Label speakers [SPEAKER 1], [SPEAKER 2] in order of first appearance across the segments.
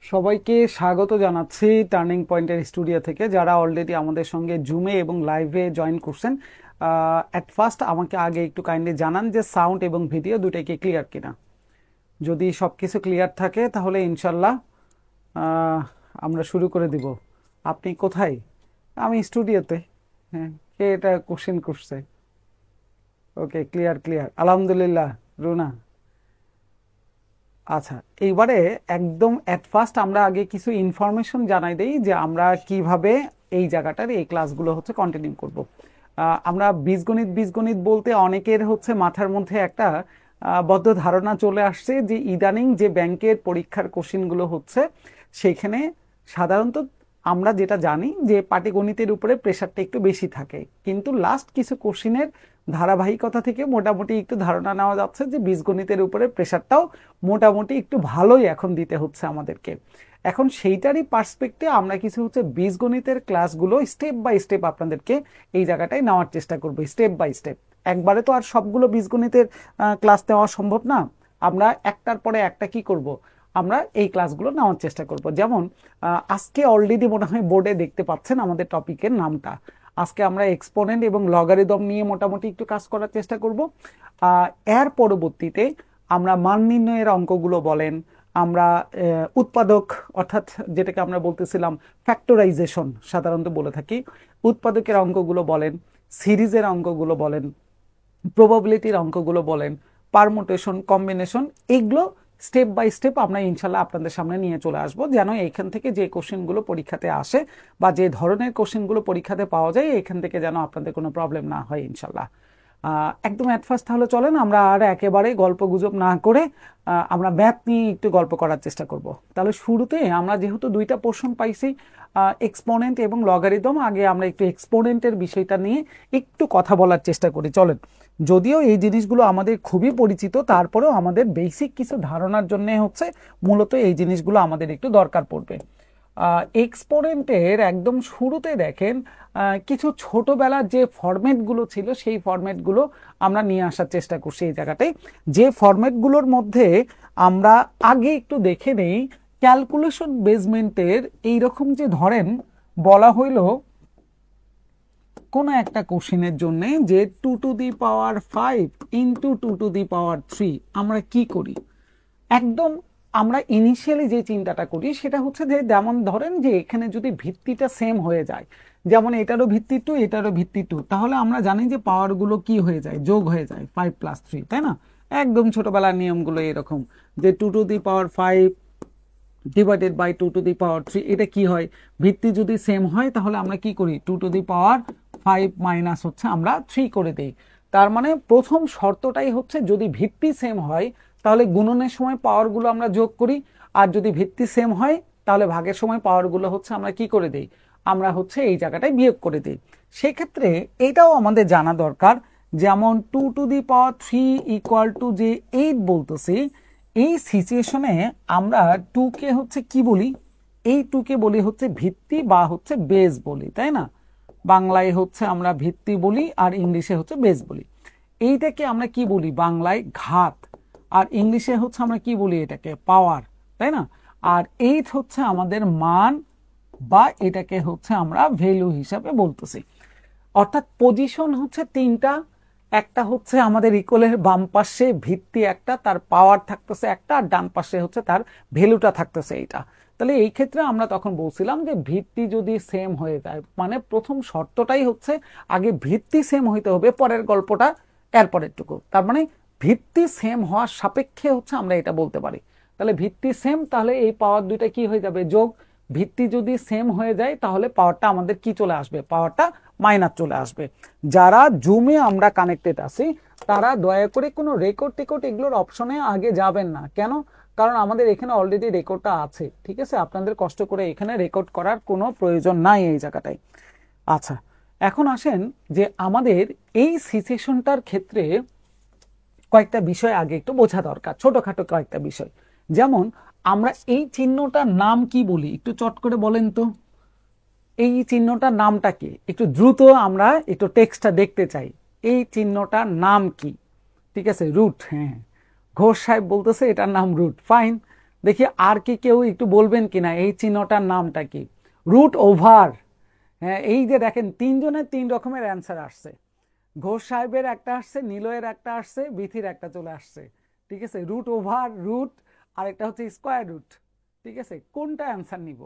[SPEAKER 1] সবাইকে স্বাগত জানাচ্ছি টার্নিং পয়েন্টের স্টুডিও থেকে। যারা অলরেডি আমাদের সঙ্গে জুমে এবং লাইভে জয়েন করছেন, অ্যাট ফার্স্ট আমাকে আগে একটু কাইন্ডলি জানান যে সাউন্ড এবং ভিডিও দুটাই কি ক্লিয়ার কিনা। যদি সব কিছু ক্লিয়ার থাকে তাহলে ইনশাল্লাহ আহ, আমরা শুরু করে দিব। আপনি কোথায়? আমি স্টুডিওতে। হ্যাঁ, কে এটা কোশ্চেন করছে? ওকে, ক্লিয়ার ক্লিয়ার, আলহামদুলিল্লাহ। রুনা, আচ্ছা, এইবারে একদম অ্যাট ফার্স্ট আমরা আগে কিছু ইনফরমেশন জানাই দেই যে আমরা কিভাবে এই জায়গাটার এই ক্লাসগুলো হচ্ছে কন্টিনিউ করব। আমরা বীজগণিত বীজগণিত বলতে অনেকের হচ্ছে মাথার মধ্যে একটা বদ্ধ ধারণা চলে আসছে যে ইদানিং যে ব্যাংকের পরীক্ষার কোশ্চিনগুলো হচ্ছে সেখানে সাধারণত আমরা যেটা জানি যে পাটিগণিতের উপরে প্রেশারটা একটু বেশি থাকে, কিন্তু লাস্ট কিছু কোশ্চিনের ধারাবাহিকতা থেকে মোটামুটি একটু ধারণা নেওয়া যাচ্ছে যে বীজগণিতের উপরে প্রেশারটাও মোটামুটি একটু ভালোই এখন দিতে হচ্ছে আমাদেরকে। এখন সেইটারই পার্সপেক্টে আমরা কিছু হচ্ছে বীজগণিতের ক্লাসগুলো স্টেপ বাই স্টেপ আপনাদেরকে এই জায়গাটায় নেওয়ার চেষ্টা করব, স্টেপ বাই স্টেপ। একবারে তো আর সবগুলো বীজগণিতের ক্লাস নেওয়া সম্ভব না। আমরা একটার পরে একটা কি করব, আমরা এই ক্লাসগুলো নেওয়ার চেষ্টা করব। যেমন আজকে অলরেডি মনে হয় বোর্ডে দেখতে পাচ্ছেন আমাদের টপিকের নামটা। আজকে আমরা এক্সপোনেন্ট এবং লগারিদম নিয়ে মোটামুটি একটু কাজ করার চেষ্টা করব। এর পরবর্তীতে আমরা মান নির্ণয়ের অঙ্কগুলো বলেন, আমরা উৎপাদক অর্থাৎ যেটাকে আমরা বলতেছিলাম ফ্যাক্টরাইজেশন সাধারণত বলে থাকি, উৎপাদকের অঙ্কগুলো বলেন, সিরিজের অঙ্কগুলো বলেন, প্রবাবিলিটির অঙ্কগুলো বলেন, পারমুটেশন, কম্বিনেশন, এগুলো স্টেপ বাই স্টেপ আমরা ইনশাল্লাহ আপনাদের সামনে নিয়ে চলে আসবো, যেন এইখান থেকে যে কোশ্চেনগুলো পরীক্ষাতে আসে বা যে ধরনের কোশ্চেনগুলো পরীক্ষাতে পাওয়া যায় এখান থেকে যেন আপনাদের কোনো প্রবলেম না হয় ইনশাল্লাহ। একদম অ্যাট ফার্স্ট তাহলে চলেন আমরা আর একেবারে গল্প গুজব না করে আমরা ম্যাথ নিয়ে একটু গল্প করার চেষ্টা করব। তাহলে শুরুতে আমরা যেহেতু দুইটা পোর্শন পাইছি, এক্সপোনেন্ট এবং লগারিদম, আগে আমরা একটু এক্সপোনেন্টের বিষয়টা নিয়ে একটু কথা বলার চেষ্টা করি চলেন। যদিও এই জিনিসগুলো আমাদের খুবই পরিচিত, তারপরেও আমাদের বেসিক কিছু ধারণার জন্য হচ্ছে মূলত এই জিনিসগুলো আমাদের একটু দরকার পড়বে। এক্সপোনেন্টের একদম শুরুতে দেখেন কিছু ছোটবেলার যে ফরম্যাটগুলো ছিল সেই ফরম্যাটগুলো আমরা নিয়ে আসার চেষ্টা করছি এই জায়গাটায়। যে ফরম্যাটগুলোর মধ্যে আমরা আগে একটু দেখে নেই ক্যালকুলেশন বেসমেন্টের, এইরকম যে ধরেন বলা হইল কোনো একটা কোশ্চেনের জন্য যে 2⁵ ইন্টু 2⁵ আমরা কি করি। একদম আমরা ইনিশিয়ালি যে চিন্তাটা করি সেটা হচ্ছে যে যেমন ধরেন যে এখানে যদি ভিত্তিটা সেম হয়ে যায়, যেমন এটারও ভিত্তি 2 এটারও ভিত্তি 2, তাহলে আমরা জানি যে পাওয়ারগুলো কি হয়ে যায়, যোগ হয়ে যায় 5+3, তাই না? একদম ছোটবেলার নিয়মগুলো এরকম যে 2⁵ ডিভাইডেড বাই 2⁵, এটা কি হয়, ভিত্তি যদি সেম হয় তাহলে আমরা কি করি 2⁵ মাইনাস হচ্ছে আমরা 3 করে দেই। তার মানে প্রথম শর্তটাই হচ্ছে যদি ভিত্তি সেম হয় তাহলে গুণনের সময় পাওয়ারগুলো আমরা যোগ করি, আর যদি ভিত্তি সেম হয় তাহলে ভাগের সময় পাওয়ারগুলো হচ্ছে আমরা কি করে দেই, আমরা হচ্ছে এই জায়গাটায় বিয়োগ করে দিই। সেক্ষেত্রে এটাও আমাদের জানা দরকার, যেমন 2⁵ ইকুয়াল টু যে 8 বলতেছি, এই সিচুয়েশনে আমরা 2 কে হচ্ছে কি বলি, এই 2 কে বলি হচ্ছে ভিত্তি বা হচ্ছে বেস বলি, তাই না? বাংলায় হচ্ছে আমরা ভিত্তি বলি আর ইংলিশে হচ্ছে বেস বলি। এইটাকে আমরা কি বলি বাংলায় ঘাত, আর ইংলিশে হচ্ছে আমরা কি বলি এটাকে পাওয়ার, তাই না? আর 8 হচ্ছে আমাদের মান বা এটাকে হচ্ছে আমরা ভ্যালু হিসাবে বলতেছি। অর্থাৎ পজিশন হচ্ছে তিনটা, একটা হচ্ছে আমাদের ইকুয়ালের বাম পাশে ভিত্তি একটা, তার পাওয়ার থাকতেছে একটা, আর ডান পাশে হচ্ছে তার ভ্যালুটা থাকতেছে এইটা। তাহলে এই ক্ষেত্রে আমরা তখন বলছিলাম যে ভিত্তি যদি সেম হয়ে যায়, মানে প্রথম শর্তটাই হচ্ছে আগে ভিত্তি সেম হইতে হবে, পরের গল্পটা এরপরেরটুকু। তার মানে ভিত্তি সেম হওয়ার সাপেক্ষে হচ্ছে আমরা এটা বলতে পারি। তাহলে ভিত্তি সেম, তাহলে এই পাওয়ার দুইটা কি হয়ে যাবে যোগ। ভিত্তি যদি সেম হয়ে যায় তাহলে পাওয়ারটা আমাদের কি চলে আসবে, পাওয়ারটা মাইনাস চলে আসবে। যারা জুমে আমরা কানেক্টেড আছি তারা দয়া করে কোনো রেকর্ড টেকর্ড এগুলোর অপশনে আগে যাবেন না। কেন? কারণ আমাদের এখানে অলরেডি রেকর্ডটা আছে, ঠিক আছে? আপনাদের কষ্ট করে এখানে রেকর্ড করার কোনো প্রয়োজন নাই এই জায়গাটায়। আচ্ছা, এখন আসেন যে আমাদের এই সিচুয়েশনটার ক্ষেত্রে কয়েকটা বিষয় আগে একটু বোঝা দরকার, ছোটখাটো কয়েকটা বিষয়। যেমন আমরা এই চিহ্নটার নাম কি বলি, একটু চট করে বলেন তো। এই চিহ্নটার নামটা কি, একটু দ্রুত আমরা একটু টেক্সটটা দেখতে চাই। এই চিহ্নটার নাম কি? ঠিক আছে, রুট। হ্যাঁ, ঘোষ সাহেব বলতেছে এটার নাম রুট, ফাইন। দেখি আর কি কেউ একটু বলবেন কিনা এই চিহ্নটার নামটা কি? Root over. হ্যাঁ, এই যে দেখেন তিনজনের তিন রকমের অ্যান্সার আসছে। ঘোষ সাহেবের একটা আসছে, নিলয়ের একটা আসছে, বিথির একটা চলে আসছে। ঠিক আছে, রুট ওভার, রুট, আর একটা হচ্ছে স্কোয়ার রুট। ঠিক আছে, কোনটা অ্যান্সার নিব?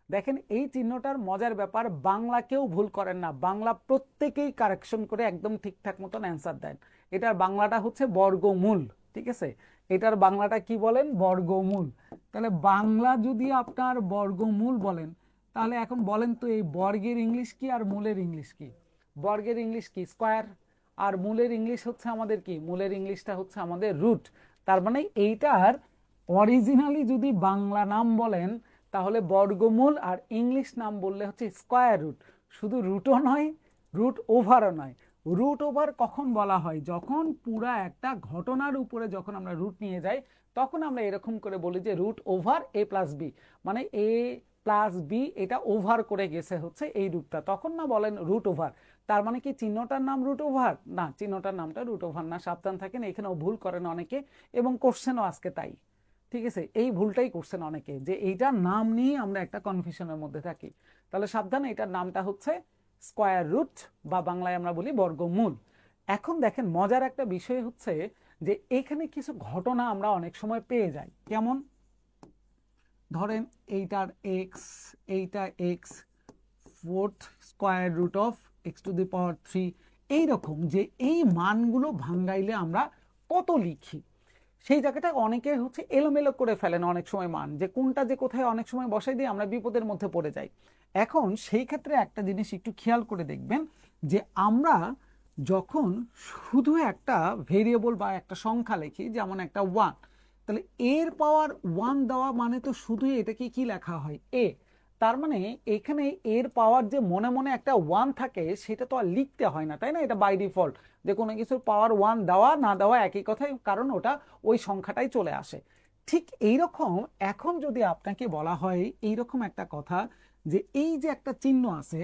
[SPEAKER 1] দেখেন এই চিহ্নটার মজার ব্যাপার, বাংলা কেউ ভুল করেন না, বাংলা প্রত্যেকেই কারেকশন করে একদম ঠিকঠাক মতন অ্যান্সার দেন। এটার বাংলাটা হচ্ছে বর্গমূল। ঠিক আছে, এটার বাংলাটা কি বলেন? বর্গমূল। তাহলে বাংলা যদি আপনার বর্গমূল বলেন, তাহলে এখন বলেন তো এই বর্গের ইংলিশ কি আর মূলের ইংলিশ কি? বর্গের ইংলিশ কি? স্কোয়ার। আর মূলের ইংলিশ হচ্ছে আমাদের কি? মূলের ইংলিশটা হচ্ছে আমাদের রুট। তার মানে এইটার অরিজিনালি যদি বাংলা নাম বলেন তাহলে বর্গমূল, আর ইংলিশ নাম বললে হচ্ছে স্কোয়ার রুট। শুধু রুটও নয়, রুট ওভারও নয়। রুট ওভার কখন বলা হয়? যখন পুরা একটা ঘটনার উপরে যখন আমরা রুট নিয়ে যাই, তখন আমরা এরকম করে বলি যে root over a plus B, মানে এ প্লাস বি এটা ওভার করে গেছে হচ্ছে এই রুটটা, তখন না বলেন রুট ওভার। তার মানে কি চিহ্নটার নাম রুট ওভার? না, চিহ্নটার নামটা রুট ওভার না, সাবধান থাকেন, এখানেও ভুল করেন অনেকে, এবং কোশ্চেনও আজকে তাই। ঠিক আছে, এই ভুলটাই করছেন অনেকে, যে এইটার নাম নিয়ে আমরা একটা কনফিউশনের মধ্যে থাকি। তাহলে সাবধান, এটার নামটা হচ্ছে স্কোয়ার রুট, বা বাংলায় আমরা বলি বর্গমূল। এখন দেখেন মজার একটা বিষয় হচ্ছে যে এখানে কিছু ঘটনা আমরা অনেক সময় পেয়ে যাই। কেমন? ধরেন এইটার এক্স, এইটা x, fourth square root of x to the power 3, এইরকম যে এই মানগুলো ভাঙ্গাইলে আমরা কত লিখি, সেই জায়গাটা অনেকে হচ্ছে এলোমেলো করে ফেলেন অনেক সময় মান, যে কোনটা যে কোথায় অনেক সময় বসাই দিয়ে আমরা বিপদের মধ্যে পড়ে যাই। এখন সেই ক্ষেত্রে একটা জিনিস একটু খেয়াল করে দেখবেন, যে আমরা যখন শুধু একটা ভেরিয়েবল বা একটা সংখ্যা লিখি, যেমন একটা 1, তাহলে এর পাওয়ার 1 দেওয়া মানে তো শুধুই এটাকে কি লেখা হয়? এ। তার মানে এখানে এর পাওয়ার যে মনে মনে একটা 1 থাকে, সেটা তো আর লিখতে হয় না, তাই না? এটা বাই ডিফল্ট, যে কোনো কিছুর পাওয়ার 1 দেওয়া না দেওয়া একই কথাই, কারণ ওটা ওই সংখ্যাটাই চলে আসে। ঠিক এইরকম এখন যদি আপনাকে বলা হয় এইরকম একটা কথা, যে এই যে একটা চিহ্ন আছে,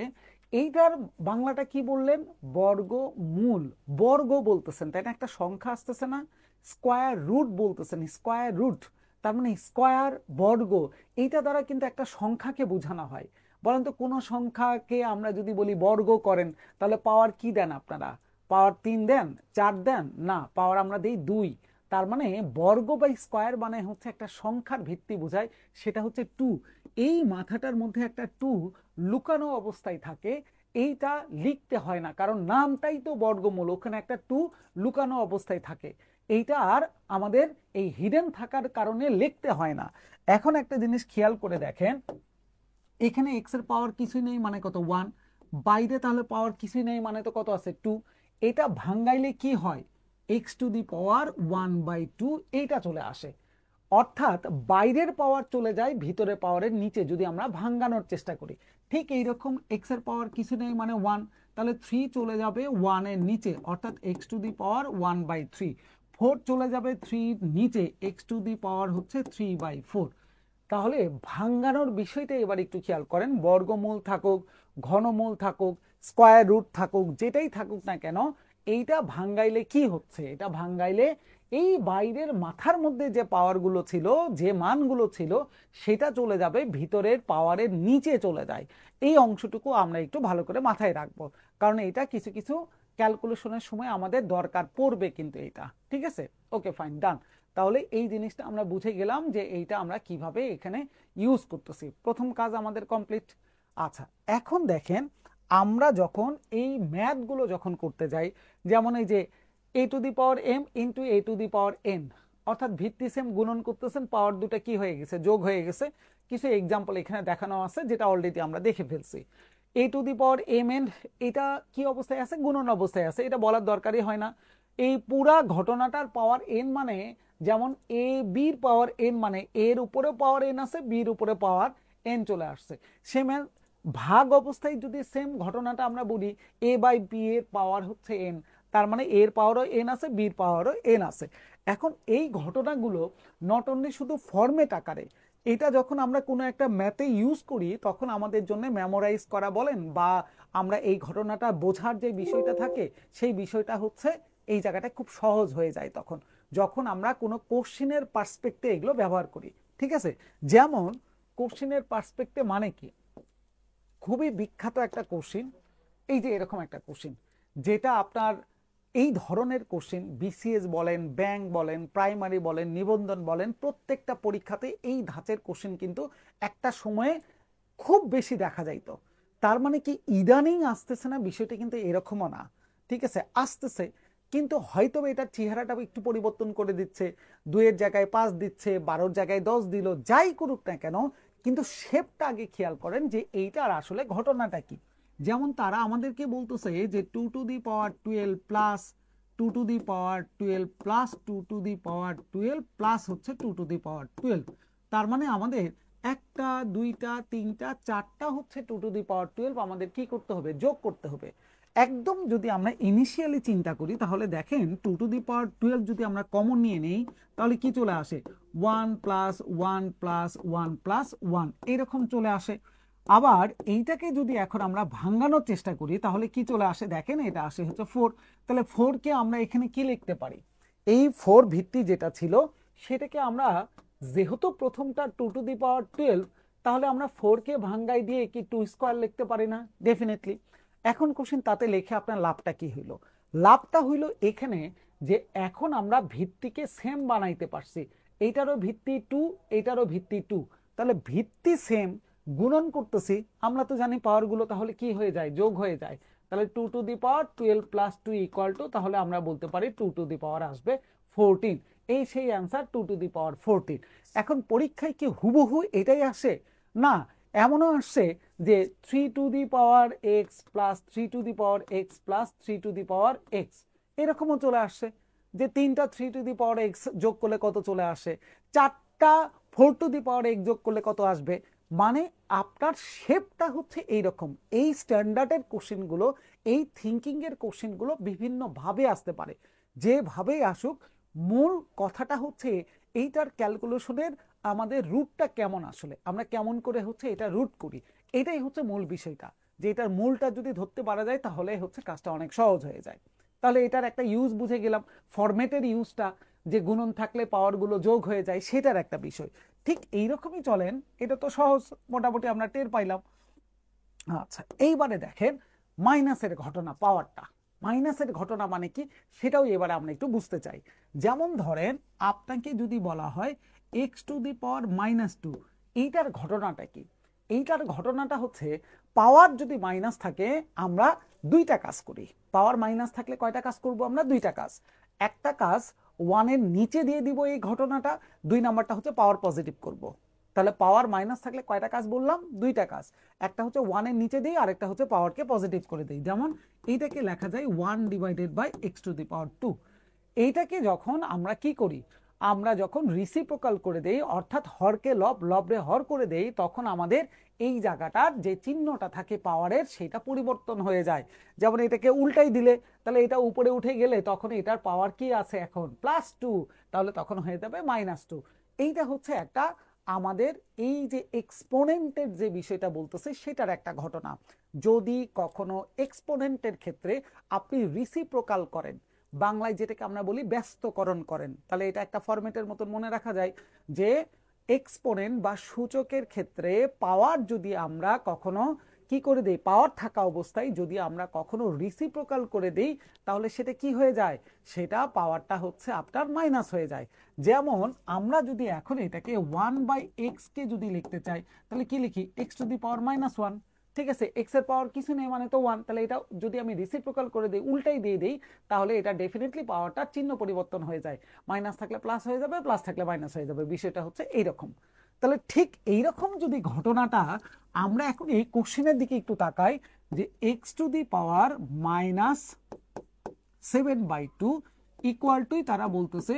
[SPEAKER 1] এইটার বাংলাটা কি বললেন? বর্গমূল। বর্গ বলতেছেন, তাই না? একটা সংখ্যা আসতেছে না? স্কোয়ার রুট বলতেছেন, স্কোয়ার রুট, তার মানে স্কোয়ার, বর্গ, এইটা দ্বারা কিন্তু একটা সংখ্যাকে বোঝানো হয়। বলেন তো, কোনো সংখ্যাকে আমরা যদি বলি বর্গ করেন, তাহলে পাওয়ার কি দেন আপনারা? পাওয়ার 3 দেন, 4 দেন? না, পাওয়ার আমরা দিই 2। তার মানে বর্গ বা স্কোয়ার মানে হচ্ছে একটা সংখ্যার ভিত্তি বোঝায়, সেটা হচ্ছে 2। এই মাথাটার মধ্যে একটা 2 লুকানো অবস্থায় থাকে, এইটা লিখতে হয় না, কারণ নামটাই তো বর্গমূল, ওখানে একটা 2 লুকানো অবস্থায় থাকে। এইটা আর আমাদের এই হিডেন থাকার কারণে লিখতে হয় না। এখন একটা জিনিস খেয়াল করে দেখেন, এখানে এক্স এর পাওয়ার কিছুই নেই মানে কত? 1। বাইরে তাহলে পাওয়ার কিছুই নেই মানে তো কত আছে? 2। এটা ভাঙ্গাইলে কি হয়? এক্স টু দি পাওয়ার 1/2 এইটা চলে আসে। অর্থাৎ বাইরের পাওয়ার চলে যায় ভিতরের পাওয়ারের নিচে, যদি আমরা ভাঙ্গানোর চেষ্টা করি। ঠিক এইরকম এক্স এর পাওয়ার কিছু নেই মানে 1, তাহলে 3 চলে যাবে 1 এর নিচে, অর্থাৎ এক্স টু দি পাওয়ার 1/3। 4 চলে যাবে 3 নিচে, এক্স টু দি পাওয়ার হচ্ছে 3/4। তাহলে ভাঙ্গানোর বিষয়টা এবার একটু খেয়াল করেন, বর্গমূল থাকুক, ঘনমূল থাকুক, স্কোয়ার রুট থাকুক, যেটাই থাকুক না কেন, এইটা ভাঙ্গাইলে কি হচ্ছে? এটা ভাঙ্গাইলে এই বাইরের মাথার মধ্যে যে পাওয়ারগুলো ছিল, যে মানগুলো ছিল, সেটা চলে যাবে ভিতরের পাওয়ারের নিচে চলে যায়। এই অংশটুকু আমরা একটু ভালো করে মাথায় রাখবো, কারণ এটা কিছু কিছু ক্যালকুলেশনের সময় আমাদের দরকার পড়বে কিন্তু এটা। ঠিক আছে, ওকে, ফাইন, ডান। তাহলে এই জিনিসটা আমরা বুঝে গেলাম যে এইটা আমরা কিভাবে এখানে ইউজ করতেছি। প্রথম কাজ আমাদের কমপ্লিট। আচ্ছা, এখন দেখেন আমরা যখন এই ম্যাথগুলো যখন করতে যাই, যেমন এই যে a two the power m into a two the power n, অর্থাৎ ভিত্তি সেম, গুণন করতেছেন, পাওয়ার দুটা কি হয়ে গেছে? যোগ হয়ে গেছে। কিছু এক্সাম্পল এখানে দেখানো আছে যেটা অলরেডি আমরা দেখে ফেলছি। a two the power mn, এটা কি অবস্থায় আছে? গুণন অবস্থায় আছে, এটা বলার দরকারই হয় না। এই পুরা ঘটনাটার পাওয়ার n মানে, যেমন এ বির পাওয়ার n মানে এর উপরে পাওয়ার n আছে, বির উপরে পাওয়ার n চলে আসছে। সেম ভাগ অবস্থায় যদি সেম ঘটনাটা আমরা বলি a বাই বি এর পাওয়ার হচ্ছে n, তার মানে এর পাওয়ারও n আছে, বির পাওয়ারও n আছে। এখন এই ঘটনাগুলো নট অনলি শুধু ফরম্যাট আকারে, এটা যখন আমরা কোনো একটা ম্যাথে ইউজ করি, তখন আমাদের জন্য মেমোরাইজ করা বলেন, বা আমরা এই ঘটনাটা বোঝার যে বিষয়টা থাকে, সেই বিষয়টা হচ্ছে এই জায়গাটা খুব সহজ হয়ে যায় তখন, যখন আমরা কোনো কোশ্চেনের পার্সপেক্টে এগুলো ব্যবহার করি। ঠিক আছে, যেমন কোশ্চেনের পার্সপেক্টিভ মানে কি, খুবই বিখ্যাত একটা কোশ্চেন, এই যে এরকম একটা কোশ্চেন, যেটা আপনার এই ধরনের কোশ্চেন বিসিএস বলেন, ব্যাংক বলেন, প্রাইমারি বলেন, নিবন্ধন বলেন, প্রত্যেকটা পরীক্ষাতে এই ধাঁচের কোশ্চেন কিন্তু একটা সময়ে খুব বেশি দেখা যাইতো। তার মানে কি ইদানিং আসতেছে না, বিষয়টা কিন্তু এরকমও না, ঠিক আছে, আসতেছে, কিন্তু হয়তো এটার চেহারাটা একটু পরিবর্তন করে দিচ্ছে, 2-এর জায়গায় 5 দিচ্ছে, 12-র জায়গায় 10 দিল, যাই করুক না কেন, কিন্তু শেপটা আগে খেয়াল করেন যে এইটার আসলে ঘটনাটা কি। যেমন তারা আমাদেরকে বলতেছে যে 2^12 প্লাস 2^12 প্লাস 2^12 প্লাস হচ্ছে 2^12, তার মানে আমাদের একটা, দুইটা, তিনটা, চারটা হচ্ছে 2^12 আমাদের কি করতে হবে, যোগ করতে হবে। একদম যদি আমরা ইনিশিয়ালি চিন্তা করি তাহলে দেখেন 2^12 যদি আমরা কমন নিয়ে নেই তাহলে কি চলে আসে, 1 প্লাস 1 প্লাস 1 প্লাস 1 এরকম চলে আসে। আবার এইটাকে যদি এখন আমরা ভাঙানোর চেষ্টা করি তাহলে কি চলে আসে, দেখেন এটা আসে হচ্ছে 4। তাহলে 4 কে আমরা এখানে কি লিখতে পারি, এই 4 ভিত্তি যেটা ছিল সেটাকে আমরা, যেহেতু প্রথমটা 2^12, তাহলে আমরা 4 কে ভাঙ্গাই দিয়ে কি 2 স্কয়ার লিখতে পারি না, ডেফিনেটলি। এখন কোশ্চেন তাতে লিখে আপনার লাভটা কি হইল, লাভটা হইল এখানে যে এখন আমরা ভিত্তিকে সেম বানাইতে পারছি, এইটারও ভিত্তি 2, এইটারও ভিত্তি 2, তাহলে ভিত্তি সেম, গুণন করতেছি, আমরা তো জানি পাওয়ারগুলো তাহলে কি হয়ে যায়, যোগ হয়ে যায়, তাহলে 2^12 প্লাস 2 ইকুয়াল টু, তাহলে আমরা বলতে পারি 2 আসবে 14, এই সেই অ্যান্সার 2^14। এখন পরীক্ষায় কি হুবহু এটাই আসে না, এমনও আসছে যে 3^x plus 3^x plus 3^x এরকমও চলে আসছে, যে তিনটা 3^x যোগ করলে কত চলে আসে, চারটা 4^x যোগ করলে কত আসবে। মানে আপনার শেপটা হচ্ছে এইরকম, এই স্ট্যান্ডার্ডের কোশ্চেনগুলো, এই থিঙ্কিং এর কোশ্চেনগুলো বিভিন্ন ভাবে আসতে পারে, যেভাবেই আসুক, মূল কথাটা হচ্ছে এইটার ক্যালকুলেশনের আমাদের রুটটা কেমন, আসলে আমরা কেমন করে হচ্ছে এটা রুট করি, এটাই হচ্ছে মূল বিষয়টা, যে এটার মূলটা যদি ধরতে পারা যায় তাহলে হচ্ছে কাজটা অনেক সহজ হয়ে যায়। তাহলে এটার একটা ইউজ বুঝে গেলাম, ফরম্যাটের ইউজটা, যে গুণন থাকলে পাওয়ারগুলো যোগ হয়ে যায় সেটার একটা বিষয়, ঠিক এইরকমই চলেন, এটা তো সহজ, মোটামুটি আমরা টের পাইলাম। আচ্ছা, এইবারে দেখেন মাইনাসের ঘটনা, পাওয়ারটা মাইনাসের ঘটনা মানে কি সেটাও এবারে আমরা একটু বুঝতে চাই। যেমন ধরেন আপনাকে যদি বলা হয় x⁻², এইটার ঘটনাটা কি, এইটার ঘটনাটা হচ্ছে পাওয়ার যদি মাইনাস থাকে আমরা দুইটা কাজ করি, পাওয়ার মাইনাস থাকলে কয়টা কাজ করব আমরা, দুইটা কাজ। একটা কাজ 1-এর নিচে দিয়ে দিব এই ঘটনাটা, 2 নাম্বারটা হচ্ছে পাওয়ার পজিটিভ করব। তাহলে পাওয়ার মাইনাস থাকলে কয়টা কাজ বললাম, দুইটা কাজ, একটা হচ্ছে 1-এর নিচে দিই, আরেকটা হচ্ছে পাওয়ারকে পজিটিভ করে দিই। যেমন এইটাকে লেখা যায় 1/x²। এইটাকে যখন আমরা কি করি, আমরা যখন রিসিপ্রোকাল করে দেই, অর্থাৎ হরকে লব, লবরে হর করে দেই, তখন আমাদের এই জায়গাটার যে চিহ্নটা থাকে পাওয়ারের সেটা পরিবর্তন হয়ে যায়। যেমন এটাকে উল্টাই দিলে তাহলে এটা উপরে উঠে গেলে তখন এটার পাওয়ার কি আছে এখন +2, তাহলে তখন হয়ে যাবে -2। এইটা হচ্ছে একটা আমাদের এই যে এক্সপোনেন্টের যে বিষয়টা বলতেছে সেটার একটা ঘটনা। যদি কখনো এক্সপোনেন্টের ক্ষেত্রে আপনি রিসিপ্রোকাল করেন, বাংলায় যেটাকে আমরা বলি ব্যস্তকরণ করেন, তাহলে এটা একটা ফরম্যাটের মতন মনে রাখা যায় যে এক্সপোনেন্ট বা সূচকের ক্ষেত্রে পাওয়ার যদি আমরা কখনো কি করে দেই, পাওয়ার থাকা অবস্থায় যদি আমরা কখনো রিসিপ্রোকাল করে দেই তাহলে সেটা কি হয়ে যায়, সেটা পাওয়ারটা হচ্ছে আপনার মাইনাস হয়ে যায়। যেমন আমরা যদি এখন এটাকে 1/x কে যদি লিখতে চাই তাহলে কি লিখি, x⁻⁻1, ঠিক আছে, x এর পাওয়ার কিছু নেই মানে তো 1, তাহলে এটা যদি আমি রিসিপ্রোকাল করে দিই, উল্টাই দিয়ে দিই, তাহলে এটা ডেফিনেটলি পাওয়ারটার চিহ্ন পরিবর্তন হয়ে যায়, মাইনাস থাকলে প্লাস হয়ে যাবে, প্লাস থাকলে মাইনাস হয়ে যাবে, বিষয়টা হচ্ছে এইরকম। তাহলে ঠিক এইরকম যদি ঘটনাটা আমরা এখন এই কোশ্চেনের দিকে একটু তাকাই, যে x⁻⁻7/2 ইকুয়াল টু তারা বলতেছে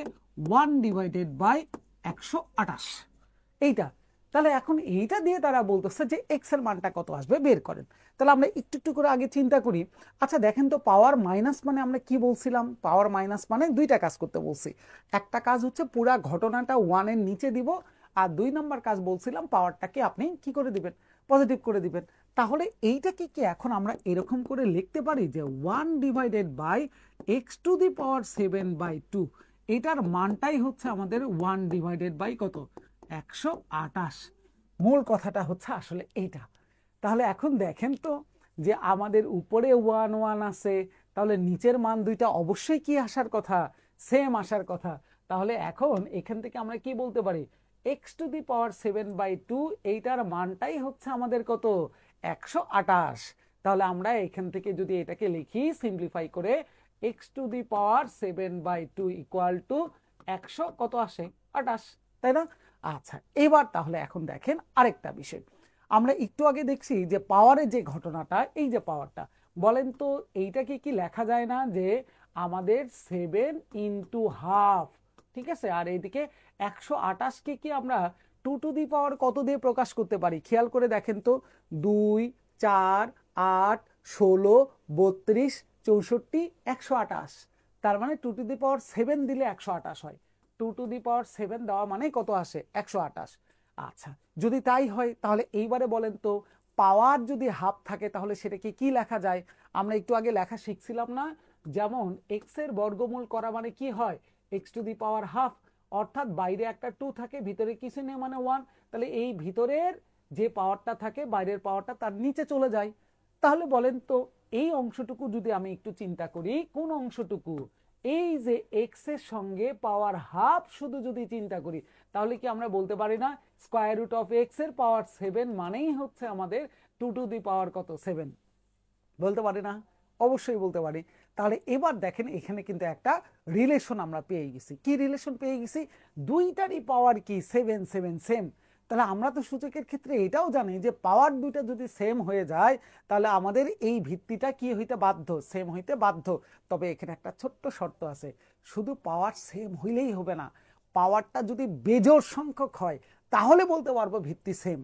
[SPEAKER 1] 1/128, এইটা। তাহলে এখন এইটা দিয়ে তারা বলতেছে যে x এর মানটা কত আসবে বের করেন। তাহলে আমরা একটু একটু করে আগে চিন্তা করি। আচ্ছা দেখেন তো, পাওয়ার মাইনাস মানে আমরা কি বলছিলাম, পাওয়ার মাইনাস মানে দুইটা কাজ করতে বলছি, একটা কাজ হচ্ছে পুরা ঘটনাটা 1-এর নিচে দিব, আর 2 নম্বর কাজ বলছিলাম পাওয়ারটাকে আপনি কি করে দিবেন, পজিটিভ করে দিবেন। তাহলে এইটাকে কি এখন আমরা এরকম করে লিখতে পারি যে 1/x⁻7/2, এটার মানটাই হচ্ছে আমাদের 1/কত, 128। মূল কথাটা হচ্ছে আসলে এইটা। তাহলে এখন দেখেন তো যে আমাদের উপরে 1 1 আছে, তাহলে নিচের মান দুইটা অবশ্যই কি আসার কথা, সেম আসার কথা। তাহলে এখন এখান থেকে আমরা কি বলতে পারি, x⁻7/2 এইটার মানটাই হচ্ছে আমাদের কত, 128। তাহলে আমরা এখান থেকে যদি এটাকে লিখি সিম্পলিফাই করে, x⁻7/2 ইকুয়াল টু 100 কত আসে, 28, তাই না? আচ্ছা, এবার তাহলে এখন দেখেন আরেকটা বিষয়। আমরা একটু আগে দেখছি যে পাওয়ারের যে ঘটনাটা, এই যে পাওয়ারটা, বলেন তো এইটাকে কি লেখা যায় না যে আমাদের 7 ইন্টু হাফ, ঠিক আছে? আর এইদিকে 128কে কি আমরা 2 কত দিয়ে প্রকাশ করতে পারি? খেয়াল করে দেখেন তো, 2 4 8 16 32 64 128। তার মানে 2 7 দিলে 128 হয়। 2 7 দেওয়া মানে কত আসে, 128। আচ্ছা, যদি তাই হয় তাহলে এইবারে বলেন তো পাওয়ার যদি হাফ থাকে তাহলে সেটাকে কি লেখা যায়? আমরা একটু আগে লেখা শিখছিলাম না, যেমন এক্স এর বর্গমূল করা মানে কি হয়, x⁻½ অর্থাৎ বাইরে একটা 2 থাকে, ভিতরে কিছু নেই মানে 1। তাহলে এই ভিতরের যে পাওয়ারটা থাকে বাইরের পাওয়ারটা তার নিচে চলে যায়। তাহলে বলেন তো এই অংশটুকু যদি আমি একটু চিন্তা করি, কোন অংশটুকু, এই যে এক্স এর সঙ্গে পাওয়ার হাফ শুধু যদি চিন্তা করি, তাহলে কি আমরা বলতে পারি না x² এর পাওয়ার 7 মানেই হচ্ছে আমাদের 2 কত, 7? বলতে পারি না? অবশ্যই বলতে পারি। তাহলে এবার দেখেন এখানে কিন্তু একটা রিলেশন আমরা পেয়ে গেছি। কি রিলেশন পেয়ে গেছি? দুইটারই পাওয়ার কি, 7 7 সেম। তাহলে আমরা তো সূচকের ক্ষেত্রে এটাও জানি যে পাওয়ার দুইটা যদি সেম হয়ে যায় তাহলে আমাদের এই ভিত্তিটা কি হইতে বাধ্য, সেম হইতে বাধ্য। তবে এখানে একটা ছোট্ট শর্ত আছে, শুধু পাওয়ার সেম হইলেই হবে না, পাওয়ারটা যদি বেজোড় সংখ্যক হয় তাহলে বলতে পারবো ভিত্তি সেম।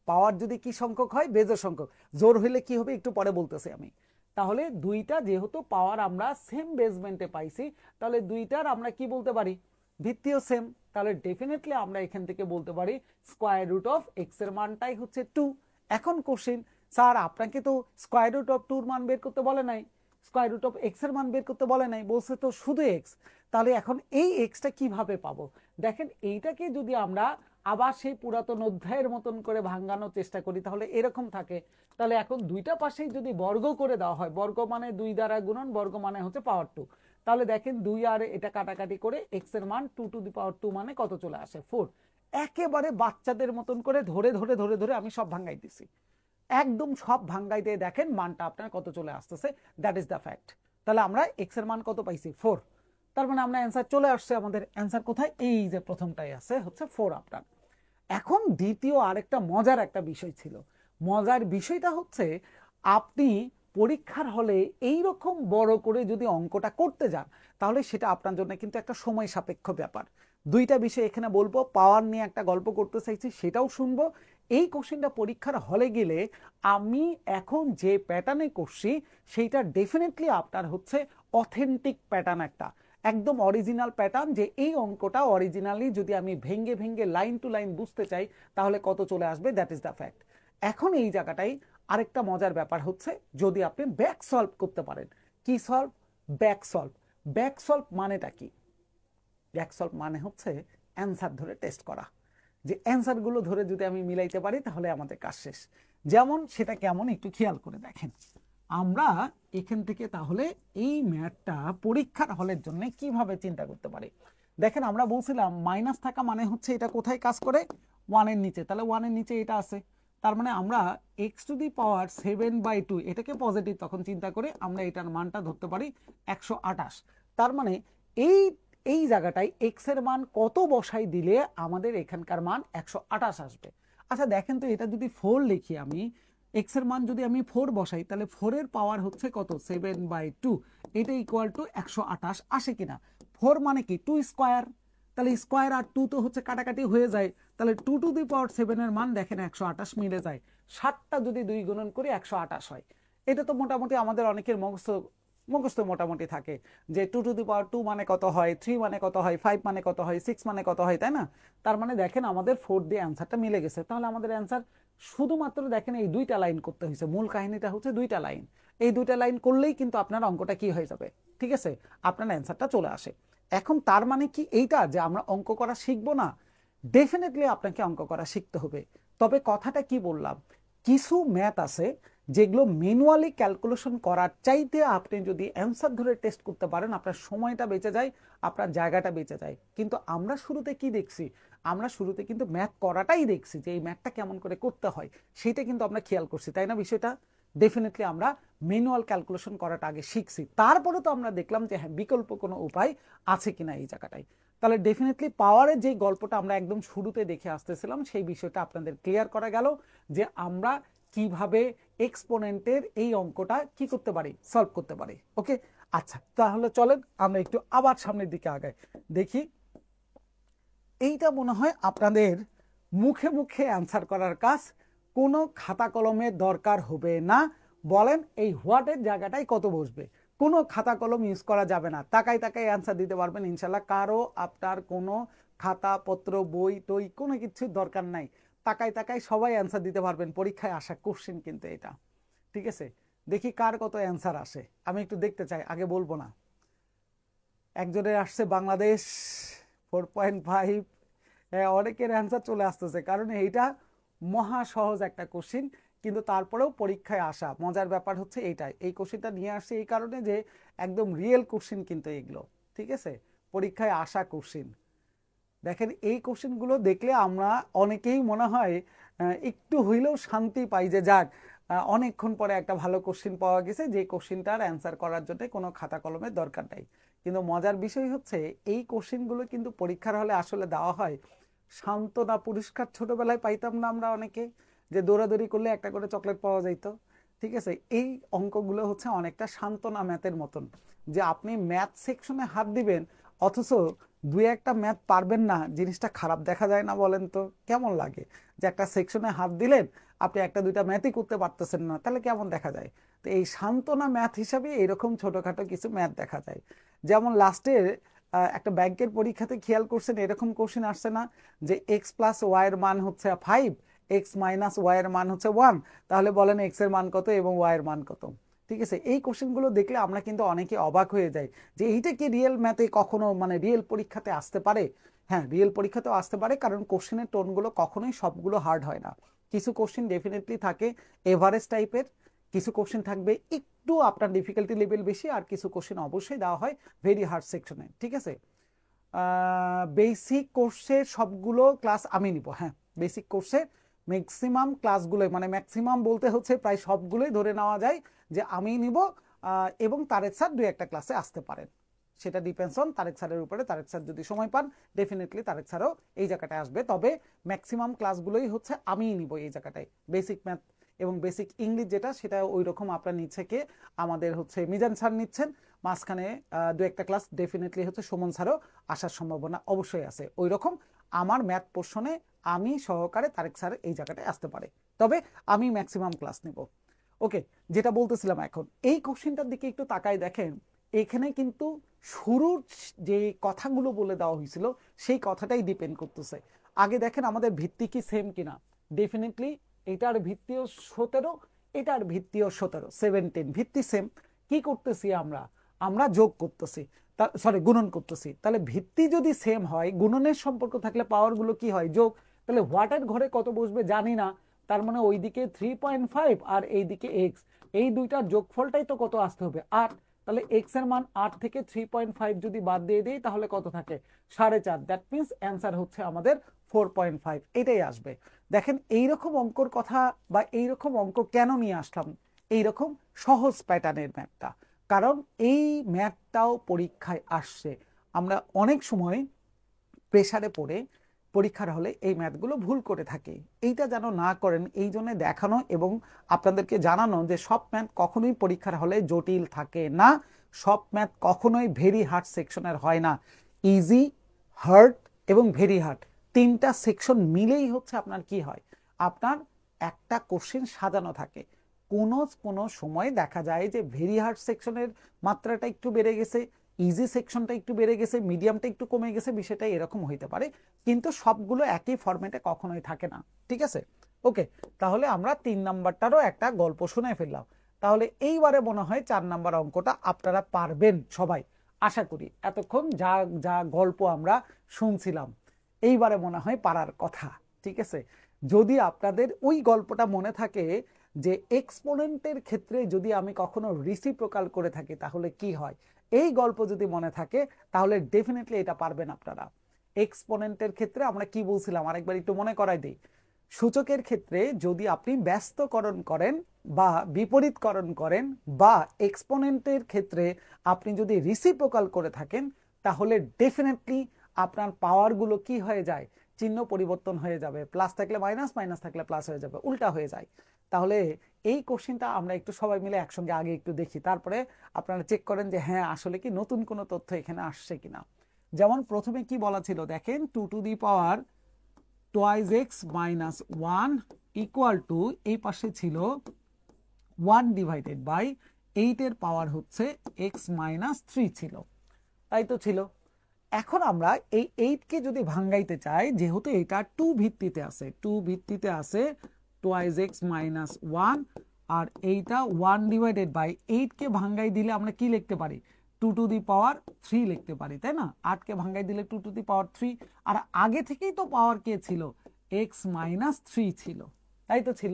[SPEAKER 1] পাওয়ার যদি কি সংখ্যক হয়, বেজোড় সংখ্যক। জোর হইলে কি হবে একটু পরে বলতেছি আমি। তাহলে দুইটা যেহেতু পাওয়ার আমরা সেম বেসমেন্টে পাইছি, তাহলে দুইটার আমরা কি বলতে পারি, ভিত্তিও সেম। তাহলে ডেফিনেটলি আমরা এখান থেকে বলতে পারি x এর মানটাই হচ্ছে 2। এখন কোশ্চেন, স্যার আপনাকে তো √2 এর মান বের করতে বলে নাই, √x এর মান বের করতে বলে নাই, বলছে তো শুধু x। তাহলে এখন এই xটা কিভাবে পাবো? দেখেন এইটাকে যদি আমরা আবার সেই পুরাতন অধ্যায়ের মতন করে ভাঙানোর চেষ্টা করি তাহলে এরকম থাকে। তাহলে এখন দুইটা পাশেই যদি বর্গ করে দেওয়া হয়, বর্গ মানে 2 দ্বারা গুণন, বর্গ মানে হচ্ছে পাওয়ার 2। তাহলে দেখেন 2 আর এটা কাটাকাটি করে x এর মান 2 মানে কত চলে আসে, 4। একেবারে বাচ্চাদের মতন করে ধরে ধরে ধরে ধরে আমি সব ভাঙাই দিছি, একদম সব ভাঙাই দিয়ে দেখেন মানটা আপনার কত চলে আসতেছে, দ্যাট ইজ দ্য ফ্যাক্ট। তাহলে আমরা x এর মান কত পাইছি, 4। তার মানে আমরা অ্যান্সার চলে আসছে, আমাদের অ্যান্সার কোথায়, এই যে প্রথমটাই আছে হচ্ছে 4 আপনার। এখন দ্বিতীয় আরেকটা মজার একটা বিষয় ছিল। মজার বিষয়টা হচ্ছে আপনি পরীক্ষার হলে এই রকম বড় করে যদি অঙ্কটা করতে যান তাহলে সেটা আপনার জন্য কিন্তু একটা সময় সাপেক্ষ ব্যাপার। দুইটা বিষয় এখানে বলবো, পাওয়ার নিয়ে একটা গল্প করতে চাইছি সেটাও শুনবো। এই কোশ্চেনটা পরীক্ষার হলে গেলে আমি এখন যে প্যাটার্নে করছি সেইটা ডেফিনেটলি আপনার হচ্ছে অথেন্টিক প্যাটার্ন, একটা একদম অরিজিনাল প্যাটার্ন, যে এই অঙ্কটা অরিজিনালি যদি আমি ভেঙ্গে ভেঙ্গে লাইন টু লাইন বুঝতে চাই তাহলে কত চলে আসবে, দ্যাট ইজ দ্য ফ্যাক্ট। এখন এই জায়গাটাই আরেকটা মজার ব্যাপার হচ্ছে যদি আপনি ব্যাক সলভ করতে পারেন। কি solve? Back solve. Back solve মানেটা কি? ব্যাক সলভ মানে হচ্ছে অ্যান্সার ধরে টেস্ট করা, যে অ্যান্সারগুলো ধরে যদি আমি মিলাইতে পারি তাহলে আমাদের কাজ শেষ। যেমন সেটা কেমন একটু খেয়াল করে দেখেন। আমরা এখান থেকে তাহলে এই ম্যাথটা পরীক্ষার হলের জন্য কিভাবে চিন্তা করতে পারি। দেখেন আমরা বলছিলাম মাইনাস থাকা মানে হচ্ছে এটা কোথায় কাজ করে, 1 এর নিচে। তাহলে 1 এর নিচে এটা আছে, তার মানে আমরা x⁻7/2 এটাকে পজিটিভ তখন চিন্তা করে আমরা এটার মানটা ধরতে পারি 128। তার মানে এই এই জায়গাটায় x এর মান কত বসাই দিলে আমাদের এখানকার মান 128 আসবে। আচ্ছা দেখেন তো, এটা যদি 4 লিখি আমি, x এর মান যদি আমি 4 বসাই তাহলে 4 এর পাওয়ার হচ্ছে কত, 7/2, এটা ইকুয়াল টু 128 আসে কিনা? 4 মানে কি 2 স্কয়ার, তাহলে স্কয়ার আর 2 তো হচ্ছে কাটাকাটি হয়ে যায়, তাহলে 2⁻7 এর মান দেখেন 128 মিলে যায়। 7টা যদি 2 গুণন করি 128 হয়। এটা তো মোটামুটি আমাদের অনেকের মুখস্থ মোটামুটি থাকে যে 2⁻2 মানে কত হয়, 3 মানে কত হয়, 5 মানে কত হয়, 6 মানে কত হয়, তাই না? তার মানে দেখেন আমাদের 4 দিয়ে অ্যান্সারটা মিলে গেছে। তাহলে আমাদের অ্যান্সার শুধুমাত্র দেখেন এই দুইটা লাইন করতে হয়েছে, মূল কাহিনীটা হচ্ছে দুইটা লাইন। এই দুইটা লাইন করলেই কিন্তু আপনার অঙ্কটা কি হয়ে যাবে, ঠিক আছে, আপনার অ্যান্সারটা চলে আসে। এখন তার মানে কি এইটা যে আমরা অঙ্ক করা শিখবো না? ডেফিনেটলি আপনাকে অঙ্ক করা শিখতে হবে। তবে কথাটা কি বললাম, কিছু ম্যাথ আছে যেগুলো ম্যানুয়ালি ক্যালকুলেশন করার চাইতে আপনি যদি অ্যান্সার ধরে টেস্ট করতে পারেন, আপনার সময়টা বেঁচে যায়, আপনার জায়গাটা বেঁচে যায়। কিন্তু আমরা শুরুতে কি দেখছি, আমরা শুরুতে কিন্তু ম্যাথ করাটাই দেখছি, যে এই ম্যাথটা কেমন করে করতে হয় সেটা কিন্তু আমরা খেয়াল করছি, তাই না? বিষয়টা ডেফিনেটলি আমরা ম্যানুয়াল ক্যালকুলেশন করাটা আগে শিখছি, তারপরে তো আমরা দেখলাম যে হ্যাঁ বিকল্প কোনো উপায় আছে কিনা এই জায়গাটায়। তাহলে ডেফিনেটলি পাওয়ারের যে গল্পটা আমরা একদম শুরুতে দেখে আসতেছিলাম সেই বিষয়টা আপনাদের ক্লিয়ার করা গেল, যে আমরা কিভাবে এক্সপোনেন্টের এই অঙ্কটা কি করতে পারি, সলভ করতে পারি। ওকে, আচ্ছা তাহলে চলেন আমরা একটু আবার সামনের দিকে আগাই। দেখি, এইটা মনে হয় আপনাদের মুখে মুখে অ্যান্সার করার কাজ, কোনো খাতা কলমের দরকার হবে না। বলেন এই হোয়াটের জায়গাটায় কত বসবে, কোনো খাতা কলম ইউজ করা যাবে না, তাকাই তাকাই অ্যান্সার দিতে পারবেন ইনশাল্লাহ। কারো আপনার কোনো খাতা পত্র বই টই কোনো কিছুর দরকার নাই, তাকাই তাকাই সবাই অ্যান্সার দিতে পারবেন। পরীক্ষায় আসা কোশ্চেন কিন্তু এটা, ঠিক আছে? দেখি কার কত অ্যান্সার আসে, আমি একটু দেখতে চাই, আগে বলবো না। একজনের আসছে বাংলাদেশ 4.5, অনেকের অ্যান্সার চলে আসতেছে, কারণ এইটা মহা সহজ একটা কোশ্চিন, কিন্তু তারপরেও পরীক্ষায় আসা। মজার ব্যাপার হচ্ছে এইটাই, এই কোশ্চিনটা নিয়ে আসছে এই কারণে যে একদম রিয়েল কোশ্চিন কিন্তু এগুলো, ঠিক আছে? পরীক্ষায় আসা কোশ্চিন। দেখেন এই কোশ্চেনগুলো দেখলে আমরা অনেকেই মনে হয় একটু হইলেও শান্তি পাই, যে যাক অনেকক্ষণ পরে একটা ভালো কোশ্চেন পাওয়া গেছে, যে কোশ্চেনটার অ্যান্সার করার জন্য কোনো খাতা কলমের দরকার নাই। কিন্তু মজার বিষয় হচ্ছে এই কোশ্চেনগুলো কিন্তু পরীক্ষার হলে আসলে দেওয়া হয় সান্ত্বনা পুরস্কার। ছোটবেলায় পাইতাম না আমরা অনেকে, যে দৌড়াদৌড়ি করলে একটা করে চকলেট পাওয়া যাইত, ঠিক আছে? এই অঙ্কগুলো হচ্ছে অনেকটা সান্ত্বনা ম্যাথের মতন, যে আপনি ম্যাথ সেকশনে হাত দিবেন অথচ দুই একটা ম্যাথ পারবেন না, জিনিসটা খারাপ দেখা যায় না? বলেন তো কেমন লাগে, যে একটা সেকশনে হাত দিলেন আপনি একটা দুইটা ম্যাথই করতে পারতেছেন না, তাহলে কেমন দেখা যায়? তো এই সান্ত্বনা ম্যাথ হিসাবে এরকম ছোটখাটো কিছু ম্যাথ দেখা যায়। যেমন লাস্টের একটা ব্যাংকের পরীক্ষাতে খেয়াল করছেন এরকম কোশ্চেন আসছে না, যে এক্স প্লাস ওয়াই এর মান হচ্ছে 5, এক্স মাইনাস ওয়াই এর মান হচ্ছে 1, তাহলে বলেন এক্স এর মান কত এবং ওয়াই এর মান কত? ঠিক আছে, এই কোশ্চেনগুলো দেখলে আমরা কিন্তু অনেকে অবাক হয়ে যাই, যে এইটা কি রিয়েল ম্যাথে কখনো মানে রিয়েল পরীক্ষাতে আসতে পারে? হ্যাঁ, রিয়েল পরীক্ষাতেও আসতে পারে, কারণ কোশ্চেনের টোনগুলো কখনোই সবগুলো হার্ড হয় না। কিছু কোশ্চেন ডেফিনেটলি থাকে এভারেজ টাইপের, কিছু কোশ্চেন থাকবে একটু আপনার ডিফিকাল্টি লেভেল বেশি, আর কিছু কোশ্চেন অবশ্যই দেওয়া হয় ভেরি হার্ড সেকশনে, ঠিক আছে? বেসিক কোর্সের সবগুলো ক্লাস আমি নিব, হ্যাঁ বেসিক কোর্সের ম্যাক্সিমাম ক্লাসগুলো, মানে ম্যাক্সিমাম বলতে হচ্ছে প্রায় সবগুলোই ধরে নেওয়া যায় যে আমি নিব, এবং তারেক স্যার দুই একটা ক্লাসে আসতে পারেন, সেটা ডিপেন্ডস অন তারেক স্যারের উপরে। তারেক স্যার যদি সময় পান ডেফিনেটলি তারেক স্যারও এই জায়গাটায় আসবে, তবে ম্যাক্সিমাম ক্লাসগুলোই হচ্ছে আমিই নিব এই জায়গাটায়। বেসিক ম্যাথ এবং বেসিক ইংলিশ যেটা, সেটা ওই রকম আপনার নিচ্ছে কে আমাদের হচ্ছে মিজান স্যার নিচ্ছেন, মাঝখানে দু একটা ক্লাস ডেফিনেটলি হচ্ছে সুমন স্যারও আসার সম্ভাবনা অবশ্যই আছে। ওই রকম আমার ম্যাথ পোর্শনে আমি সহকারে তারেক স্যার এই জায়গাটায় আসতে পারে, তবে আমি ম্যাক্সিমাম ক্লাস নিব। ওকে, যেটা বলতেছিলাম, এখন এই কোশ্চেনটার দিকে একটু তাকায় দেখেন, এখানে কিন্তু শুরুর যে কথাগুলো বলে দেওয়া হয়েছিল সেই কথাটাই ডিপেন্ড করতেছে। আগে দেখেন আমাদের ভিত্তি কি সেম কিনা, ডেফিনেটলি এটার ভিত্তিও 17, এটার ভিত্তিও 17 ভিত্তি সেম। কি করতেছি আমরা, আমরা যোগ করতেছি, সরি গুণন করতেছি। তাহলে ভিত্তি যদি সেম হয়, গুণনের সম্পর্ক থাকলে পাওয়ারগুলো কি হয়, যোগ। তাহলে হোয়াটের ঘরে কত বসবে জানি না, তার মানে ওইদিকে 3.5 আর এইদিকে এক্স, এই দুইটার যোগফলটাই তো কত আসতে হবে 8। তাহলে এক্স এর মান 8 থেকে 3.5 যদি বাদ দিয়ে দিই তাহলে কত থাকে 4.5, দ্যাট মিনস অ্যান্সার হচ্ছে আমাদের 4.5, এটাই আসবে। দেখেন এইরকম অঙ্কর কথা বা এইরকম অঙ্ক কেন নিয়ে আসলাম, এইরকম সহজ প্যাটার্নের ম্যাথটা, কারণ এই ম্যাথটাও পরীক্ষায় আসছে। আমরা অনেক সময় প্রেসারে পড়ে পরীক্ষার হলে এই ম্যাথগুলো ভুল করে থাকি, এইটা যেন না করেন এই জন্য দেখানো এবং আপনাদেরকে জানানো যে সব ম্যাথ কখনোই পরীক্ষার হলে জটিল থাকে না, সব ম্যাথ কখনোই ভেরি হার্ড সেকশনের হয় না। ইজি, হার্ড এবং ভেরি হার্ড তিনটা সেকশন মিলেই হচ্ছে আপনার কি হয়, আপনার একটা কোশ্চেন সাজানো থাকে। কোনো সময় দেখা যায় যে ভেরি হার্ড সেকশনের মাত্রাটা একটু বেড়ে গেছে, ইজি সেকশনটা একটু বেড়ে গেছে, মিডিয়ামটা একটু কমে গেছে, বিষয়টা এরকম হইতে পারে, কিন্তু সবগুলো একই ফরম্যাটে কখনোই থাকে না, ঠিক আছে? ওকে, তাহলে আমরা 3 নাম্বারটারও একটা গল্প শুনে ফেললাম। তাহলে এইবারে মনে হয় 4 নাম্বার অঙ্কটা আপনারা পারবেন সবাই, আশা করি। এতক্ষণ যা যা গল্প আমরা শুনছিলাম, এইবারে মনে হয় পারার কথা। ঠিক আছে, যদি আপনাদের ওই গল্পটা মনে থাকে যে এক্সপোনেন্টের ক্ষেত্রে যদি আমি কখনো রিসিপ্রোকাল করে থাকি তাহলে কি হয়, এই গল্প যদি মনে থাকে তাহলে ডেফিনেটলি এটা পারবেন আপনারা। এক্সপোনেন্টের ক্ষেত্রে আমরা কি বলছিলাম আরেকবার একটু মনে করাই দিই। সূচকের ক্ষেত্রে যদি আপনি ব্যস্তকরণ করেন বা বিপরীতকরণ করেন বা এক্সপোনেন্টের ক্ষেত্রে আপনি যদি রিসিপ্রোকাল করে থাকেন তাহলে ডেফিনেটলি আপনার পাওয়ারগুলো কি হয়ে যায়, চিহ্ন পরিবর্তন হয়ে যাবে, প্লাস থাকলে মাইনাস, মাইনাস থাকলে প্লাস হয়ে যাবে, উল্টা হয়ে যায়। তাহলে এই কোশ্চেনটা আমরা একটু সবাই মিলে একসঙ্গে আগে একটু দেখি, তারপরে আপনারা চেক করেন যে হ্যাঁ আসলে কি নতুন কোনো তথ্য এখানে আসছে কিনা। যেমন প্রথমে কি বলা ছিল দেখেন, 2 to the power twice x minus 1 equal to এই পাশে ছিল 1 ডিভাইডেড বাই 8 এর পাওয়ার হচ্ছে x মাইনাস 3 ছিল, তাই তো ছিল। এখন আমরা এই 8 কে যদি ভাঙাইতে চাই, যেহেতু এটা 2 ভিত্তিতে আছে, 2 ভিত্তিতে আছে twice x minus 1 আর এইটা 1 ডিভাইডেড বাই 8 কে ভাঙাই দিলে আমরা কি লিখতে পারি, 2 টু দি পাওয়ার 3 লিখতে পারি, তাই না। 8 কে ভাঙাই দিলে 2 টু দি পাওয়ার 3, আর আগে থেকেই তো পাওয়ার কে ছিল, x মাইনাস 3 ছিল, তাই তো ছিল।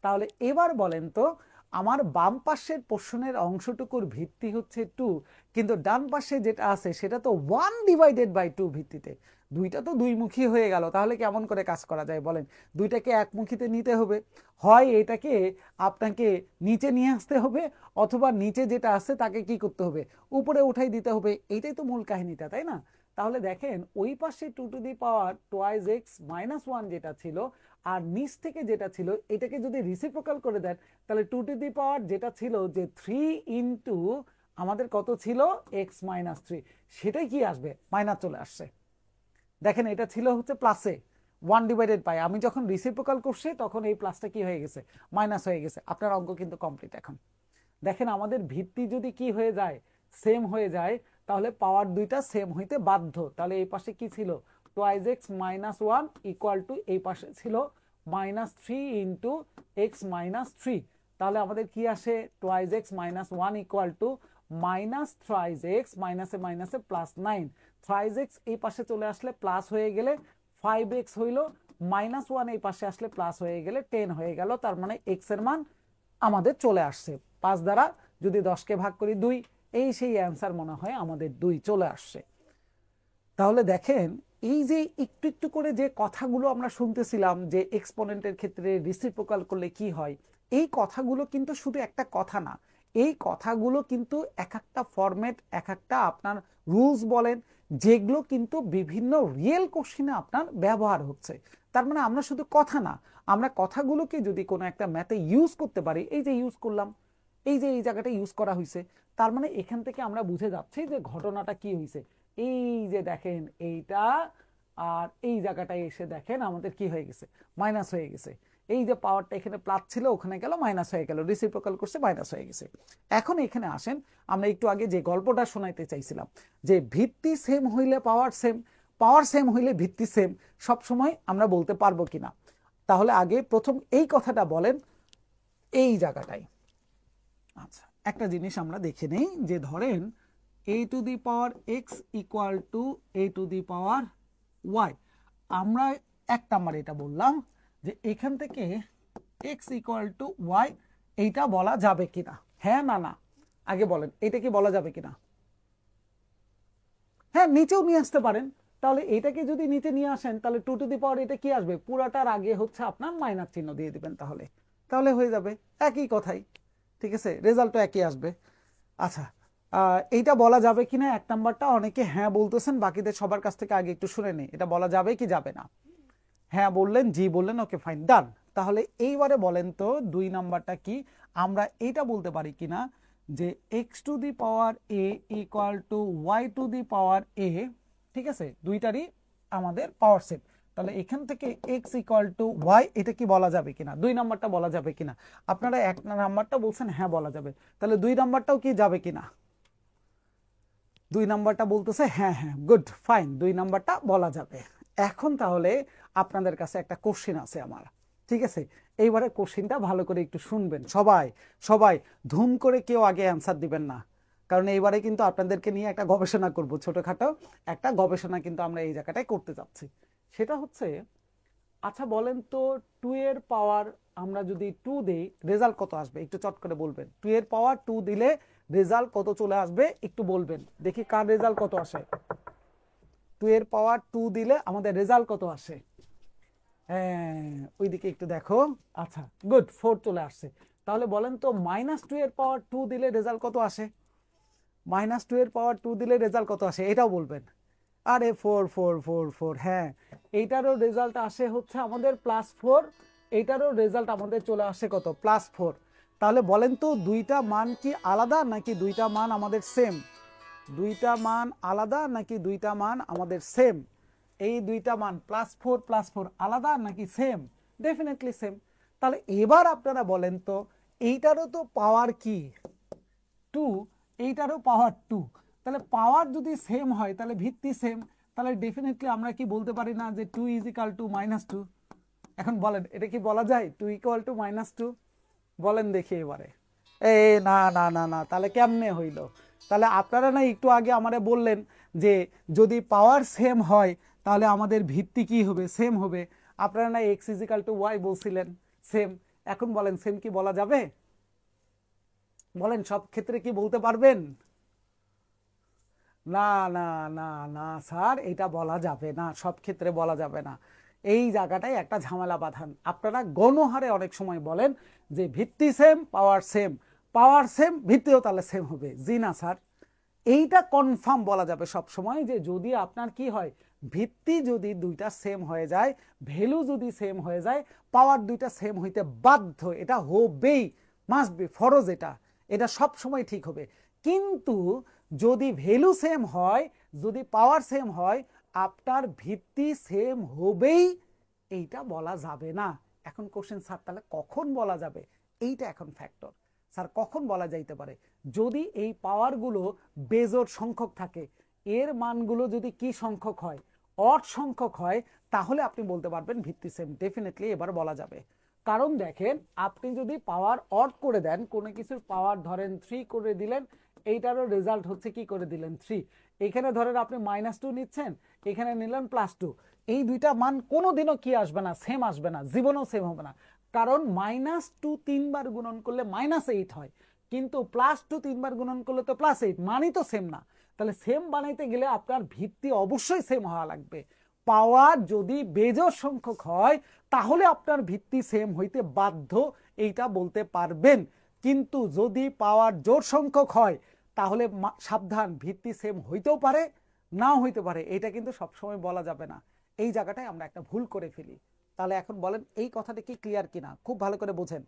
[SPEAKER 1] তাহলে এবার বলেন তো আমার বাম পাশের পোর্শনের অংশটুকুর ভিত্তি হচ্ছে 2, কিন্তু ডান পাশে যেটা আছে সেটা তো 1 ডিভাইডেড বাই 2 ভিত্তিতে, দুইটা তো দুইমুখী হয়ে গেল। তাহলে কেমন করে কাজ করা যায় বলেন, দুইটাকে একমুখীতে নিতে হবে, হয় এটাকে আপনাকে নিচে নিয়ে আসতে হবে অথবা নিচে যেটা আছে তাকে কি করতে হবে, উপরে উঠাই দিতে হবে, এইটাই তো মূল কাহিনীটা, তাই না। তাহলে দেখেন ওই পাশে 2 to the power twice x minus 1 যেটা ছিল আর নিচ থেকে যেটা ছিল এটাকে যদি রিসিপ্রোকাল করে দেন তাহলে 2 টু দি পাওয়ার যেটা ছিল যে 3 ইন্টু আমাদের কত ছিল এক্স মাইনাস 3, সেটাই কি আসবে মাইনাস চলে আসছে। দেখেন এটা ছিল হচ্ছে প্লাসে 1 ডিভাইডেড বাই, আমি যখন রিসিপ্রোকাল করছি তখন এই প্লাসটা কি হয়ে গেছে, মাইনাস হয়ে গেছে। আপনার অঙ্ক কিন্তু কমপ্লিট। এখন দেখেন আমাদের ভিত্তি যদি কি হয়ে যায়, সেম হয়ে যায়, তাহলে পাওয়ার দুইটা সেম হইতে বাধ্য। তাহলে এই পাশে কি ছিল twice x minus 1 equal to এই পাশে ছিল মাইনাস 3 ইন্টু এক্স মাইনাস 3, তাহলে আমাদের কি আসে twice x minus 1 equal to minus thrice x, মাইনাসে মাইনাসে প্লাস 9, থ্রাইস এক্স এই পাশে চলে আসলে প্লাস হয়ে গেলে 5x হইল, মাইনাস 1 এই পাশে আসলে প্লাস হয়ে গেলে 10 হয়ে গেল, তার মানে এক্স এর মান আমাদের চলে আসছে। 5 দ্বারা যদি 10কে ভাগ করি 2, এই সেই অ্যান্সার মনে হয় আমাদের 2 চলে আসছে। তাহলে দেখেন এই যে একটু একটু করে যে কথাগুলো আমরা শুনতেছিলাম যে এক্সপোনেন্টের ক্ষেত্রে রিসিপ্রোকাল করলে কি হয়, এই কথাগুলো কিন্তু শুধু একটা কথা না, এই কথাগুলো কিন্তু এক একটা ফরম্যাট, এক একটা আপনার রুলস বলেন, যেগুলো কিন্তু বিভিন্ন রিয়েল কোশ্চেনে আপনার ব্যবহার হচ্ছে। তার মানে আমরা শুধু কথা না, আমরা কথাগুলোকে যদি কোনো একটা ম্যাথে ইউজ করতে পারি, এই যে ইউজ করলাম, এই যে এই জায়গাটা ইউজ করা হয়েছে, তার মানে এখান থেকে আমরা বুঝে যাচ্ছি যে ঘটনাটা কি হয়েছে। এই যে দেখেন এইটা আর এই জায়গাটায় এসে দেখেন আমাদের কি হয়ে গেছে, মাইনাস হয়ে গেছে। এই যে পাওয়ারটা এখানে প্লাস ছিল ওখানে গেল মাইনাস হয়ে গেল, রিসিপ্রোকাল করছে মাইনাস হয়ে গেছে। এখন এখানে আসেন, আমরা একটু আগে যে গল্পটা শোনাইতে চাইছিলাম যে ভিত্তি সেম হইলে পাওয়ার সেম, পাওয়ার সেম হইলে ভিত্তি সেম, সব সময় আমরা বলতে পারবো কিনা। তাহলে আগে প্রথম এই কথাটা বলেন এই জায়গাটায়। আচ্ছা একটা জিনিস আমরা দেখে নেই যে ধরেন a two the power x equal to a two the power y, আমরা এক নাম্বার এটা বললাম যে এখান থেকে x ইকুয়াল টু y এইটা বলা যাবে কিনা, হ্যাঁ না না, আগে বলেন এটা কি বলা যাবে কিনা। হ্যাঁ নিচেও নিয়ে আসতে পারেন, তাহলে এটাকে যদি নিচে নিয়ে আসেন তাহলে 2 টু দি পাওয়ার এটা কি আসবে, পুরাটার আগে হচ্ছে আপনার মাইনাস চিহ্ন দিয়ে দিবেন, তাহলে তাহলে হয়ে যাবে একই কথাই, ঠিক আছে, রেজাল্টও একই আসবে। আচ্ছা এইটা বলা যাবে কিনা এক নাম্বারটা অনেকে হ্যাঁ বলতেছেন, বাকিদের সবার কাছ থেকে আগে একটু শুনে নেই এটা বলা যাবে কি যাবে না। হ্যাঁ বললেন, জি বললেন, ওকে ফাইন ডান। তাহলে এইবারে বলেন তো 2 নাম্বারটা কি, আমরা এইটা বলতে পারি কিনা যে x to the power a equal to y to the power a, ঠিক আছে, দুইটারই আমাদের পাওয়ার সেম, তাহলে এখান থেকে এক্স ইকুয়াল টু ওয়াই এটা কি বলা যাবে কিনা, 2 নাম্বারটা বলা যাবে কিনা। আপনারা 1 নাম্বারটা বলছেন হ্যাঁ বলা যাবে, তাহলে 2 নাম্বারটাও কি যাবে কিনা, 2 নাম্বারটা বলতেছে হ্যাঁ হ্যাঁ গুড ফাইন, 2 নাম্বারটা বলা যাবে। এখন তাহলে আপনাদের কাছে একটা কোশ্চেন আছে আমার, ঠিক আছে, এইবারে কোশ্চেনটা ভালো করে একটু শুনবেন সবাই, সবাই ধুম করে কেউ আগে অ্যান্সার দিবেন না, কারণ এইবারে কিন্তু আপনাদেরকে নিয়ে একটা গবেষণা করব, ছোটখাটো একটা গবেষণা কিন্তু আমরা এই জায়গাটায় করতে যাচ্ছি, সেটা হচ্ছে, আচ্ছা বলেন তো 2 এর পাওয়ার আমরা যদি 2 দেই রেজাল্ট কত আসবে, একটু চট করে বলবেন। 2 এর পাওয়ার 2 দিলে রেজাল্ট কত চলে আসবে একটু বলবেন, দেখি কার রেজাল্ট কত আসে। 2 এর পাওয়ার 2 দিলে আমাদের রেজাল্ট কত আসে? হ্যাঁ, ওইদিকে একটু দেখো। আচ্ছা গুড, 4 চলে আসছে। তাহলে বলেন তো -2 এর পাওয়ার 2 দিলে রেজাল্ট কত আসে? -2 এর পাওয়ার 2 দিলে রেজাল্ট কত আসে এটাও বলবেন। আরে 4 4 4 4, হ্যাঁ এইটারও রেজাল্ট আসে হচ্ছে আমাদের +4, এইটারও রেজাল্ট আমাদের চলে আসে কত? +4। তাহলে বলেন তো দুইটা মান কি আলাদা নাকি দুইটা মান আমাদের সেম? দুইটা মান আলাদা নাকি দুইটা মান আমাদের সেম? এই দুইটা মান +4 +4 আলাদা নাকি সেম? Definitely same. তাহলে এবার আপনারা বলেন তো এইটারও তো পাওয়ার কি 2, এইটারও পাওয়ার 2। তাহলে পাওয়ার যদি সেম হয় তাহলে ভিত্তি সেম, তাহলে ডেফিনেটলি আমরা কি বলতে পারি না যে 2 = -2? এখন বলেন এটা কি বলা যায় 2 = -2? বলেন দেখি এবারে। না না না না, তাহলে কেমনে হইল? তাহলে আপনারা না একটু আগে আমারে বললেন যে যদি পাওয়ার সেম হয় তাহলে আমাদের ভিত্তি কি হবে? সেম হবে। আপনারা না x = y বলছিলেন, সেম। এখন বলেন সেম কি বলা যাবে? বলেন সব ক্ষেত্রে কি বলতে পারবেন? না না না না স্যার, এটা বলা যাবে না, সব ক্ষেত্রে বলা যাবে না। এই জায়গাটাই একটা ঝামেলা বাঁধান। আপনারা গণহারে অনেক সময় বলেন যে ভিত্তি same power same, power same ভিত্তিও তাহলে সেম হবে। জি না স্যার, এইটা কনফার্ম বলা যাবে সব সময় যে যদি আপনার কি হয়, ভিত্তি যদি দুইটা সেম হয়ে যায়, ভ্যালু যদি সেম হয়ে যায়, পাওয়ার দুইটা সেম হইতে বাধ্য, এটা হবেই, মাস্ট বি, ফরজ, এটা এটা সব সময় ঠিক হবে। কিন্তু যদি ভ্যালু সেম হয়, যদি পাওয়ার সেম হয়, আপনার ভিত্তি সেম হবেই, এইটা বলা যাবে না। এখন কোশ্চেন স্যার তাহলে কখন বলা যাবে? এইটা এখন ফ্যাক্টর। স্যার কখন বলা যাইতে পারে? যদি এই পাওয়ারগুলো বেজোড় সংখ্যক থাকে, এর মানগুলো যদি কি সংখ্যক হয়, অড সংখ্যক হয়, তাহলে আপনি বলতে পারবেন ভিত্তি সেম। ডেফিনেটলি এবার বলা যাবে। কারণ দেখেন আপনি যদি পাওয়ার অড করে দেন, কোনো কিছুর পাওয়ার ধরেন 3 করে দিলেন, এইটারও রেজাল্ট হচ্ছে কি করে দিলেন 3। এখানে ধরেন আপনি -2 নিচ্ছেন, এখানে নিলেন +2, এই দুইটা মান কোনোদিনও কি আসবে না? সেম আসবে না, জীবনেও সেম হবে না। কারণ -2 3বার গুণন করলে -8 হয়, কিন্তু +2 3বার গুণন করলে তো +8, মানই তো সেম না। তাহলে সেম বানাইতে গেলে আপনার ভিত্তি অবশ্যই সেম হওয়া লাগবে। পাওয়ার যদি বেজোড় সংখ্যক হয় তাহলে আপনার ভিত্তি সেম হইতে বাধ্য, এইটা বলতে পারবেন। কিন্তু যদি পাওয়ার জোড় সংখ্যক হয় তাহলে সাবধান, ভিত্তি সেম হইতেও পারে, নাও হইতে পারে, এটা কিন্তু সবসময় বলা যাবে না। এই জায়গাটায় আমরা একটা ভুল করে ফেলি। তাহলে এখন বলেন এই কথাটা কি ক্লিয়ার কিনা, খুব ভালো করে বোঝেন।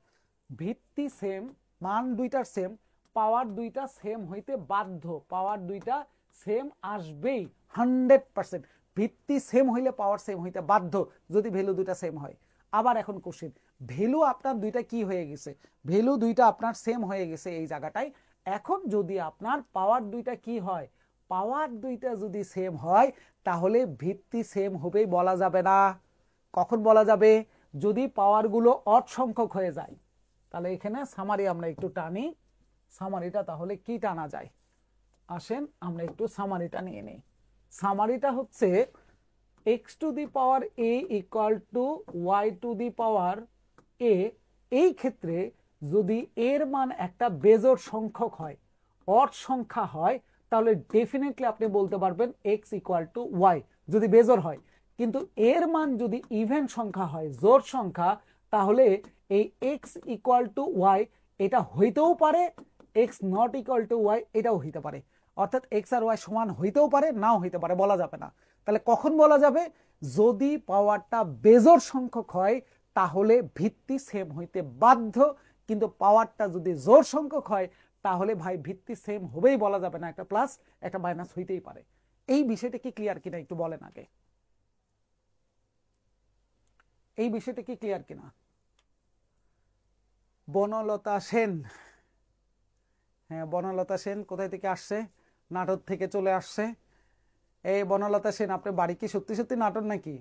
[SPEAKER 1] ভিত্তি সেম, মান দুইটার সেম, পাওয়ার দুইটা সেম হইতে বাধ্য, পাওয়ার দুইটা সেম আসবেই 100%। ভিত্তি সেম হইলে পাওয়ার সেম হইতে বাধ্য, যদি ভ্যালু দুইটা সেম হয়। আবার এখন কোশ্চেন, ভ্যালু আপনার দুইটা কি হয়ে গেছে? ভ্যালু দুইটা আপনার সেম হয়ে গেছে এই জায়গাটায়। এখন যদি আপনার পাওয়ার দুইটা কি হয়, পাওয়ার দুইটা যদি সেম হয় তাহলে ভিত্তি সেম হবেই বলা যাবে না। কখন বলা যাবে? যদি পাওয়ারগুলো অড সংখ্যক হয়ে যায়। তাহলে এখানে সামারি আমরা একটু টানি। সামারিটা তাহলে কি টানা যায়? আসেন আমরা একটু সামারিটা নিয়ে নিই। সামারিটা হচ্ছে x⁴ = y⁴ এই ক্ষেত্রে যদি এর মান একটা বেজোড় সংখ্যক হয়, অড সংখ্যা হয়, তাহলে ডেফিনেটলি আপনি বলতে পারবেন x = y, যদি বেজোড় হয়। কিন্তু এর মান যদি ইভেন সংখ্যা হয়, জোড় সংখ্যা, তাহলে এই x = y এটা হইতেও পারে, x�not = y এটাও হইতে পারে। অর্থাৎ x আর y সমান হইতেও পারে, নাও হইতে পারে, বলা যাবে না। তাহলে কখন বলা যাবে? যদি পাওয়ারটা বেজোড় সংখ্যক হয় তাহলে ভিত্তি সেম হইতে বাধ্য, কিন্তু পাওয়ারটা যদি জোড় সংখ্যক হয় তাহলে ভাই ভিত্তি সেম হবেই বলা যাবে না, একটা প্লাস একটা মাইনাস হইতেই পারে। এই বিষয়টা কি ক্লিয়ার কিনা একটু বলেন আগে, এই বিষয়টা কি ক্লিয়ার কিনা? বনলতা সেন, হ্যাঁ বনলতা সেন কোথায় থেকে আসছে? নাটোর থেকে চলে আসছে। এই বনলতা সেন, আপনার বাড়ি কি সত্যি সত্যি নাটোর নাকি?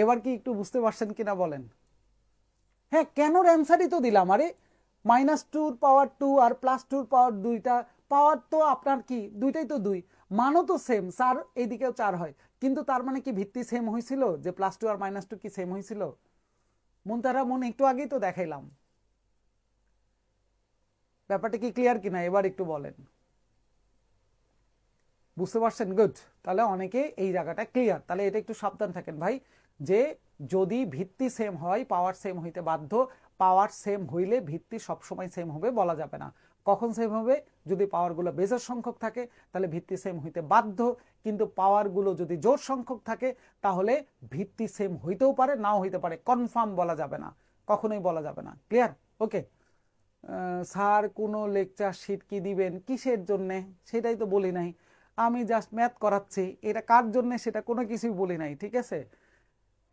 [SPEAKER 1] এবার কি একটু বুঝতে পারছেন কিনা বলেন? হ্যাঁ, কেন অ্যান্সারই তো দিলাম। আরে -2 পাওয়ার 2 আর +2 পাওয়ার 2টা পাওয়ার তো আপনার কি দুইটাই তো 2, মানও তো সেম। 4 এইদিকেও 4 হয়, কিন্তু তার মানে কি ভিত্তি সেম হয়েছিল, যে +2 আর -2 কি সেম হয়েছিল? মুনতারা মন একটু আগেই তো দেখাইলাম। ব্যাপারটা কি ক্লিয়ার কিনা এবার একটু বলেন, বুঝতে পারছেন? গুড। তাহলে অনেকে এই জায়গাটা ক্লিয়ার। তাহলে এটা একটু সাবধান থাকেন ভাই, যে যদি ভিত্তি সেম হয় পাওয়ার সেম হইতে বাধ্য। পাওয়ার সেম হইলে ভিত্তি সবসময় সেম হবে বলা যাবে না। কখন সেম হবে? যদি পাওয়ারগুলো বেজোড় সংখ্যক থাকে তাহলে ভিত্তি সেম হইতে বাধ্য, কিন্তু পাওয়ারগুলো যদি জোড় সংখ্যক থাকে তাহলে ভিত্তি সেম হইতেও পারে নাও হইতে পারে, কনফার্ম বলা যাবে না, কখনোই বলা যাবে না। ক্লিয়ার? ওকে। স্যার কোনো লেকচার শিট কি দিবেন, কিসের জন্যে সেটাই তো বলি নাই, আমি জাস্ট ম্যাথ করাচ্ছি, এটা কার জন্যে সেটা কোনো কিছুই বলি নাই, ঠিক আছে?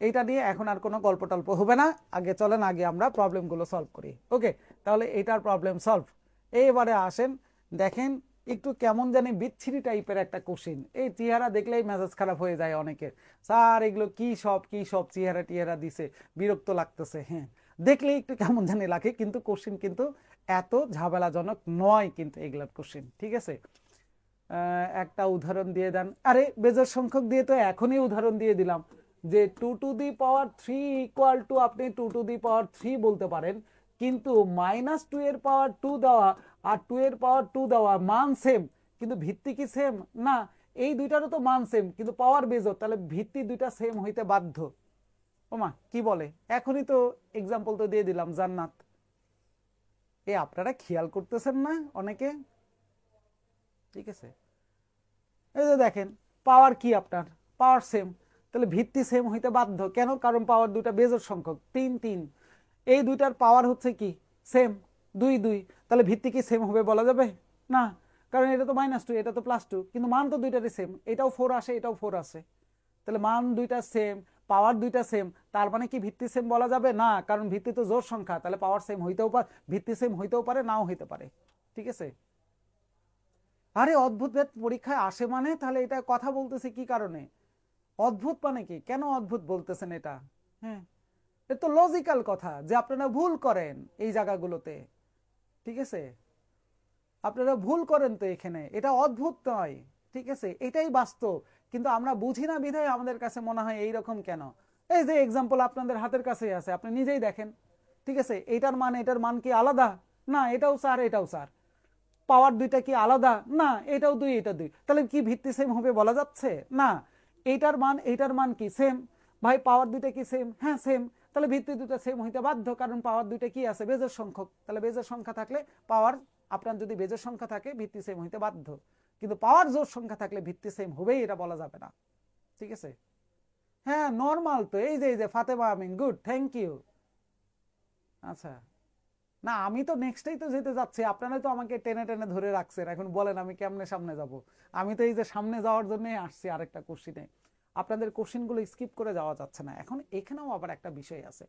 [SPEAKER 1] এইটা নিয়ে এখন আর কোনো গল্প টল্প হবে না, আগে চলেন আগে আমরা প্রবলেমগুলো সলভ করি। ওকে, তাহলে এইটার প্রবলেম সলভ। এইবারে আসেন, দেখেন একটু কেমন জানি বিচ্ছিরি টাইপের একটা কোশ্চিন, এই চেহারা দেখলেই মেজাজ খারাপ হয়ে যায় অনেকের। স্যার এগুলো কি সব চেহারা টিহারা দিছে, বিরক্ত লাগতেছে। হ্যাঁ, দেখলেই একটু কেমন জানি লাগে, কিন্তু কোশ্চিন কিন্তু এত ঝামেলাজনক নয় কিন্তু এগুলার কোশ্চিন, ঠিক আছে? একটা উদাহরণ দিয়ে দেন। আরে বেজোড় সংখ্যক দিয়ে তো এখনই উদাহরণ দিয়ে দিলাম, যে 2⁻³ ইকুয়াল টু, আপনি 2⁻³ বলতে পারেন, কিন্তু -2 এর পাওয়ার 2 দেওয়া আর 2 এর পাওয়ার 2 দেওয়া মান সেম, কিন্তু ভিত্তি কি সেম না? এই দুইটারও তো মান সেম, কিন্তু পাওয়ার বেজোড়, তাহলে ভিত্তি দুইটা সেম হইতে বাধ্য। ওমা কি বলে, এখনই তো এক্সাম্পল তো দিয়ে দিলাম, জান্নাত। এ আপনারা খেয়াল করতেছেন না অনেকে? ঠিক আছে, এই যে দেখেন পাওয়ার কি, আপনার পাওয়ার সেম, তাহলে ভিত্তি সেম হইতে বাধ্য। কেন? কারণ পাওয়ার দুইটা বেজোড় সংখ্যক, 3 3, এই দুইটার পাওয়ার হচ্ছে কি সেম, 2 2, তাহলে ভিত্তি কি সেম হবে বলা যাবে না? কারণ এটা তো -2, এটা তো +2, কিন্তু মান তো দুইটারই সেম, এটাও 4 আসে এটাও 4 আসে, তাহলে মান দুইটা সেম, পাওয়ার দুইটা সেম, তার মানে কি ভিত্তি সেম বলা যাবে না? কারণ ভিত্তি তো জোড় সংখ্যা, তাহলে পাওয়ার সেম হইতেও পারে, ভিত্তি সেম হইতেও পারে নাও হইতে পারে, ঠিক আছে? আরে অদ্ভুত ভেদ পরীক্ষায় আসে মানে, তাহলে এটা কথা বলতেছে কি কারণে? অদ্ভুত মানে কি, কেন অদ্ভুত বলতেছেন এটা? হ্যাঁ, এটা তো লজিক্যাল কথা যে আপনারা ভুল করেন এই জায়গাগুলোতে, ঠিক আছে? আপনারা ভুল করেন তো এখানে, এটা অদ্ভুত নয়, ঠিক আছে? এটাই বাস্তব, কিন্তু আমরা বুঝি না বিধায় আমাদের কাছে মনে হয় এইরকম কেন। এই যে এক্সাম্পল আপনাদের হাতের কাছেই আছে, আপনি নিজেই দেখেন, ঠিক আছে? এটার মান কি আলাদা? না, এটাও 4 এটাও 4। পাওয়ার দুইটা কি আলাদা? না, এটাও 2 এটা 2, তাহলে কি ভিত্তি সেম হবে বলা যাচ্ছে না? এইটার মান কি সেম, ভাই পাওয়ার দুইটা কি সেম? হ্যাঁ সেম, তাহলে ভিত্তি দুইটা সেম হইতে বাধ্য, কারণ পাওয়ার দুইটা কি আছে বেজোড় সংখ্যক, তাহলে বেজোড় সংখ্যা থাকলে পাওয়ার, আপনার যদি বেজোড় সংখ্যা থাকে ভিত্তি সেম হইতে বাধ্য, কিন্তু পাওয়ার জোড় সংখ্যা থাকলে ভিত্তি সেম হবেই এটা বলা যাবে না, ঠিক আছে? হ্যাঁ নরমাল তো, এই যে ফাতেমা আমিন, গুড, থ্যাংক ইউ। আচ্ছা, না আমি তো নেক্সটেই তো যেতে যাচ্ছি, আপনারা তো আমাকে টেনে টেনে ধরে রাখছেন, এখন বলেন আমি কেমনে সামনে যাব? আমি তো এই যে সামনে যাওয়ার জন্যই আসছি আরেকটা কোশ্চিনে, আপনাদের কোশ্চিনগুলো স্কিপ করে যাওয়া যাচ্ছে না। এখন এখানেও আবার একটা বিষয় আছে,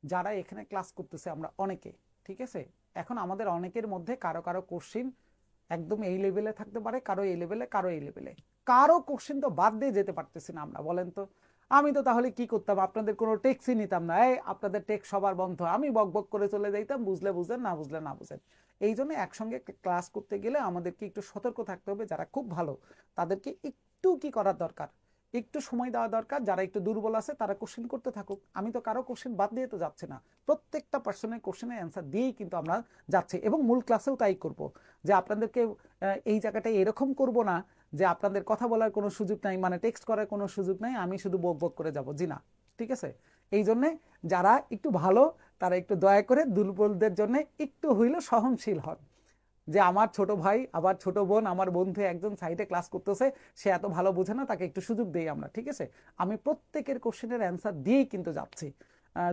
[SPEAKER 1] যারা এখানে ক্লাস করতেছে আমরা অনেকে, ঠিক আছে? এখন আমাদের অনেকের মধ্যে কারো কারো কোশ্চিন একদম এই লেভেলে থাকতে পারে, কারো এই লেভেলে, কারো এই লেভেলে, কারো কোশ্চিন তো বাদ দিয়ে যেতে পারতেছি না আমরা, বলেন তো? আমি তো তাহলে কি করতাম, আপনাদের কোনো টেক্সই নিতাম না, এই আপনাদের টেক্স সবার বন্ধ, আমি বক বক করে চলে যাইতাম, বুঝলে বুঝলেন, না বুঝলে না বুঝেন। এই জন্য একসঙ্গে ক্লাস করতে গেলে আমাদেরকে একটু সতর্ক থাকতে হবে, যারা খুব ভালো তাদেরকে একটু কি করার দরকার, একটু সময় দেওয়া দরকার, যারা একটু দুর্বল আছে তারা কোশ্চেন করতে থাকুক, আমি তো কারো কোশ্চেন বাদ দিয়ে তো যাচ্ছে না, প্রত্যেকটা পার্সনের কোশ্চেনের অ্যান্সার দিয়েই কিন্তু আমরা যাচ্ছি, এবং মূল ক্লাসেও তাই করব, যে আপনাদেরকে এই জায়গাটায় এরকম করব না যে আপনাদের কথা বলার কোনো সুযোগ নাই, মানে টেক্সট করার কোনো সুযোগ নাই, আমি শুধু বক বক করে যাব, জি না, ঠিক আছে? এই জন্যে যারা একটু ভালো তারা একটু দয়া করে দুর্বলদের জন্য একটু হইলেও সহনশীল হন, যে আমার ছোট ভাই আবার ছোট বোন আমার বন্ধু একজন সাইডে ক্লাস করতেছে, সে এত ভালো বোঝে না, তাকে একটু সুযোগ দেই আমরা, ঠিক আছে? আমি প্রত্যেকের কোশ্চেনের অ্যান্সার দিয়েই কিন্তু যাচ্ছি,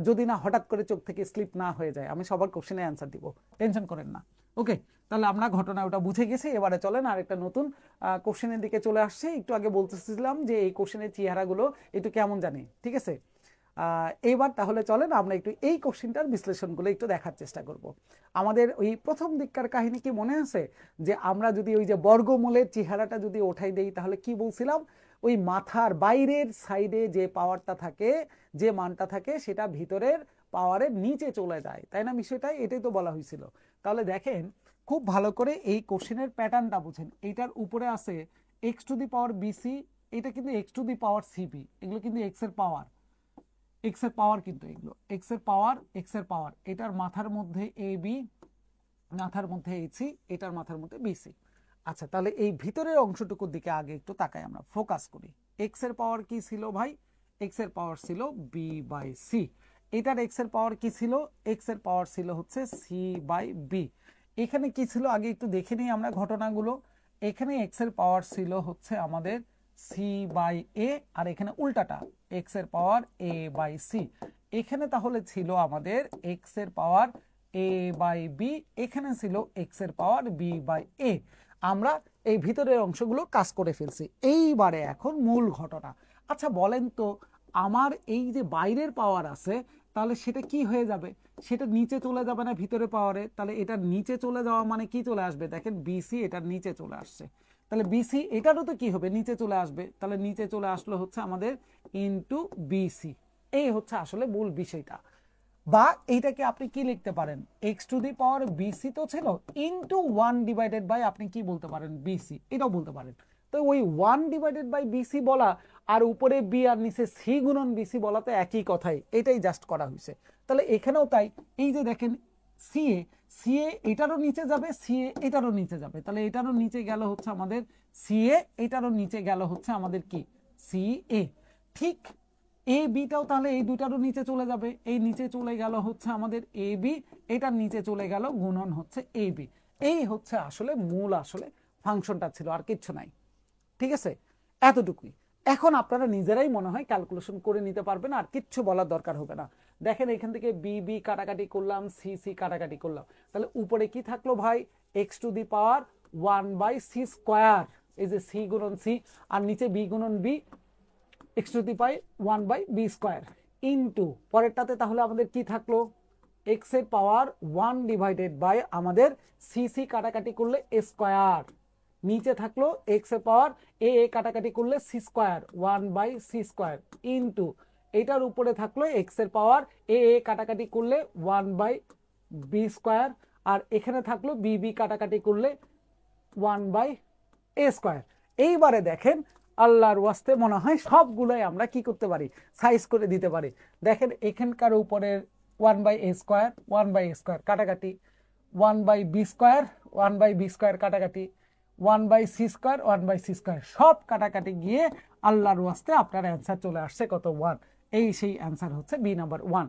[SPEAKER 1] যদি না হঠাৎ করে চোখ থেকে স্লিপ না হয়ে যায়, আমি সবার কোশ্চেনের অ্যান্সার দিব, টেনশন করেন না। ওকে, তাহলে আমরা ঘটনা ওটা বুঝে গেছি, এবারে চলেন আরেকটা নতুন কোশ্চেনের দিকে চলে আসছে। একটু আগে বলতেছিলাম যে এই কোশ্চেনের চেহারাগুলো একটু কেমন জানি, ঠিক আছে? এইবার তাহলে চলেন আমরা একটু এই কোশ্চেনটার বিশ্লেষণগুলো একটু দেখার চেষ্টা করব। আমাদের ওই প্রথম দিককার কাহিনী কি মনে আছে, যে আমরা যদি ওই যে বর্গমূলের চেহারাটা যদি ওঠাই দেই, তাহলে কি বলছিলাম, ওই মাথার বাইরের সাইডে যে পাওয়ারটা থাকে, যে মানটা থাকে, সেটা ভিতরের পাওয়ারের নিচে চলে যায়, তাই না? বিষয়টাই এটাই তো বলা হয়েছিল। তাহলে দেখেন খুব ভালো করে এই কোশ্চেনের প্যাটার্নটা বুঝেন, এইটার উপরে আছে x⁵ bc, এটা কিন্তু x to the power c b, এগুলো কিন্তু এক্স এর পাওয়ার, এক্স এর পাওয়ার কিন্তু এগুলো এক্স এর পাওয়ার, এক্স এর পাওয়ার। এটার মাথার মধ্যে এ বি, মাথার মধ্যে এইচি, এটার মাথার মধ্যে বিসি। আচ্ছা, তাহলে এই ভিতরের অংশটুকুর দিকে আগে একটু তাকাই, আমরা ফোকাস করি। এক্স এর পাওয়ার কি ছিল ভাই? এক্স এর পাওয়ার ছিল বি বাই সি। এটার এক্স এর পাওয়ার কি ছিল? এক্স এর পাওয়ার ছিল হচ্ছে সি বাই বি। এখানে কি ছিল আগে একটু দেখে নিই আমরা ঘটনাগুলো। এখানে এক্স এর পাওয়ার ছিল হচ্ছে আমাদের সি বাই এ, আর এখানে উল্টাটা এক্স এর পাওয়ার এ বাই সি। এখানে তাহলে ছিল আমাদের এক্স এর পাওয়ার এ বাই বি, এখানে ছিল এক্স এর পাওয়ার বি বাই এ। আমরা এই ভিতরের অংশগুলো কাজ করে ফেলছি। এইবারে এখন মূল ঘটনা। আচ্ছা বলেন তো, আমার এই যে বাইরের পাওয়ার আছে, তাহলে সেটা কি হয়ে যাবে? সেটা নিচে চলে যাবে না ভিতরে পাওয়ারে? তাহলে এটা নিচে চলে যাওয়া মানে কি চলে আসবে? দেখেন বিসি এটার নিচে চলে আসছে, তাহলে বিসি এটারও তো কি হবে? নিচে চলে আসবে। তাহলে নিচে চলে আসলো হচ্ছে আমাদের ইনটু বিসি। এই হচ্ছে আসলে মূল বিষয়টা। বা এইটাকে আপনি কি লিখতে পারেন? X to the power b c তো ছিল, ইনটু 1 ডিভাইডেড বাই আপনি কি বলতে পারেন? বিসি, এটাও বলতে পারেন। তো ওই 1 ডিভাইডেড বাই বিসি বলা আর উপরে বি আর নিচে সি গুণন বিসি বলা তো একই কথাই, এটাই জাস্ট করা হয়েছে। তাহলে এখানেও তাই, এই যে দেখেন সিএ, সিএ এটারও নিচে যাবে, সিএ এটারও নিচে যাবে, তাহলে এটারও নিচে গেল হচ্ছে আমাদের সিএ, এটারও নিচে গেল হচ্ছে আমাদের কি সিএ। ঠিক এ বিটাও তাহলে এই দুটারও নিচে চলে যাবে, এই নিচে চলে গেল হচ্ছে আমাদের এ বি, এটার নিচে চলে গেল গুণন হচ্ছে এ বি। এই হচ্ছে আসলে মূল আসলে ফাংশনটা ছিল, আর কিচ্ছু নাই। ঠিক আছে, এতটুকুই। এখন আপনারা নিজেরাই মনে হয় ক্যালকুলেশন করে নিতে পারবেন, আর কিচ্ছু বলার দরকার হবে না। দেখেন এখান থেকে বি বি কাটাকাটি করলাম, সি সি কাটাকাটি করলাম, তাহলে উপরে কি থাকলো ভাই? X to the power 1 by c square, এই যে সি গুণন সি, আর নিচে বি গুণন b, x to the pi 1 by b square into পরেরটাতে তাহলে আমাদের কি থাকলো? এক্স এর পাওয়ার 1 ডিভাইডেড বাই আমাদের সি সি কাটাকাটি করলে এ স্কোয়ার, নিচে থাকলো এক্স এর পাওয়ার এ এ কাটাকাটি করলে c square 1 by c square into এটার উপরে থাকলো এক্স এর পাওয়ার এ এ কাটাকাটি করলে 1 বাই বি স্কোয়ার, আর এখানে থাকলো বি বি কাটাকাটি করলে 1 বাই এ স্কোয়ার। এইবারে দেখেন আল্লাহর ওয়াস্তে মনে হয় সবগুলোই আমরা কি করতে পারি? সাইজ করে দিতে পারি। দেখেন এখানকার উপরের 1 by a square, 1 by a square কাটাকাটি, 1 by b square, 1 by b square কাটাকাটি, 1 by c square, 1 by c square, সব কাটাকাটি গিয়ে আল্লাহর ওয়াস্তে আপনার অ্যান্সার চলে আসছে কত? 1। এই সেই অ্যান্সার হচ্ছে বি নাম্বার 1।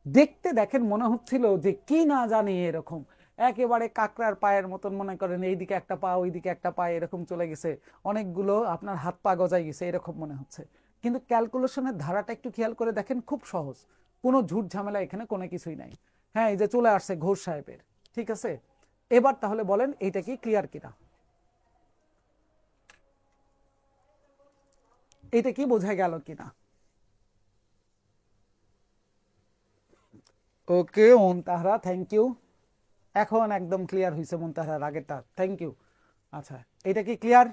[SPEAKER 1] দেখতে দেখেন মনে হচ্ছিল যে কি না জানি এরকম একেবারে কাকড়ার পায়ের মতন, মনে করেন এইদিকে একটা পা ওইদিকে একটা পা এরকম চলে গেছে, অনেকগুলো আপনার হাত পা গজাই গেছে এরকম মনে হচ্ছে। কিন্তু ক্যালকুলেশনের ধারাটা একটু খেয়াল করে দেখেন, খুব সহজ, কোনো ঝুট ঝামেলা এখানে কোনো কিছুই নাই। হ্যাঁ, এই যে চলে আসছে ঘোষ সাহেবের। ঠিক আছে, এবার তাহলে বলেন এইটা কি ক্লিয়ার কিনা? এটা কি বোঝা গেল কিনা? ওকে মুনতাহরা, থ্যাংক ইউ। এখন একদম ক্লিয়ার হয়েছে মুনতাহরার আগেরটা, থ্যাংক ইউ। আচ্ছা, এটা কি ক্লিয়ার?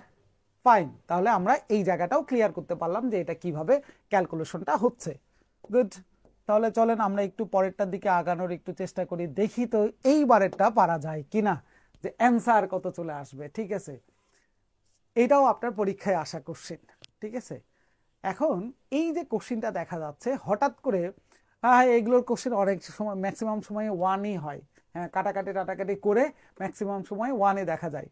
[SPEAKER 1] ফাইন, তাহলে আমরা এই জায়গাটাও ক্লিয়ার করতে পারলাম যে এটা কিভাবে ক্যালকুলেশনটা হচ্ছে। গুড, তাহলে চলেন আমরা একটু পরেরটার দিকে আগানোর একটু চেষ্টা করি, দেখি তো এইবারেরটা পারা যায় কিনা, যে অ্যান্সার কত চলে আসবে। ঠিক আছে, এটাও আপনার পরীক্ষায় আসা কোশ্চেন। ঠিক আছে, এখন এই যে কোশ্চেনটা দেখা যাচ্ছে হঠাৎ করে, হ্যাঁ এগুলোর কোশ্চেন অনেক সময় ম্যাক্সিমাম সময় 1ই হয়। হ্যাঁ, কাটাকাটি টাটাকাটি করে ম্যাক্সিমাম সময় 1-এ দেখা যায়।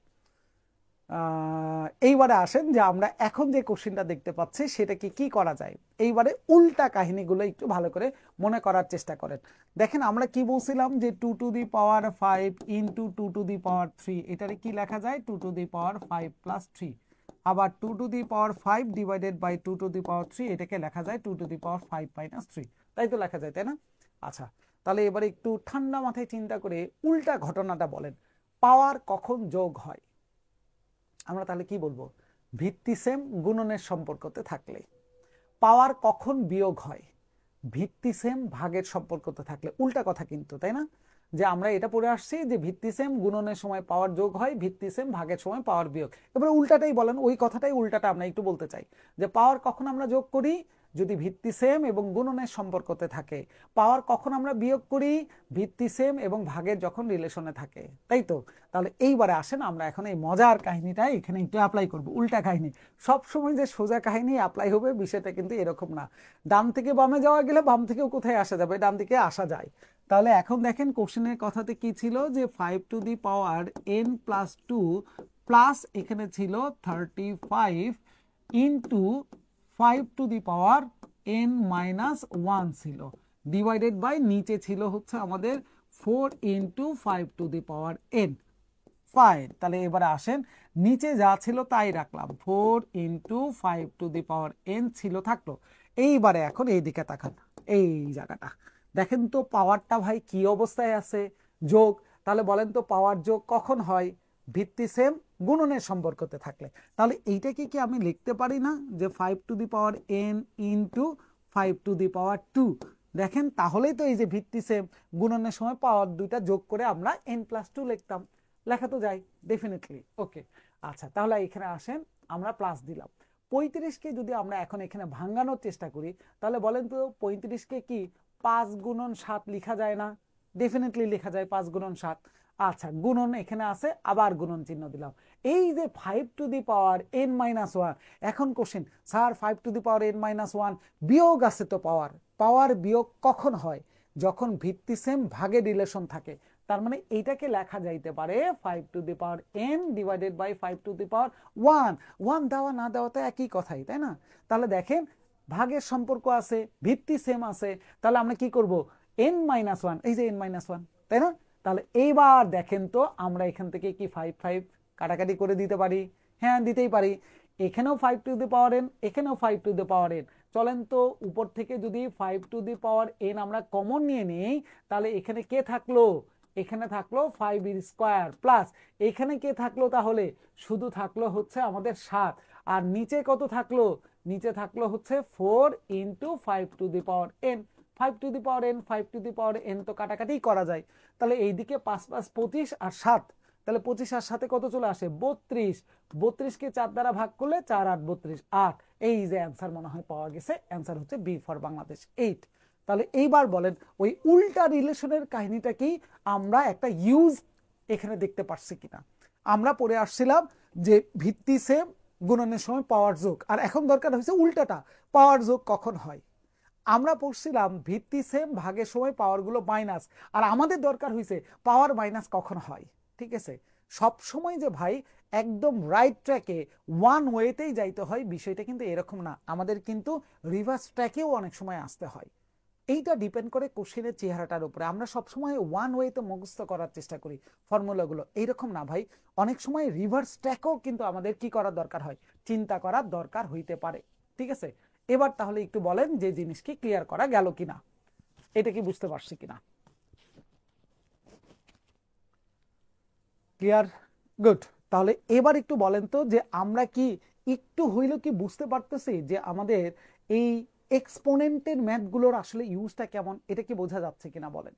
[SPEAKER 1] এইবারে আসেন যে আমরা এখন যে কোশ্চেনটা দেখতে পাচ্ছি সেটা কি করা যায়। এইবারে উল্টা কাহিনীগুলো একটু ভালো করে মনে করার চেষ্টা করেন। দেখেন আমরা কি বলছিলাম যে 2 to the power 5 into 2 to the power 3, এটারে কি লেখা যায়? 2 টু দি পাওয়ার 5 প্লাস 3। আবার 2 to the power 5 divided by 2 to the power 3, এটাকে লেখা যায় 2 টু দি পাওয়ার 5 মাইনাস 3। তাই তো লেখা যায়, তাই না? আচ্ছা, তাহলে এবারে একটু ঠান্ডা মাথায় চিন্তা করে উল্টা ঘটনাটা বলেন, পাওয়ার কখন যোগ হয়? আমরা তাহলে কি বলবো? ভিত্তি সেম গুণনের সম্পর্কতে থাকলে। পাওয়ার কখন বিয়োগ হয়? ভিত্তি সেম ভাগের সম্পর্কতে থাকলে। উল্টা কথা কিন্তু, তাই না? যে আমরা এটা পড়ে আসছি যে ভিত্তি সেম গুণনের সময় পাওয়ার যোগ হয়, ভিত্তি সেম ভাগের সময় পাওয়ার বিয়োগ। এবারে উল্টাটাই বলেন, ওই কথাটাই উল্টাটা আমরা একটু বলতে চাই যে পাওয়ার কখন আমরা যোগ করি? যদি ভিত্তি সেম এবং গুণনের সম্পর্কতে থাকে। পাওয়ার কখন আমরা বিয়োগ করি? ভিত্তি সেম এবং ভাগের যখন রিলেশনে থাকে, তাই তো? তাহলে এইবারে আসেন আমরা এখন এই মজার কাহিনীটা এখানে একটু অ্যাপ্লাই করব। উল্টা কাহিনী, সব সময় যে সোজা কাহিনী অ্যাপ্লাই হবে বিষয়টা কিন্তু এরকম না। ডান থেকে বামে যাওয়া গেলে বাম থেকেও কোথায় আসা যাবে, ডান দিকে আসা যায়। তাহলে এখন দেখেন কোশ্চেনের কথাতে কি ছিল, যে 5^n+2 প্লাস এখানে ছিল 35 ইন্টু 5^n-1 ছিল, ডিভাইডেড বাই নিচে ছিল হচ্ছে আমাদের 4 × 5^n। ফাইন, তাহলে এবারে আসেন নিচে যা ছিল তাই রাখলাম, 4 × 5^n ছিল, থাকলো। এইবারে এখন এই দিকে তাকান, এই জায়গাটা দেখেন তো পাওয়ারটা ভাই কি অবস্থায় আছে, যোগ। তাহলে বলেন তো পাওয়ার যোগ কখন হয়? ভিত্তি সেম গুণনের সম্পর্কতে থাকলে। তাহলে এইটাকে কি আমি লিখতে পারি না যে 5^n × 5^2? দেখেন তাহলেই তো এই যে ভিত্তি সেম গুণনের সময় পাওয়ার দুইটা যোগ করে আমরা n+2 লিখতাম, লেখা তো যায় ডেফিনেটলি। ওকে, আচ্ছা তাহলে এখানে আসেন আমরা প্লাস দিলাম। 35কে যদি আমরা এখন এখানে ভাঙানোর চেষ্টা করি, তাহলে বলেন তো 35কে কি 5 × 7 লেখা যায় না? ডেফিনেটলি লেখা যায় 5 × 7। আচ্ছা গুণন এখানে আছে, আবার গুণন চিহ্ন দিলাম। এই যে 5^n-1, এখন কোশ্চেন স্যার 5^n-1 বিয়োগ আছে তো পাওয়ার, পাওয়ার বিয়োগ কখন হয়? যখন ভিত্তি সেম ভাগে রিলেশন থাকে। তার মানে এইটাকে লেখা যাইতে পারে 5^n ডিভাইডেড বাই 5^1। 1 দেওয়া না দেওয়া তো একই কথাই, তাই না? তাহলে দেখেন ভাগের সম্পর্ক আছে, ভিত্তি সেম আছে, তাহলে আমরা কি করব? n-1, এই যে n-1, তাই না? তাহলে এইবার দেখেন তো আমরা এখান থেকে কি 5 5 কাটাকাটি করে দিতে পারি? হ্যাঁ দিতেই পারি। এখানেও 5^n, এখানেও 5^n। চলেন তো উপর থেকে যদি 5^n আমরা কমন নিয়ে নিই, তাহলে এখানে কে থাকলো? এখানে থাকলো 5^2 প্লাস এখানে কে থাকলো? তাহলে শুধু থাকলো হচ্ছে আমাদের 7। আর নিচে কত থাকলো? নিচে থাকলো হচ্ছে 4 × 5^n। 5^n তো কাটাকাটি করা যায়। তাহলে এইদিকে 5 5 25 আর 7, তাহলে 25 আর 7 কত চলে আসে? 32। 32কে 4 দ্বারা ভাগ করলে 4 8 32 8। এই যে অ্যান্সার মনে হয় পাওয়া গেছে, অ্যান্সার হচ্ছে বি ফর বাংলাদেশ 8। তাহলে এইবার বলেন ওই উল্টা রিলেশনের কাহিনীটা কি আমরা একটা ইউজ এখানে দেখতে পাচ্ছি কিনা? আমরা পড়ে আসছিলাম যে ভিত্তি সেম গুণনের সময় পাওয়ার যোগ, আর এখন দরকার হয়েছে উল্টাটা, পাওয়ার যোগ কখন হয়? আমরা পড়ছিলাম ভিত্তি সেম ভাগের সময় পাওয়ারগুলো মাইনাস, আর আমাদের দরকার হয়েছে পাওয়ার মাইনাস কখন হয়। ঠিক আছে, সব সময় যে ভাই একদম রাইট ট্র্যাকে ওয়ান ওয়েতেই যাইতে হয় বিষয়টা কিন্তু এরকম না, আমাদের কিন্তু রিভার্স ট্র্যাকেও অনেক সময় আসতে হয়। এইটা ডিপেন্ড করে কোশ্চেনের চেহারাটার উপরে। আমরা সবসময় ওয়ান ওয়েতে মুখস্থ করার চেষ্টা করি ফর্মুলাগুলো, এইরকম না ভাই, অনেক সময় রিভার্স ট্র্যাকও কিন্তু আমাদের কি করার দরকার হয়, চিন্তা করার দরকার হইতে পারে। ঠিক আছে, এবার তাহলে একটু বলেন যে জিনিস কি ক্লিয়ার করা গেল কিনা, এটা কি বুঝতে পারছি কিনা? Clear, good. তাহলে এবার একটু বলেন তো যে আমরা কি একটু হইলেও কি বুঝতে পারতেছি যে আমাদের এই এক্সপোনেন্টের ম্যাথগুলোর আসলে ইউজটা কেমন, এটা কি বোঝা যাচ্ছে কিনা বলেন?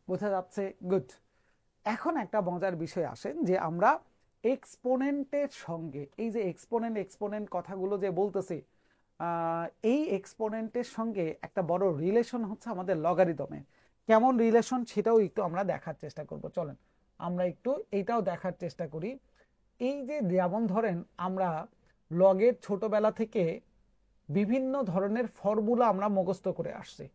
[SPEAKER 1] বোঝা যাচ্ছে, গুড। এখন একটা মজার বিষয় আসেন যে আমরা এক্সপোনেন্টের সঙ্গে এই যে এক্সপোনেন্ট এক্সপোনেন্ট কথাগুলো যে বলতেছি, এই এক্সপোনেন্টের সঙ্গে একটা বড় রিলেশন হচ্ছে আমাদের লগারিদমের। কেমন রিলেশন সেটাও একটু আমরা দেখার চেষ্টা করব। চলেন আমরা একটু এইটাও দেখার চেষ্টা করি। এই যে যেমন ধরেন আমরা লগের ছোটবেলা থেকে বিভিন্ন ধরনের ফর্মুলা আমরা মুখস্থ করে আসছি।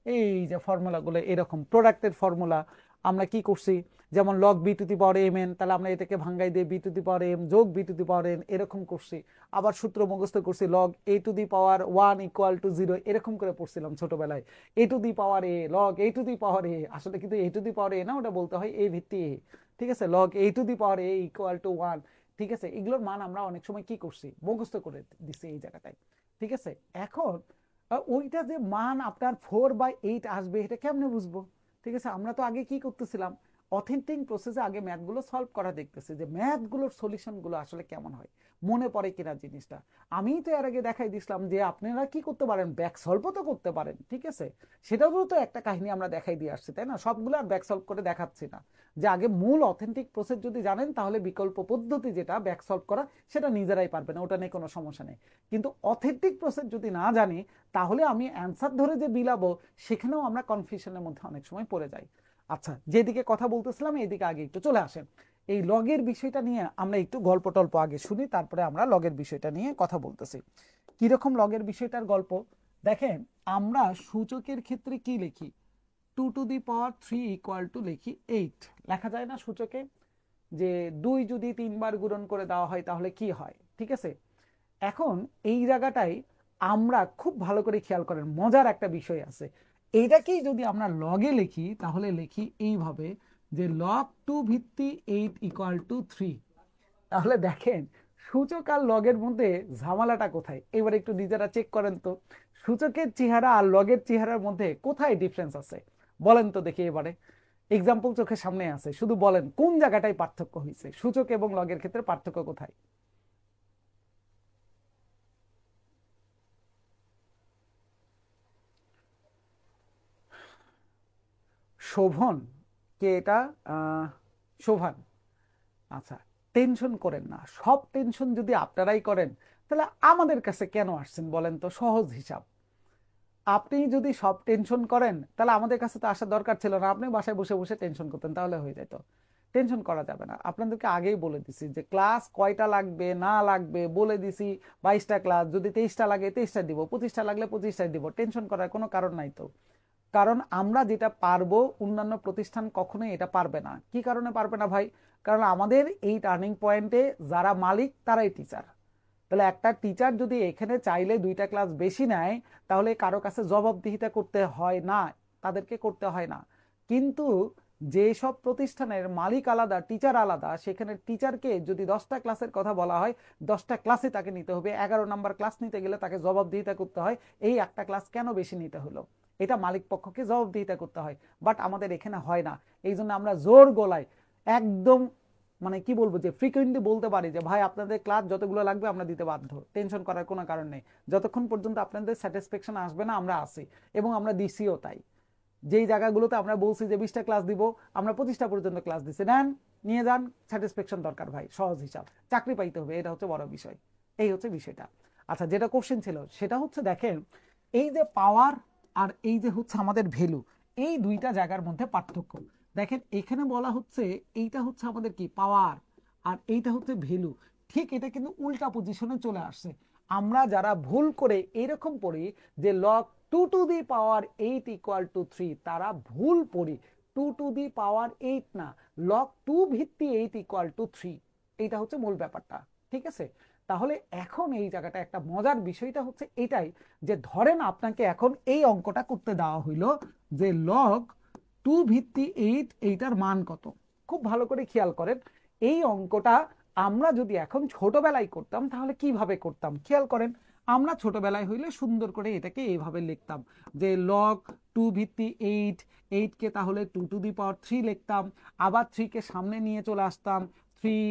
[SPEAKER 1] এই যে ফর্মুলাগুলো এরকম প্রোডাক্টের ফর্মুলা আমরা কি করছি, যেমন লগ b⁴m n, তাহলে আমরা এটাকে ভাঙ্গাই দিয়ে b⁴m যোগ b⁴n এরকম করছি। আবার সূত্র মুখস্থ করছি লগ a⁴1 = 0, এরকম করে পড়ছিলাম ছোটবেলায়। a⁴a লগ a⁴a, আসলে কিন্তু a⁴a না, ওটা বলতে হয় a ভিত্তি a। ঠিক আছে, লগ a⁴a = 1। ঠিক আছে, এগুলোর মান আমরা অনেক সময় কি করছি, মুখস্থ করে দিছি এই জায়গাটায়। ঠিক আছে, এখন ওইটা যে মান আপনার 4/8 আসবে এটা কেমনে বুঝবো? ঠিক আছে, আমরা তো আগে কি করতেছিলাম, অথেন্টিক প্রসেসে আগে ম্যাথগুলো সলভ করা দেখতেছি যে ম্যাথগুলোর সলিউশনগুলো আসলে কেমন হয়, মনে পড়ে কিনা জিনিসটা। আমি তো এর আগে দেখাই দিছিলাম যে আপনারা কি করতে পারেন, ব্যাক সলভও তো করতে পারেন, ঠিক আছে? সেটাও তো একটা কাহিনী আমরা দেখাই দিয়ে আসছি, তাই না? সবগুলো আর ব্যাক সলভ করে দেখাচ্ছি না। যে আগে মূল অথেন্টিক প্রসেস যদি জানেন তাহলে বিকল্প পদ্ধতি যেটা ব্যাক সলভ করা সেটা নিজেরাই পারবেন, ওটা নিয়ে কোনো সমস্যা নেই। কিন্তু অথেন্টিক প্রসেস যদি না জানি তাহলে আমি অ্যান্সার ধরে যে বিলাবো সেখানেও আমরা কনফিউশনের মধ্যে অনেক সময় পড়ে যাই। আচ্ছা, যেদিকে কথা বলতেছিলাম এইদিকে আগে একটু চলে আসেন। এই লগের বিষয়টা নিয়ে আমরা একটু গল্প টল্প আগে শুনি, তারপরে আমরা লগের বিষয়টা নিয়ে কথা বলতেছি। কিরকম লগের বিষয়টার গল্প? দেখেন, আমরা সূচকের ক্ষেত্রে কি লিখি? 2^3 ইকুয়াল টু লিখি 8, লেখা যায় না সূচকে? যে 2 যদি 3 বার গুণন করে দেওয়া হয় তাহলে কি হয়, ঠিক আছে? এখন এই জায়গাটাই আমরা খুব ভালো করে খেয়াল করেন, মজার একটা বিষয় আছে। এইটাকেই যদি আমরা লগে লিখি তাহলে লিখি এইভাবে যে log 2 ভিত্তি 8 ইকুয়াল টু 3। তাহলে দেখেন সূচক আর লগের মধ্যে ঝামেলাটা কোথায়, এবার একটু নিজেরা চেক করেন তো। সূচকের চেহারা আর লগের চেহারার মধ্যে কোথায় ডিফারেন্স আছে বলেন তো দেখি এবারে। এক্সাম্পল চোখের সামনে আছে, শুধু বলেন কোন জায়গাটায় পার্থক্য হয়েছে, সূচক এবং লগের ক্ষেত্রে পার্থক্য কোথায়? শোভন কে এটা? শোভান। আচ্ছা, টেনশন করেন না, সব টেনশন যদি আপনারাই করেন তাহলে আমাদের কাছে কেন আসছেন বলেন তো? সহজ হিসাব, আপনি যদি সব টেনশন করেন তাহলে আমাদের কাছে তো আসার দরকার ছিল না, আপনি বাসায় বসে বসে টেনশন করতেন, তাহলে হয়ে যেত। টেনশন করা যাবে না, আপনাদেরকে আগেই বলে দিছি যে ক্লাস কয়টা লাগবে না লাগবে বলে দিছি। 22টা ক্লাস, যদি 23টা লাগে 23টা দিব, 25টা লাগলে 25টাই দিব, টেনশন করার কোনো কারণ নাই তো। কারণ আমরা যেটা পারবো অন্যান্য প্রতিষ্ঠান কখনোই এটা পারবে না। কি কারণে পারবে না ভাই? কারণ আমাদের এই টার্নিং পয়েন্টে যারা মালিক তারাই টিচার। তাহলে একটা টিচার যদি এখানে চাইলে 2টা ক্লাস বেশি নেয় তাহলে কারো কাছে জবাবদিহিতা করতে হয় না, তাদেরকে করতে হয় না। কিন্তু যেসব প্রতিষ্ঠানের মালিক আলাদা টিচার আলাদা, সেখানে টিচারকে যদি 10টা ক্লাসের কথা বলা হয় 10টা ক্লাসে তাকে নিতে হবে, 11 নম্বর ক্লাস নিতে গেলে তাকে জবাবদিহিতা করতে হয় এই একটা ক্লাস কেন বেশি নিতে হলো, এটা মালিক পক্ষকে জবাবদিহিতা করতে হয়। বাট আমাদের এখানে হয় না, এই জন্য আমরা জোর গলায় একদম মানে কি বলবো যে ফ্রিকুয়েন্টলি বলতে পারি যে ভাই আপনাদের ক্লাস যতগুলো লাগবে আমরা দিতে বাধ্য, টেনশন করার কোনো কারণ নেই। যতক্ষণ পর্যন্ত আপনাদের স্যাটিসফ্যাকশন আসবে না আমরা আসি, এবং আমরা দিছিও তাই। যেই জায়গাগুলোতে আমরা বলছি যে 20টা ক্লাস দিব আমরা 25টা পর্যন্ত ক্লাস দিচ্ছি, নেন নিয়ে যান, স্যাটিসফ্যাকশন দরকার ভাই, সহজ হিসাব, চাকরি পাইতে হবে, এটা হচ্ছে বড় বিষয়। এই হচ্ছে বিষয়টা। আচ্ছা, যেটা কোশ্চেন ছিল সেটা হচ্ছে দেখেন এই যে পাওয়ার আর এই যে হচ্ছে আমাদের ভ্যালু, এই দুইটা জায়গার মধ্যে পার্থক্য দেখেন। এখানে বলা হচ্ছে এইটা হচ্ছে আমাদের কি পাওয়ার আর এইটা হচ্ছে ভ্যালু, ঠিক এটা কিন্তু উল্টা পজিশনে চলে আসছে। আমরা যারা ভুল করে এরকম পড়ি যে log 2^8 ইকুয়াল টু 3, তারা ভুল পড়ি। 2^8 না, log 2 ভিত্তি 8 ইকুয়াল টু 3, এইটা হচ্ছে মূল ব্যাপারটা, ঠিক আছে? তাহলে এখন এই জায়গাটা একটা মজার বিষয়টা হচ্ছে এটাই যে ধরেন আপনাকে এখন এই অঙ্কটা করতে দেওয়া হইলো যে log 2 ভিত্তি 8 এইটার মান কত। খুব ভালো করে খেয়াল করেন, এই অঙ্কটা আমরা যদি এখন ছোটবেলায় করতাম তাহলে কিভাবে করতাম খেয়াল করেন। আমরা ছোটবেলায় হইলে সুন্দর করে এটাকে এইভাবে লিখতাম যে log 2 ভিত্তি 8, 8 কে তাহলে 2^3 লিখতাম, আবার 3 কে সামনে নিয়ে চলে আসতাম, 3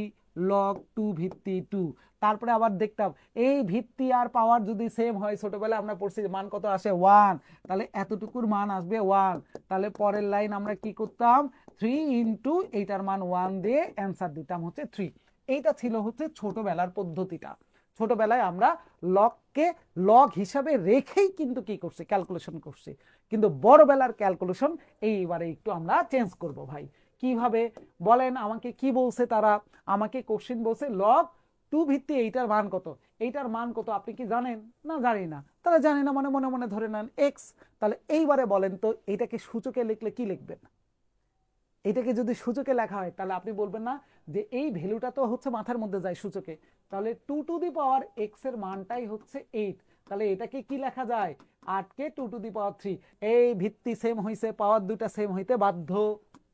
[SPEAKER 1] log 2 ভিত্তি 2, তারপরে আবার দেখতাম এই ভিত্তি আর পাওয়ার যদি সেম হয়, ছোটবেলায় আমরা পড়ছি মান কত আসে 1, তাহলে এতটুকুর মান আসবে 1, তাহলে পরের লাইন আমরা কি করতাম 3 ইন্টু এইটার মান 1 দিয়ে অ্যান্সার দিতাম হচ্ছে 3। এইটা ছিল হচ্ছে ছোটবেলার পদ্ধতিটা। ছোটবেলায় আমরা লগকে লগ হিসাবে রেখেই কিন্তু কি করছি ক্যালকুলেশন করছি, কিন্তু বড়বেলার ক্যালকুলেশন এইবারে একটু আমরা চেঞ্জ করব ভাই। কিভাবে বলেন আমাকে? কি বলছে তারা? আমাকে কোশ্চেন বলছে log 2 ভিত্তি এইটার মান কত, এইটার মান কত আপনি কি জানেন? না জানি না, তারা জানি না মানে মনে মনে ধরে নেন এক্স। তাহলে এইবারে বলেন তো এইটাকে সূচকে লিখলে কি লিখবেন? এটাকে যদি সূচকে লেখা হয় তাহলে আপনি বলবেন না যে এই ভ্যালুটা তো হচ্ছে মাথার মধ্যে যায় সূচকে, তাহলে 2^x এর মানটাই হচ্ছে 8, তাহলে এটাকে কি লেখা যায় 8 কে 2^3, এই ভিত্তি সেম হইছে, পাওয়ার দুটা সেম হইতে বাধ্য,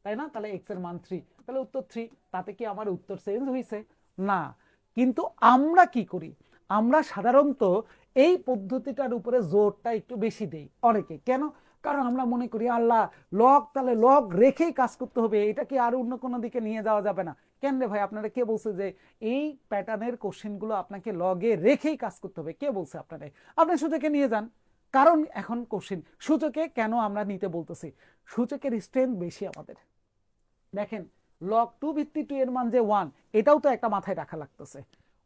[SPEAKER 1] তাই না? তাহলে x এর মান 3, তাহলে উত্তর 3। তাতে কি আমার উত্তর চেঞ্জ হইছে? না। কিন্তু আমরা কি করি, আমরা সাধারণত এই পদ্ধতিটার উপরে জোরটা একটু বেশি দেই অনেকে। কেন? কারণ আমরা মনে করি আল্লাহ লগ, তাহলে লগ রেখেই কাজ করতে হবে, এটা কি আর অন্য কোনো দিকে নিয়ে যাওয়া যাবে না? কেন রে ভাই, আপনারা কে বলছে যে এই প্যাটার্নের কোশ্চেনগুলো আপনাকে লগে রেখেই কাজ করতে হবে? কে বলছে আপনারা? আপনি সূচকে নিয়ে যান। কারণ এখন কোশ্চেন সূচকে কেন আমরা নিতে বলতেছি, সূচকের স্ট্রেংথ বেশি আমাদের। দেখেন লগ 2 ভিত্তি 2 এর মান যে 1, এটাও তো একটা মাথায় রাখা লাগতেছে।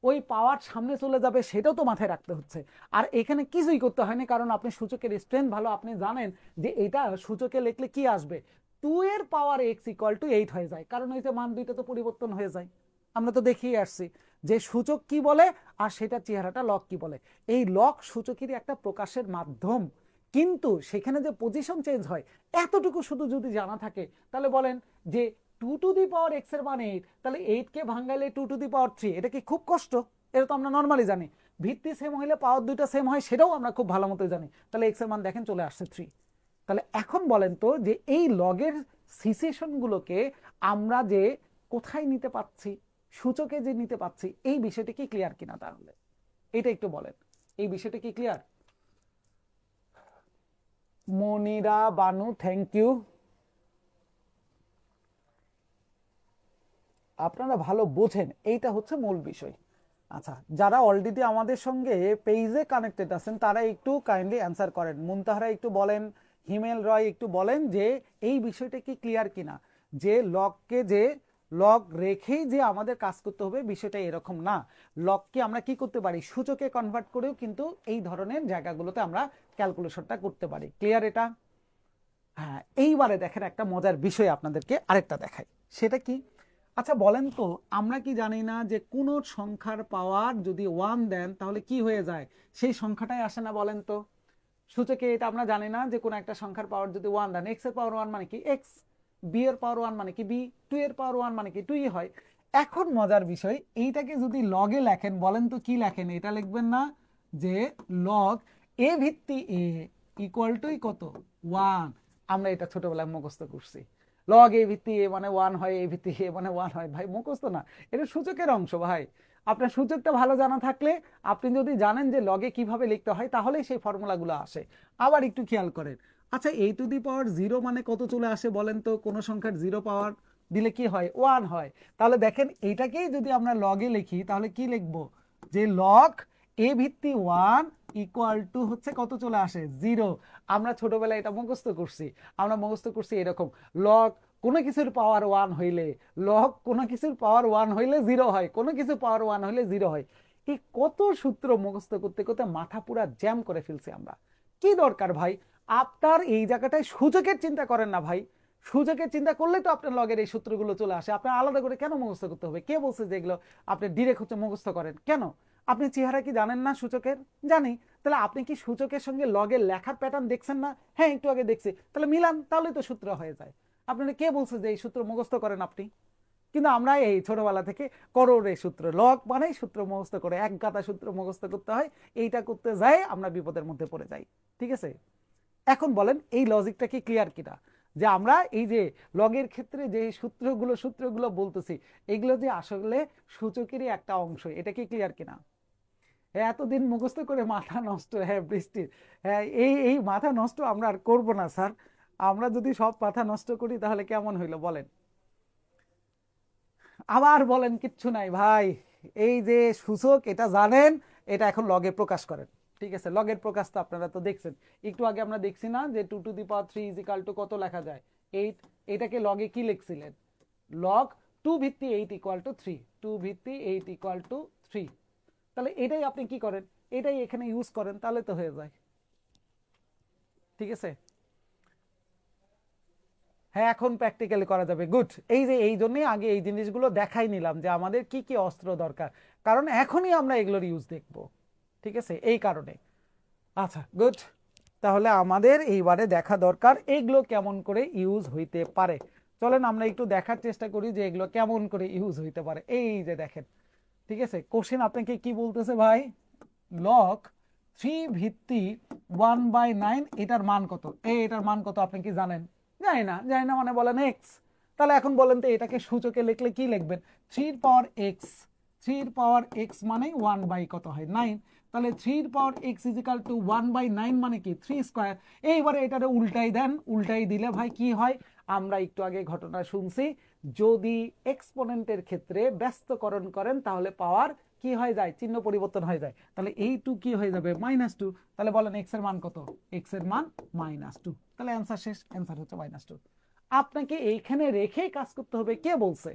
[SPEAKER 1] ওই পাওয়ার সামনে চলে যাবে সেটাও তো মাথায় রাখতে হচ্ছে। আর এখানে কিছুই করতে হয়নি, কারণ আপনি সূচকের স্ট্রেংথ ভালো, আপনি জানেন যে এটা সূচকে লিখলে কি আসবে, 2 এর পাওয়ার x ইকুয়াল টু 8 হয়ে যায়, কারণ ওই যে মান দুইটা তো পরিবর্তন হয়ে যায়। আমরা তো দেখিয়ে আসছি যে সূচক কি বলে আর সেটা চেহারাটা লগ কি বলে। এই লগ সূচকেরই একটা প্রকাশের মাধ্যম, কিন্তু সেখানে যে পজিশন চেঞ্জ হয় এতটুকু শুধু যদি জানা থাকে, তাহলে বলেন যে 2 টু দি পাওয়ার x এর মান 8, তাহলে 8 কে ভাঙাইলে 2 টু দি পাওয়ার 3, এটা কি খুব কষ্ট? এটা তো আমরা নর্মালি জানি। ভিত্তি সেম হইলে পাওয়ার দুইটা সেম হয়, সেটাও আমরা খুব ভালো মতো জানি। তাহলে x এর মান দেখেন চলে আসছে 3। তাহলে এখন বলেন তো যে এই লগের সিচুয়েশন গুলোকে আমরা যে কোথায় নিতে পাচ্ছি, সূচকে যে নিতে পাচ্ছি, এই বিষয়টা কি ক্লিয়ার কিনা? তাহলে এটা একটু বলেন, এই বিষয়টা কি clear? Monira Banu, thank you. আপনারা ভালো বোঝেন, এইটা হচ্ছে মূল বিষয়। আচ্ছা, যারা অলরেডি আমাদের সঙ্গে পেজে কানেক্টেড আছেন তারা একটু কাইন্ডলি অ্যান্সার করেন। মুনতাহারা একটু বলেন, হিমেল রয় একটু বলেন যে এই বিষয়টা কি ক্লিয়ার কিনা, যে লগকে যে লগ রেখেই যে আমাদের কাজ করতে হবে বিষয়টা এরকম না। লগকে আমরা কি করতে পারি, সূচকে কনভার্ট করেও কিন্তু এই ধরনের জায়গাগুলোতে আমরা ক্যালকুলেশনটা করতে পারি। ক্লিয়ার এটা? হ্যাঁ, এইবারে দেখেন একটা মজার বিষয় আপনাদেরকে আরেকটা দেখাই, সেটা কি? আচ্ছা বলেন তো, আমরা কি জানি না যে কোন সংখ্যার পাওয়ার যদি 1 দেন তাহলে কি হয়ে যায়, সেই সংখ্যাটাই আসে না? বলেন তো সূচকে এটা আমরা জানি না যে কোন একটা সংখ্যার পাওয়ার যদি 1 দেন, x এর পাওয়ার 1 মানে কি x, b এর পাওয়ার 1 মানে কি b, 2 এর পাওয়ার 1 মানে কি 2 হয়। এখন মজার বিষয়, এইটাকে যদি লগে লেখেন, বলেন তো কি লেখেন? এটা লিখবেন না যে লগ a ভিত্তি a ইকুয়াল টু কত 1। আমরা এটা ছোটবেলায় মুখস্থ করছি, লগ এ ভিত্তি এ মানে 1 হয়, এ ভিত্তি এ মানে 1 হয়। ভাই মুখস্থ না, এটা সূচকের অংশ ভাই। আপনার সূচকটা ভালো জানা থাকলে, আপনি যদি জানেন যে লগে কিভাবে লিখতে হয়, তাহলেই সেই ফর্মুলাগুলো আসে। আবার একটু খেয়াল করেন, আচ্ছা a টু দি পাওয়ার 0 মানে কত চলে আসে বলেন তো? কোন সংখ্যার 0 পাওয়ার দিলে কি হয়? 1 হয়। তাহলে দেখেন এইটাকেই যদি আমরা লগে লিখি তাহলে কি লিখবো, যে লগ a ভিত্তি 1 ইকুয়াল টু হচ্ছে কত চলে আসে? 0। আমরা ছোটবেলায় এটা মুখস্থ করছি। আমরা মুখস্থ করছি এরকম, লগ কোনো কিছুর পাওয়ার 1 হইলে, লগ কোনো কিছুর পাওয়ার 1 হইলে 0 হয়, কোনো কিছু পাওয়ার 1 হইলে 0 হয়। এই কত সূত্র মুখস্থ করতে করতে মাথা পুরা জ্যাম করে ফেলছি আমরা। কি দরকার ভাই, আপনার এই জায়গাটায় সূচকের চিন্তা করেন না ভাই। সূচকের চিন্তা করলে তো আপনার লগের এই সূত্রগুলো চলে আসে। আপনার আলাদা করে কেন মুখস্থ করতে হবে? কে বলছে যে এগুলো আপনি ডিরেক্ট হচ্ছে মুখস্থ করেন? কেন? আপনি চেহারা কি জানেন না সূচকের? জানি। তাহলে আপনি কি সূচকের সঙ্গে লগের লেখার প্যাটার্ন দেখছেন না? হ্যাঁ, একটু আগে দেখছি। তাহলে মিলান, তাহলে তো সূত্র হয়ে যায়। আপনারা কে বলছে যে এই সূত্র মুখস্থ করেন আপনি? কিন্তু আমরা এই ছোটবেলা থেকে করোড়ে সূত্র, লগ মানেই সূত্র মুখস্থ করে, এক গাদা সূত্র মুখস্থ করতে হয়, এইটা করতে যাই আমরা বিপদের মধ্যে পড়ে যাই। ঠিক আছে, এখন বলেন এই লজিকটা কি ক্লিয়ার কিনা, যে আমরা এই যে লগের ক্ষেত্রে যে সূত্রগুলো বলতেছি, এগুলো যে আসলে সূচকেরই একটা অংশ, এটা কি ক্লিয়ার কিনা? এতদিন মুখস্থ করে মাথা নষ্ট। হ্যাঁ বৃষ্টির, হ্যাঁ এই এই মাথা নষ্ট আমরা আর করবো না স্যার। আমরা যদি সব মাথা নষ্ট করি তাহলে কেমন হইলো বলেন? আবার বলেন কিচ্ছু নাই ভাই। এই যে সূচক এটা জানেন, এটা এখন লগে প্রকাশ করেন। ঠিক আছে, লগের প্রকাশ তো আপনারা তো দেখছেন। একটু আগে আমরা দেখছি না যে 2 to the power 3 equal to কত লেখা যায়? 8। এটাকে লগে কি লিখছিলেন? লগ 2 ভিত্তি 8 ইকুয়াল টু 3, 2 ভিত্তি 8 ইকুয়াল টু 3। তাহলে এটাই আপনি কি করেন, এটাই এখানে ইউজ করেন, তাহলে তো হয়ে যায়। ঠিক আছে, হ্যাঁ এখন প্র্যাকটিক্যালি করা যাবে। গুড। এই যে এই জন্যই আগে এই জিনিসগুলো দেখাই নিলাম যে আমাদের কি কি অস্ত্র দরকার, কারণ এখনই আমরা এগুলোর ইউজ দেখব। ঠিক আছে, এই কারণে। আচ্ছা গুড, তাহলে আমাদের এইবারে দেখা দরকার এগুলো কেমন করে ইউজ হইতে পারে। চলেন আমরা একটু দেখার চেষ্টা করি যে এগুলো কেমন করে ইউজ হইতে পারে। এই যে দেখেন, ঠিক আছে, কোশ্চেন আপনাকে কি বলতেছে ভাই? লগ 3 ভিত্তি 1/9 এটার মান কত? এটার মান কত আপনি কি জানেন? জানি না। জানি না মানে বলেন এক্স। তাহলে এখন বলেন তো এটাকে সূচকে লিখলে কি লিখবেন? 3 এর পাওয়ার এক্স, 3 পাওয়ার x মানে 1 বাই কত হয় 9, তাহলে 3 power x is equal to 1 by 9 মানে কি 3 স্কয়ার। এইবারে এটারে উল্টাই দেন, উল্টাই দিলে ভাই কি হয়, আমরা একটু আগে ঘটনা শুনছি, যদি এক্সপোনেন্টের ক্ষেত্রে ব্যস্তকরণ করেন তাহলে পাওয়ার কি হয়ে যায়, চিহ্ন পরিবর্তন হয়ে যায়, তাহলে এই 2 কি হয়ে যাবে -2। তাহলে বলেন x এর মান কত, x এর মান -2, তাহলে অ্যান্সার শেষ, অ্যান্সার হচ্ছে -2। আপনাকে এইখানে রেখেই কাজ করতে হবে, কে বলছে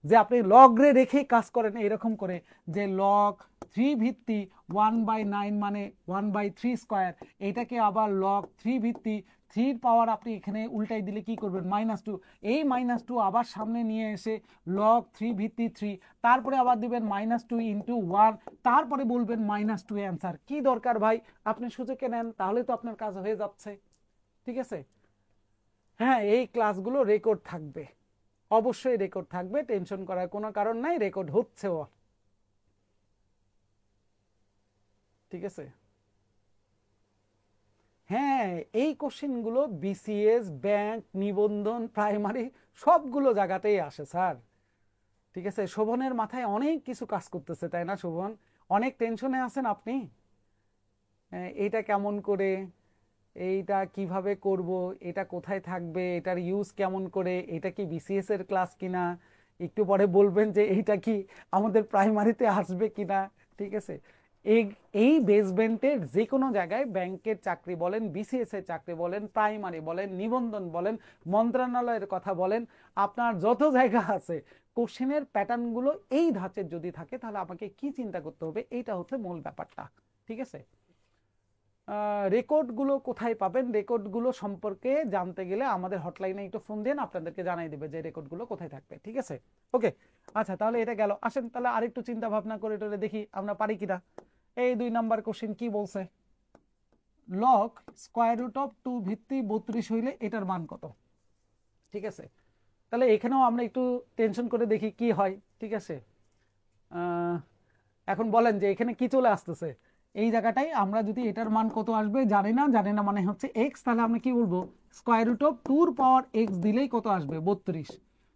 [SPEAKER 1] যে আপনি লগরে রেখেই কাজ করেন এরকম করে যে লগ 3 ভিত্তি 1/9 মানে 1/3 স্কয়ার, এটাকে আবার লগ 3 ভিত্তি 3 পাওয়ার আপনি এখানে উল্টাই দিলে কি করবেন -2, এই -2 আবার সামনে নিয়ে এসে লগ 3 ভিত্তি 3, তারপরে আবার দিবেন -2 ইন্টু 1, তারপরে বলবেন -2 অ্যান্সার। কি দরকার ভাই, আপনি সূচকে নেন তাহলে তো আপনার কাজ হয়ে যাচ্ছে, ঠিক আছে। হ্যাঁ, এই ক্লাসগুলো রেকর্ড থাকবে, অবশ্যই রেকর্ড থাকবে, টেনশন করার কোনো কারণ নাই, রেকর্ড হচ্ছেও, ঠিক আছে। হ্যাঁ, এই কোশ্চেনগুলো বিসিএস, ব্যাংক, নিবন্ধন, প্রাইমারি সবগুলো জায়গাতেই আসে স্যার, ঠিক আছে। শোভনের মাথায় অনেক কিছু কাজ করতেছে, তাই না শোভন? অনেক টেনশনে আছেন আপনি, এইটা কেমন করে, এইটা কিভাবে করব, এটা কোথায় থাকবে, এটার ইউজ কেমন করে, এটা কি বিসিএস এর ক্লাস কিনা, একটু পরে বলবেন যে এইটা কি আমাদের প্রাইমারিতে আসবে কিনা, ঠিক আছে। এই এই বেসমেন্টের যে কোনো জায়গায়, ব্যাংকের চাকরি বলেন, বিসিএস এর চাকরি বলেন, প্রাইমারি বলেন, নিবন্ধন বলেন, মন্ত্রণালয়ের কথা বলেন, আপনার যত জায়গা আছে, কোশ্চেনের প্যাটার্নগুলো এই ধাঁচের যদি থাকে তাহলে আমাকে কি চিন্তা করতে হবে, এইটা হচ্ছে মূল ব্যাপারটা, ঠিক আছে। রেকর্ডগুলো কোথায় পাবেন, রেকর্ডগুলো সম্পর্কে জানতে গেলে আমাদের হটলাইনে একটু ফোন দেন, আপনাদেরকে জানাই দেবে যে রেকর্ডগুলো কোথায় থাকবে, ঠিক আছে। ওকে, আচ্ছা তাহলে এটা গেল, আসেন তাহলে আরেকটু চিন্তা ভাবনা করে টোরে দেখি আমরা পারি কিনা। এই 2 নাম্বার কোশ্চেন কি বলছে, লগ স্কয়ার রুট অফ 2 ভিত্তি 32 হইলে এটার মান কত, ঠিক আছে। তাহলে এখানেও আমরা একটু টেনশন করে দেখি কি হয়, ঠিক আছে। এখন বলেন যে এখানে কি চলে আসতেছে, এই জায়গাটাই আমরা যদি এটার মান কত আসবে জানি না, জানি না মানে হচ্ছে x, তাহলে আমরা কি বলবো square root of 2 power x দিলেই কত আসবে 32,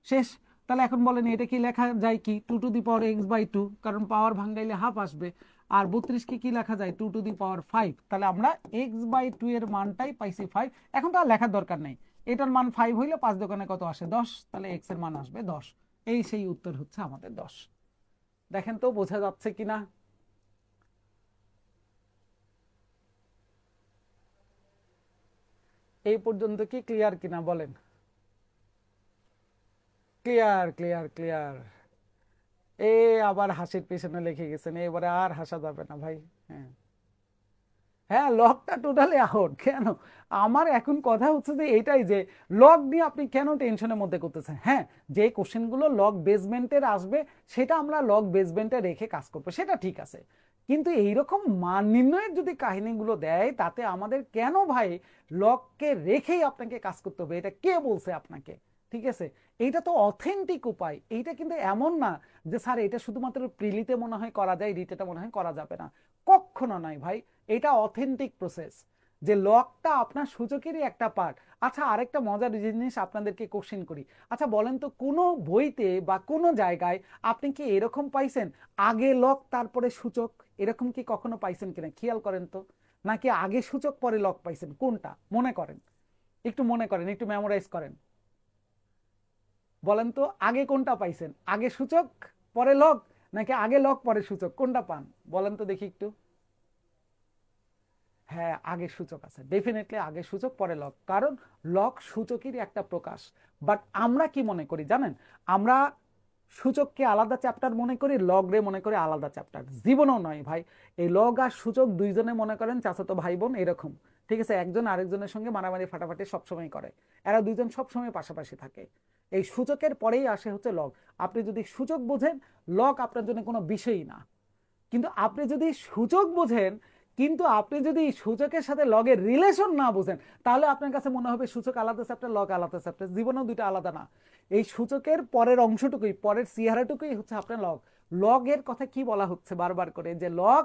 [SPEAKER 1] শেষ। তাহলে এখন বলেন এটা কি লেখা যায় কি 2 টু দি পাওয়ার x/2, কারণ পাওয়ার ভাঙাইলে হাফ আসবে, আর 32 কে কি লেখা যায় 2 টু দি পাওয়ার 5, তাহলে আমরা x/2 এর মানটাই পাইছি 5। এখন তো আর লেখার দরকার নেই, এটার মান 5 হইলে 5 দোকানে কত আসে 10, তাহলে x এর মান আসবে 10, এই সেই উত্তর হচ্ছে আমাদের 10। দেখেন তো বোঝা যাচ্ছে কিনা, এই পর্যন্ত কি ক্লিয়ার কিনা বলেন, ক্লিয়ার ক্লিয়ার ক্লিয়ার। এ আবার হাসির পেছনে লিখে গেছেন, এবারে আর হাসা যাবে না ভাই। হ্যাঁ হ্যাঁ, লগটা টোটালি আউট, কেন? আমার এখন কথা হচ্ছে যে এইটাই যে লগ নিয়ে আপনি কেন টেনশনের মধ্যে করতেছেন। হ্যাঁ, যে কোশ্চেনগুলো লগ বেসমেন্টের আসবে সেটা আমরা লগ বেসমেন্টে রেখে কাজ করবো, সেটা ঠিক আছে, কিন্তু এইরকম মান নির্ণয়ের যদি কাহিনীগুলো দেয় তাতে আমাদের কেন ভাই লগকে রেখেই আপনাকে কাজ করতে হবে, এটা কে বলছে আপনাকে, ঠিক আছে। এইটা তো অথেন্টিক উপায়, এইটা কিন্তু এমন না যে স্যার এটা শুধুমাত্র প্রিলিতে মনে হয় করা যায়, রিটেটা মনে হয় করা যাবে না, কখনো নয় ভাই, এটা অথেন্টিক প্রসেস, যে লগটা আপনার সূচকেরই একটা পার্ট। আচ্ছা আরেকটা মজার জিনিস আপনাদেরকে কোশ্চেন করি, আচ্ছা বলেন তো কোনো বইতে বা কোনো জায়গায় আপনি কি এরকম পাইছেন আগে লগ তারপরে সূচক, এরকম কি কখনো পাইছেন কিনা খেয়াল করেন তো, নাকি আগে সূচক পরে লগ পাইছেন, কোনটা মনে করেন, একটু মনে করেন, একটু মেমোরাইজ করেন, বলেন তো আগে কোনটা পাইছেন, আগে সূচক পরে লগ, নাকি আগে লগ পরে সূচক, কোনটা পান বলেন তো দেখি একটু। হ্যাঁ, আগে সূচক আছে, ডেফিনেটলি আগে সূচক পরে লগ, কারণ লগ সূচকেরই একটা প্রকাশ। বাট আমরা কি মনে করি জানেন, আমরা সূচককে আলাদা চ্যাপ্টার মনে করি, লগ রে মনে করি আলাদা চ্যাপ্টার, জীবনও নয় ভাই। এই লগ আর সূচক দুইজনে মনে করেন চাচাতো ভাই বোন এরকম, ঠিক আছে, একজন আরেকজনের সঙ্গে মারামারি ফাটাফাটি সবসময় করে, এরা দুইজন সবসময় পাশাপাশি থাকে। এই সূচকের পরেই আসে হচ্ছে লগ। আপনি যদি সূচক বোঝেন লগ আপনার জন্য কোনো বিষয়ই না, কিন্তু আপনি যদি সূচক বোঝেন, কিন্তু আপনি যদি সূচকের সাথে লগের রিলেশন না বুঝেন, তাহলে আপনার কাছে মনে হবে সূচক আলাদা চ্যাপ্টার, লগ আলাদা চ্যাপ্টার, জীবনেও দুইটা আলাদা না। এই সূচকের পরের অংশটুকুই, পরের চেহারাটুকুই হচ্ছে আপনার লগ। লগের কথা কি বলা হচ্ছে বারবার করে, যে লগ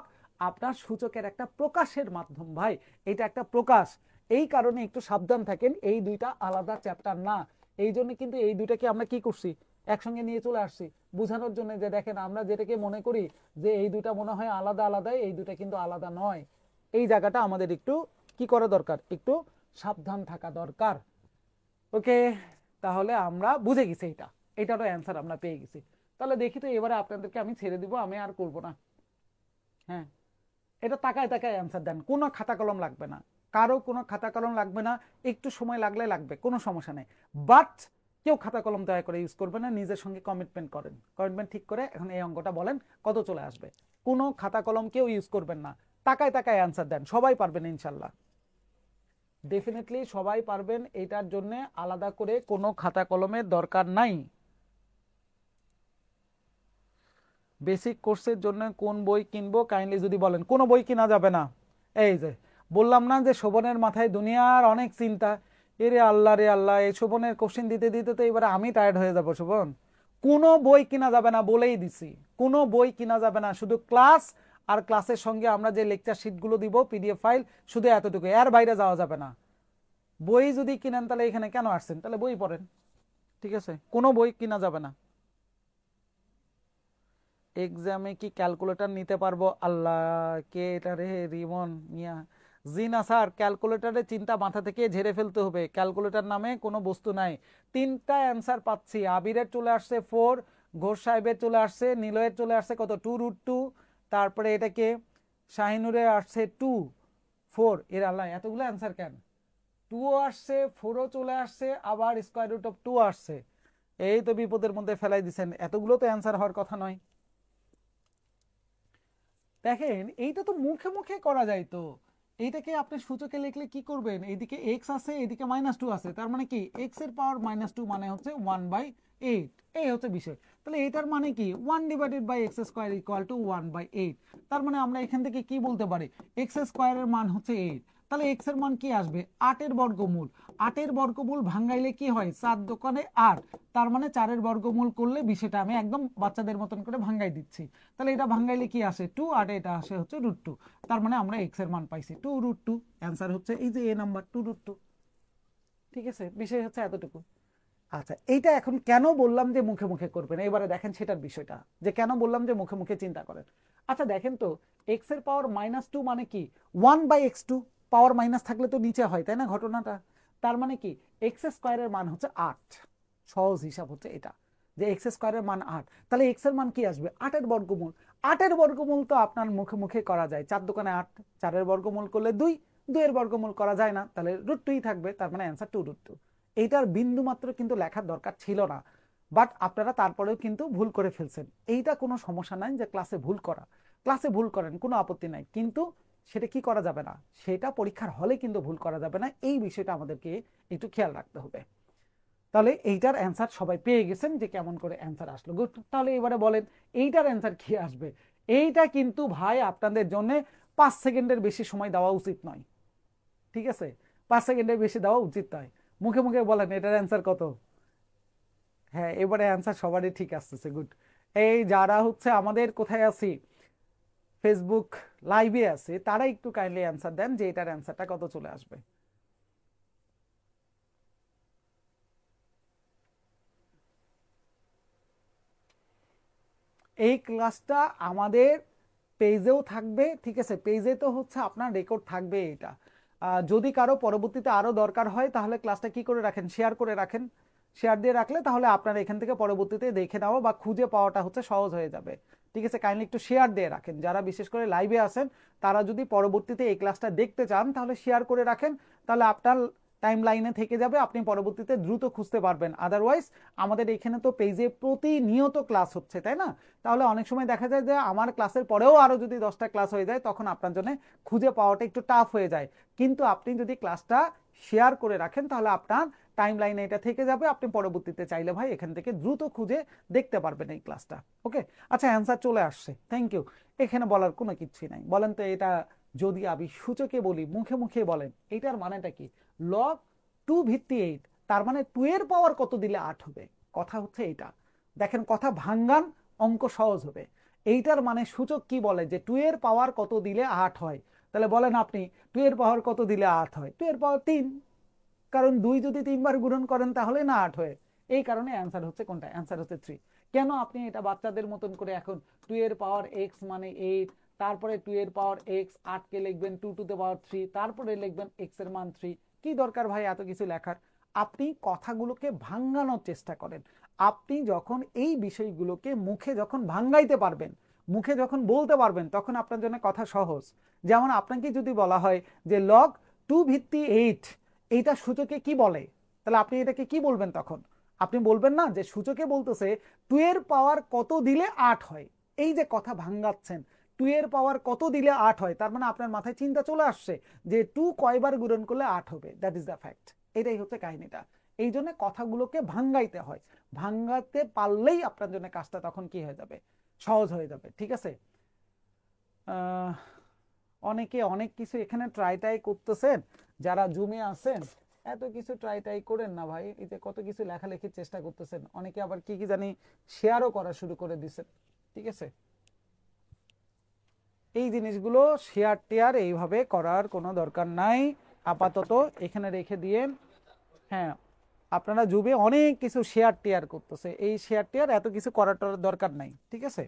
[SPEAKER 1] আপনার সূচকের একটা প্রকাশের মাধ্যম ভাই, এটা একটা প্রকাশ। এই কারণে একটু সাবধান থাকেন, এই দুইটা আলাদা চ্যাপ্টার না। এই জন্য কিন্তু এই দুইটাকে আমরা কি করছি একসঙ্গে নিয়ে চলে আসছি, বোঝানোর জন্য যে দেখেন আমরা যেটাকে মনে করি যে এই দুটা মনে হয় আলাদা আলাদা, এই দুটা কিন্তু আলাদা নয়। এই জায়গাটা আমাদের একটু কি করা দরকার, একটু সাবধান থাকা দরকার। ওকে, তাহলে আমরা বুঝে গেছি এটারও অ্যান্সার আমরা পেয়ে গেছি। তাহলে দেখি তো এবারে আপনাদেরকে আমি ছেড়ে দিব, আমি আর করব না। হ্যাঁ, এটা তাকায় তাকায় অ্যান্সার দেন, কোনো খাতা কলম লাগবে না, কারো কোনো খাতা কলম লাগবে না, একটু সময় লাগলে লাগবে, কোনো সমস্যা নেই। বাট কেউ খাতা কলম দয়া করে ইউজ করবে না, নিজের সঙ্গে কমিটমেন্ট করেন, কমিটমেন্ট ঠিক করে এখন এই অঙ্কটা বলেন কত চলে আসবে। কোনো খাতা কলম কেউ ইউজ করবেন না, তাকায় তাকায় অ্যান্সার দেন, সবাই পারবেন ইনশাল্লাহ, ডেফিনেটলি সবাই পারবেন, এটার জন্য আলাদা করে কোনো খাতা কলমের দরকার নাই। বেসিক কোর্সের জন্য কোন বই কিনবো কাইন্ডলি যদি বলেন। কোনো বই কিনা যাবে না, এই যে বললাম না যে শোভনের মাথায় দুনিয়ার অনেক চিন্তা, এরে আল্লাহ রে আল্লাহ, এই শোভনের কোশ্চেন দিতে দিতে তো এবারে আমি টায়ার্ড হয়ে যাবো। শোভন, কোনো বই কিনা যাবে না, বলেই দিছি, কোনো বই কিনা যাবে না, শুধু ক্লাস আর ক্লাসের সঙ্গে আমরা যে লেকচার শিটগুলো দিব পিডিএফ ফাইল, শুধু এতটুকু, এর বাইরে যাওয়া যাবে না। বই যদি কিনেন তাহলে এখানে কেন আসছেন, তাহলে বই পড়েন, ঠিক আছে, কোনো বই কিনা যাবে না। এক্সামে কি ক্যালকুলেটর নিতে পারবো? আল্লাহ, কে এটা রে? রিমন মিয়া। জি না স্যার, ক্যালকুলেটরের চিন্তা মাথা থেকে ঝেড়ে ফেলতে হবে, ক্যালকুলেটর নামে কোনো বস্তু নাই। তিনটা অ্যান্সার পাচ্ছি, আবিরের চলে আসছে 4, ঘোষ সাহেবের চলে আসছে, নিলয়ের চলে আসছে কত 2√2, তারপরে এটাকে শাহিনুরের আসছে 2, 4, এর আল্লাহ এতগুলো অ্যান্সার কেন? 2ও আসছে, 4ও চলে আসছে, আবার √2 আসছে, এই তো বিপদের মধ্যে ফেলাই দিচ্ছেন, এতগুলো তো অ্যান্সার হওয়ার কথা নয়। দেখেন এইটা তো মুখে মুখে করা যায়, তো এইটাকে আপনি সূচকে লিখলে কি করবেন, এইদিকে এক্স আছে, এইদিকে -2 আছে, তার মানে কি এক্স এর পাওয়ার -2 মানে হচ্ছে 1/8, এই হচ্ছে বিষয়। তাহলে এটার মানে কি 1/x² = 1/8, তার মানে আমরা এখান থেকে কি বলতে পারি, x² এর মান হচ্ছে 8, তাহলে x এর মান কি আসবে 8 এর বর্গমূল। 8 এর বর্গমূল ভাঙাইলে কি হয়, 4 দোকানে 8, তার মানে 4 এর বর্গমূল করলে বিষয়টা আমি একদম বাচ্চাদের মতন করে ভাঙাই দিচ্ছি। তাহলে এটা ভাঙাইলে কি আসে 2, আর এটা আসে হচ্ছে √2, তার মানে আমরা x এর মান পাইছি 2√2, অ্যান্সার হচ্ছে এই যে এ নাম্বার 2√2। ঠিক আছে, বিষয় হচ্ছে এতটুকু। আচ্ছা, এইটা এখন কেন বললাম যে মুখে মুখে করবেন, এবারে দেখেন সেটার বিষয়টা, যে কেন বললাম যে মুখে মুখে চিন্তা করেন। আচ্ছা দেখেন তো, এক্স এর পাওয়ার -2 মানে কি 1/x2, পাওয়ার মাইনাস থাকলে তো নিচে হয়, তাই না ঘটনাটা? তার মানে কি x² এর মান হচ্ছে 8, সহজ হিসাব হচ্ছে এটা, যে x² এর মান 8, তাহলে x এর মান কি আসবে 8 এর বর্গমূল। 8 এর বর্গমূল তো আপনার মুখে মুখে করা যায়, 4 দোকানে 8, 4 এর বর্গমূল করলে 2, 2 এর বর্গমূল করা যায় না, তাহলে √2ই থাকবে, তার মানে অ্যান্সার 2√2। এইটার বিন্দু মাত্র কিন্তু লেখার দরকার ছিল না, বাট আপনারা তারপরেও কিন্তু ভুল করে ফেলছেন। এইটা কোনো সমস্যা নাই যে ক্লাসে ভুল করা, ক্লাসে ভুল করেন, কোনো আপত্তি নাই, কিন্তু সেটা কি করা যাবে না, সেটা পরীক্ষার হলে কিন্তু ভুল করা যাবে না, এই বিষয়টা আমাদেরকে একটু খেয়াল রাখতে হবে। তাহলে এইটার অ্যান্সার সবাই পেয়ে গেছেন যে কেমন করে অ্যান্সার আসলো, গুড। তাহলে এবারে বলেন এইটার অ্যান্সার কি আসবে। এইটা কিন্তু ভাই আপনাদের জন্য 5 সেকেন্ডের বেশি সময় দেওয়া উচিত নয়, ঠিক আছে, 5 সেকেন্ডের বেশি দেওয়া উচিত নয়। মুখে মুখে বলেন এটার অ্যান্সার কত। হ্যাঁ, এবারে অ্যান্সার সবারই ঠিক আসতেছে, গুড। এই যারা হচ্ছে আমাদের কোথায় আছি, ফেসবুক লাইভে আছে, তারা একটু কাইন্ডলি অ্যান্সার দেন যে এটার অ্যান্সারটা কত চলে আসবে। এই ক্লাসটা আমাদের পেজেও থাকবে, ঠিক আছে, পেজে তো হচ্ছে আপনার রেকর্ড থাকবে এটা। যদি কারো পরবর্তীতে আরো দরকার হয় তাহলে ক্লাসটা কি করে রাখেন, শেয়ার করে রাখেন, শেয়ার দিয়ে রাখলে তাহলে আপনার এখান থেকে পরবর্তীতে দেখে নেওয়া বা খুঁজে পাওয়াটা হচ্ছে সহজ হয়ে যাবে। ঠিক আছে, কাইন্ডলি একটু শেয়ার দিয়ে রাখেন, যারা বিশেষ করে লাইভে আছেন তারা যদি পরবর্তীতে এই ক্লাসটা দেখতে চান তাহলে শেয়ার করে রাখেন, তাহলে আপনার টাইম লাইনে থেকে যাবে, আপনি পরবর্তীতে দ্রুত খুঁজতে পারবেন। আদারওয়াইজ আমাদের এখানে তো পেজে প্রতিনিয়ত ক্লাস হচ্ছে, তাই না, তাহলে অনেক সময় দেখা যায় যে আমার ক্লাসের পরেও আরো যদি 10টা ক্লাস হয়ে যায় তখন আপনার জন্য খুঁজে পাওয়াটা একটু টাফ হয়ে যায়। কিন্তু আপনি যদি ক্লাসটা শেয়ার করে রাখেন তাহলে আপনার টাইম লাইনে এটা থেকে যাবে, আপনি পরবর্তীতে চাইলে ভাই এখান থেকে দ্রুত খুঁজে দেখতে পারবেন এই ক্লাসটা। ওকে, আচ্ছা অ্যান্সার চলে আসছে, থ্যাংক ইউ। এখানে বলার কোনো কিছুই নাই। বলেন তো এটা যদি আমি সূচকে বলি, মুখে মুখে বলেন এইটার মানেটা কি, লগ 2 ভিত্তি 8, তার মানে 2 এর পাওয়ার কত দিলে 8 হবে, কথা হচ্ছে এইটা। দেখেন কথা ভাঙ্গান, অঙ্ক সহজ হবে। এইটার মানে সূচক কি বলে যে 2 এর পাওয়ার কত দিলে 8 হয়, তাহলে বলেন আপনি 2 এর পাওয়ার কত দিলে 8 হয়, 2 এর পাওয়ার 3, কারণ 2 যদি 3 বার গুণন করেন তাহলে না 8 হয়, এই কারণে অ্যান্সার হচ্ছে কোনটা, অ্যান্সার হচ্ছে 3। কেন আপনি এটা বাচ্চাদের মতন করে এখন 2 এর পাওয়ার x মানে 8, তারপরে 2 এর পাওয়ার x 8 কে লিখবেন 2 টু দ্য পাওয়ার 3, তারপরে লিখবেন x এর মান 3? কি দরকার ভাই এত কিছু লেখার? আপনি কথাগুলোকে ভাঙানোর চেষ্টা করেন। আপনি যখন এই বিষয়গুলোকে মুখে যখন ভাঙাইতে পারবেন, মুখে যখন বলতে পারবেন, তখন আপনার জন্য কথা সহজ। যেমন আপনাকে যদি বলা হয় যে log 2 ভিত্তি 8 এইটা সূচকে কি বলে, তাহলে আপনি এটাকে কি বলবেন? তখন আপনি বলবেন না যে সূচকে বলতেছে 2 এর পাওয়ার কত দিলে 8 হয়। এই যে কথা ভাঙাচ্ছেন, 2 এর পাওয়ার কত দিলে 8 হয়, তার মানে আপনার মাথায় চিন্তা চলে আসছে যে 2 কয়বার গুণন করলে 8 হবে। That is the fact. এটাই হচ্ছে কাহিনীটা। এই জন্য কথাগুলোকে ভাঙাইতে হয়। ভাঙাতে পারলেই আপনার জন্য কাজটা তখন কি হয়ে যাবে? সহজ হয়ে যাবে। ঠিক আছে? অনেকে অনেক কিছু এখানে ট্রাই করতেছেন, যারা জুমে আছেন এত কিছু ট্রাই করেন না ভাই। এই যে কত কিছু লেখালেখির চেষ্টা করতেছেন, অনেকে আবার কি কি জানি শেয়ারও করা শুরু করে দিচ্ছেন। ঠিক আছে, এই জিনিসগুলো শেয়ার টেয়ার এইভাবে করার কোনো দরকার নাই, আপাতত এখানে রেখে দিয়ে। হ্যাঁ, আপনারা জুমে অনেক কিছু শেয়ার টেয়ার করতেছে, এই শেয়ার টেয়ার এত কিছু করার দরকার নাই। ঠিক আছে,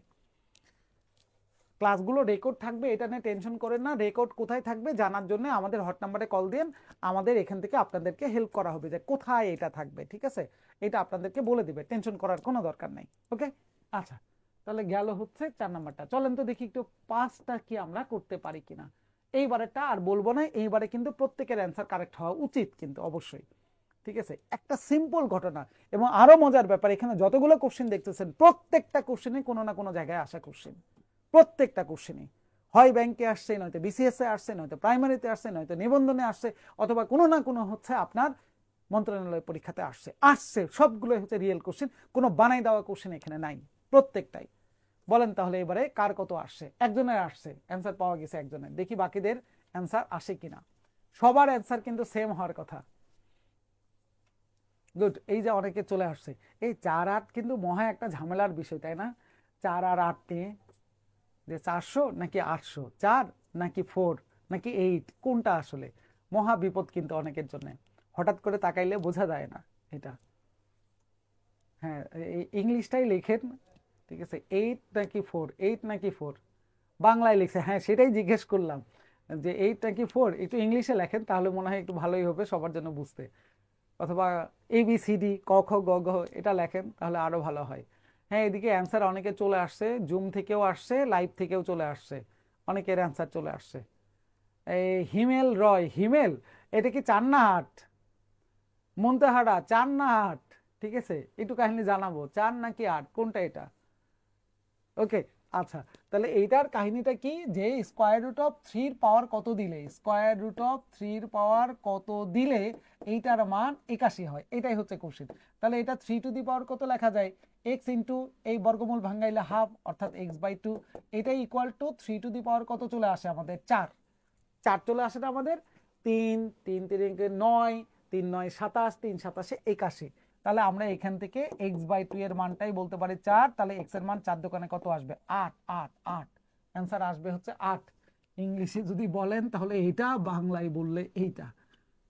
[SPEAKER 1] ক্লাসগুলো রেকর্ড থাকবে, এটা নিয়ে টেনশন করেন না। রেকর্ড কোথায় থাকবে জানার জন্য আমাদের হট নাম্বারে কল দেন, আমাদের এখান থেকে আপনাদেরকে হেল্প করা হবে যে কোথায় এটা থাকবে। ঠিক আছে, এটা আপনাদেরকে বলে দিবে, টেনশন করার কোনো দরকার নেই। ওকে, আচ্ছা, তাহলে গেল হচ্ছে 4 নাম্বারটা। চলেন তো দেখি একটু 5টা কি আমরা করতে পারি কিনা। এইবারেরটা আর বলবো না, এইবারে কিন্তু প্রত্যেকের অ্যান্সার কারেক্ট হওয়া উচিত কিন্তু অবশ্যই। ঠিক আছে, একটা সিম্পল ঘটনা এবং আরো মজার ব্যাপার, এখানে যতগুলো কোশ্চেন দেখতেছেন প্রত্যেকটা কোশ্চেনে কোনো না কোনো জায়গায় আসা কোশ্চেন। প্রত্যেকটা কোশ্চেনই হয় ব্যাংকে আসছে, নয়তো বিসিএস এ আসছে, নয়তো প্রাইমারিতে আসছে, নয়তো নিবন্ধনে আসছে, অথবা কোনো না কোনো হচ্ছে আপনার মন্ত্রণালয় পরীক্ষাতে আসছে। সবগুলোই হচ্ছে রিয়েল কোশ্চেন, কোনো বানাই দেওয়া কোশ্চেন এখানে নাই, প্রত্যেকটাই। বলেন তাহলে এবারে কার কত আসছে? একজনের আসছে, অ্যান্সার পাওয়া গেছে একজনের। দেখি বাকিদের অ্যান্সার আসে কিনা। সবার অ্যান্সার কিন্তু সেম হওয়ার কথা। গুড, এই যে অনেকে চলে আসছে। এই 4-8 কিন্তু মহা একটা ঝামেলার বিষয়, তাই না? 4 আর 8 নিয়ে যে 400 নাকি 800, 4 নাকি 4 নাকি 8, কোনটা আসলে মহা বিপদ কিন্তু অনেকের জন্য। হঠাৎ করে তাকাইলে বোঝা যায় না এটা। হ্যাঁ, ইংলিশটাই লেখেন। ঠিক আছে, 8 নাকি 4, 8 নাকি 4 বাংলায় লিখছে। হ্যাঁ, সেটাই জিজ্ঞেস করলাম যে 8 নাকি 4, একটু ইংলিশে লেখেন, তাহলে মনে হয় একটু ভালোই হবে সবার জন্য বুঝতে। অথবা ABCD ক খ গ ঘ এটা লেখেন, তাহলে আরো ভালো হয়। হ্যাঁ, এদিকে অ্যান্সার অনেকে চলে আসছে, জুম থেকেও আসছে, লাইভ থেকেও চলে আসছে, অনেকের অ্যান্সার চলে আসছে। এই হিমেল রয়, হিমেল এটা কি চান্নাহাট? মুন্তাহারা চান্নাহাট? ঠিক আছে, একটু কাহিনী জানাবো, 4 নাকি 8 কোনটা এটা? ওকে, আচ্ছা, তাহলে এইটার কাহিনীটা কি, যে স্কোয়ার রুট অফ 3 পাওয়ার কত দিলে, স্কোয়ার রুট অফ 3 পাওয়ার কত দিলে এইটার মান 81 হয়, এটাই হচ্ছে কোশ্চেন। তাহলে এটা 3 টু দি পাওয়ার কত লেখা যায়? x ইন্টু এই বর্গমূল ভাঙাইলে হাফ, অর্থাৎ x/2, এটাই ইকুয়াল টু 3 টু দি পাওয়ার কত চলে আসে আমাদের? 4। 4 চলে আসে না আমাদের? 3 3 3 9, 3 9 27, 3 27 81। তাহলে আমরা এখান থেকে x/2 এর মানটাই বলতে পারি 4। তাহলে x এর মান 4 দোকানে কত আসবে? 8 8 8। অ্যান্সার আসবে হচ্ছে 8। ইংলিশে যদি বলেন তাহলে এইটা, বাংলায় বললে এইটা।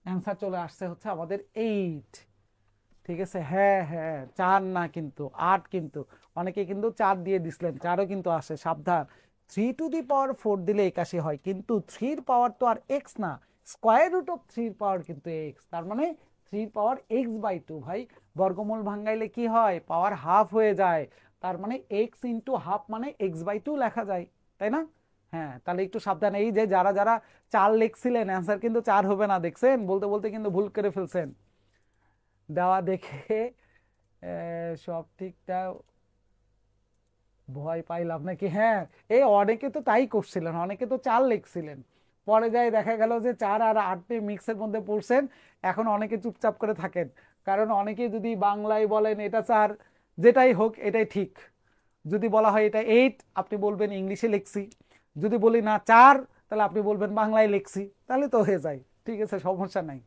[SPEAKER 1] অ্যান্সার চলে আসছে হচ্ছে আমাদের 8। ঠিক আছে, হ্যাঁ হ্যাঁ, 4 না কিন্তু 8, কিন্তু অনেকে কিন্তু 4 দিয়ে দিছিলেন, 4ও কিন্তু আসে, সাবধান। 3 টু দি পাওয়ার 4 দিলে 81 হয়, কিন্তু 3 পাওয়ার তো আর x না, স্কোয়ার রুট অফ 3 পাওয়ার কিন্তু x, তার মানে 3 পাওয়ার x/2 ভাই। বর্গমূল ভাঙাইলে কি হয়? পাওয়ার হাফ হয়ে যায়, তার মানে x ইন্টু হাফ মানে x/2 লেখা যায়, তাই না? হ্যাঁ, তাহলে একটু সাবধান। এই যে যারা যারা 4 লিখছিলেন, অ্যান্সার কিন্তু 4 হবে না, দেখছেন? বলতে বলতে কিন্তু ভুল করে ফেলছেন। দেওয়া দেখে সব ঠিকঠাক ভয় পাইলাম নাকি? হ্যাঁ, এই অনেকে তো তাই করছিলেন, অনেকে তো 4 লিখছিলেন, পরে যাই দেখা গেল যে 4 আর 8 মিক্সের মধ্যে পড়ছেন। এখন অনেকে চুপচাপ করে থাকেন, কারণ অনেকে যদি বাংলায় বলেন এটা 4, যেটাই হোক এটাই ঠিক। যদি বলা হয় এটা 8, আপনি বলবেন ইংলিশে লিখছি। যদি বলি না 4, তাহলে আপনি বলবেন বাংলায় লিখছি, তাহলে তো হয়ে যায়। ঠিক আছে, সমস্যা নাই।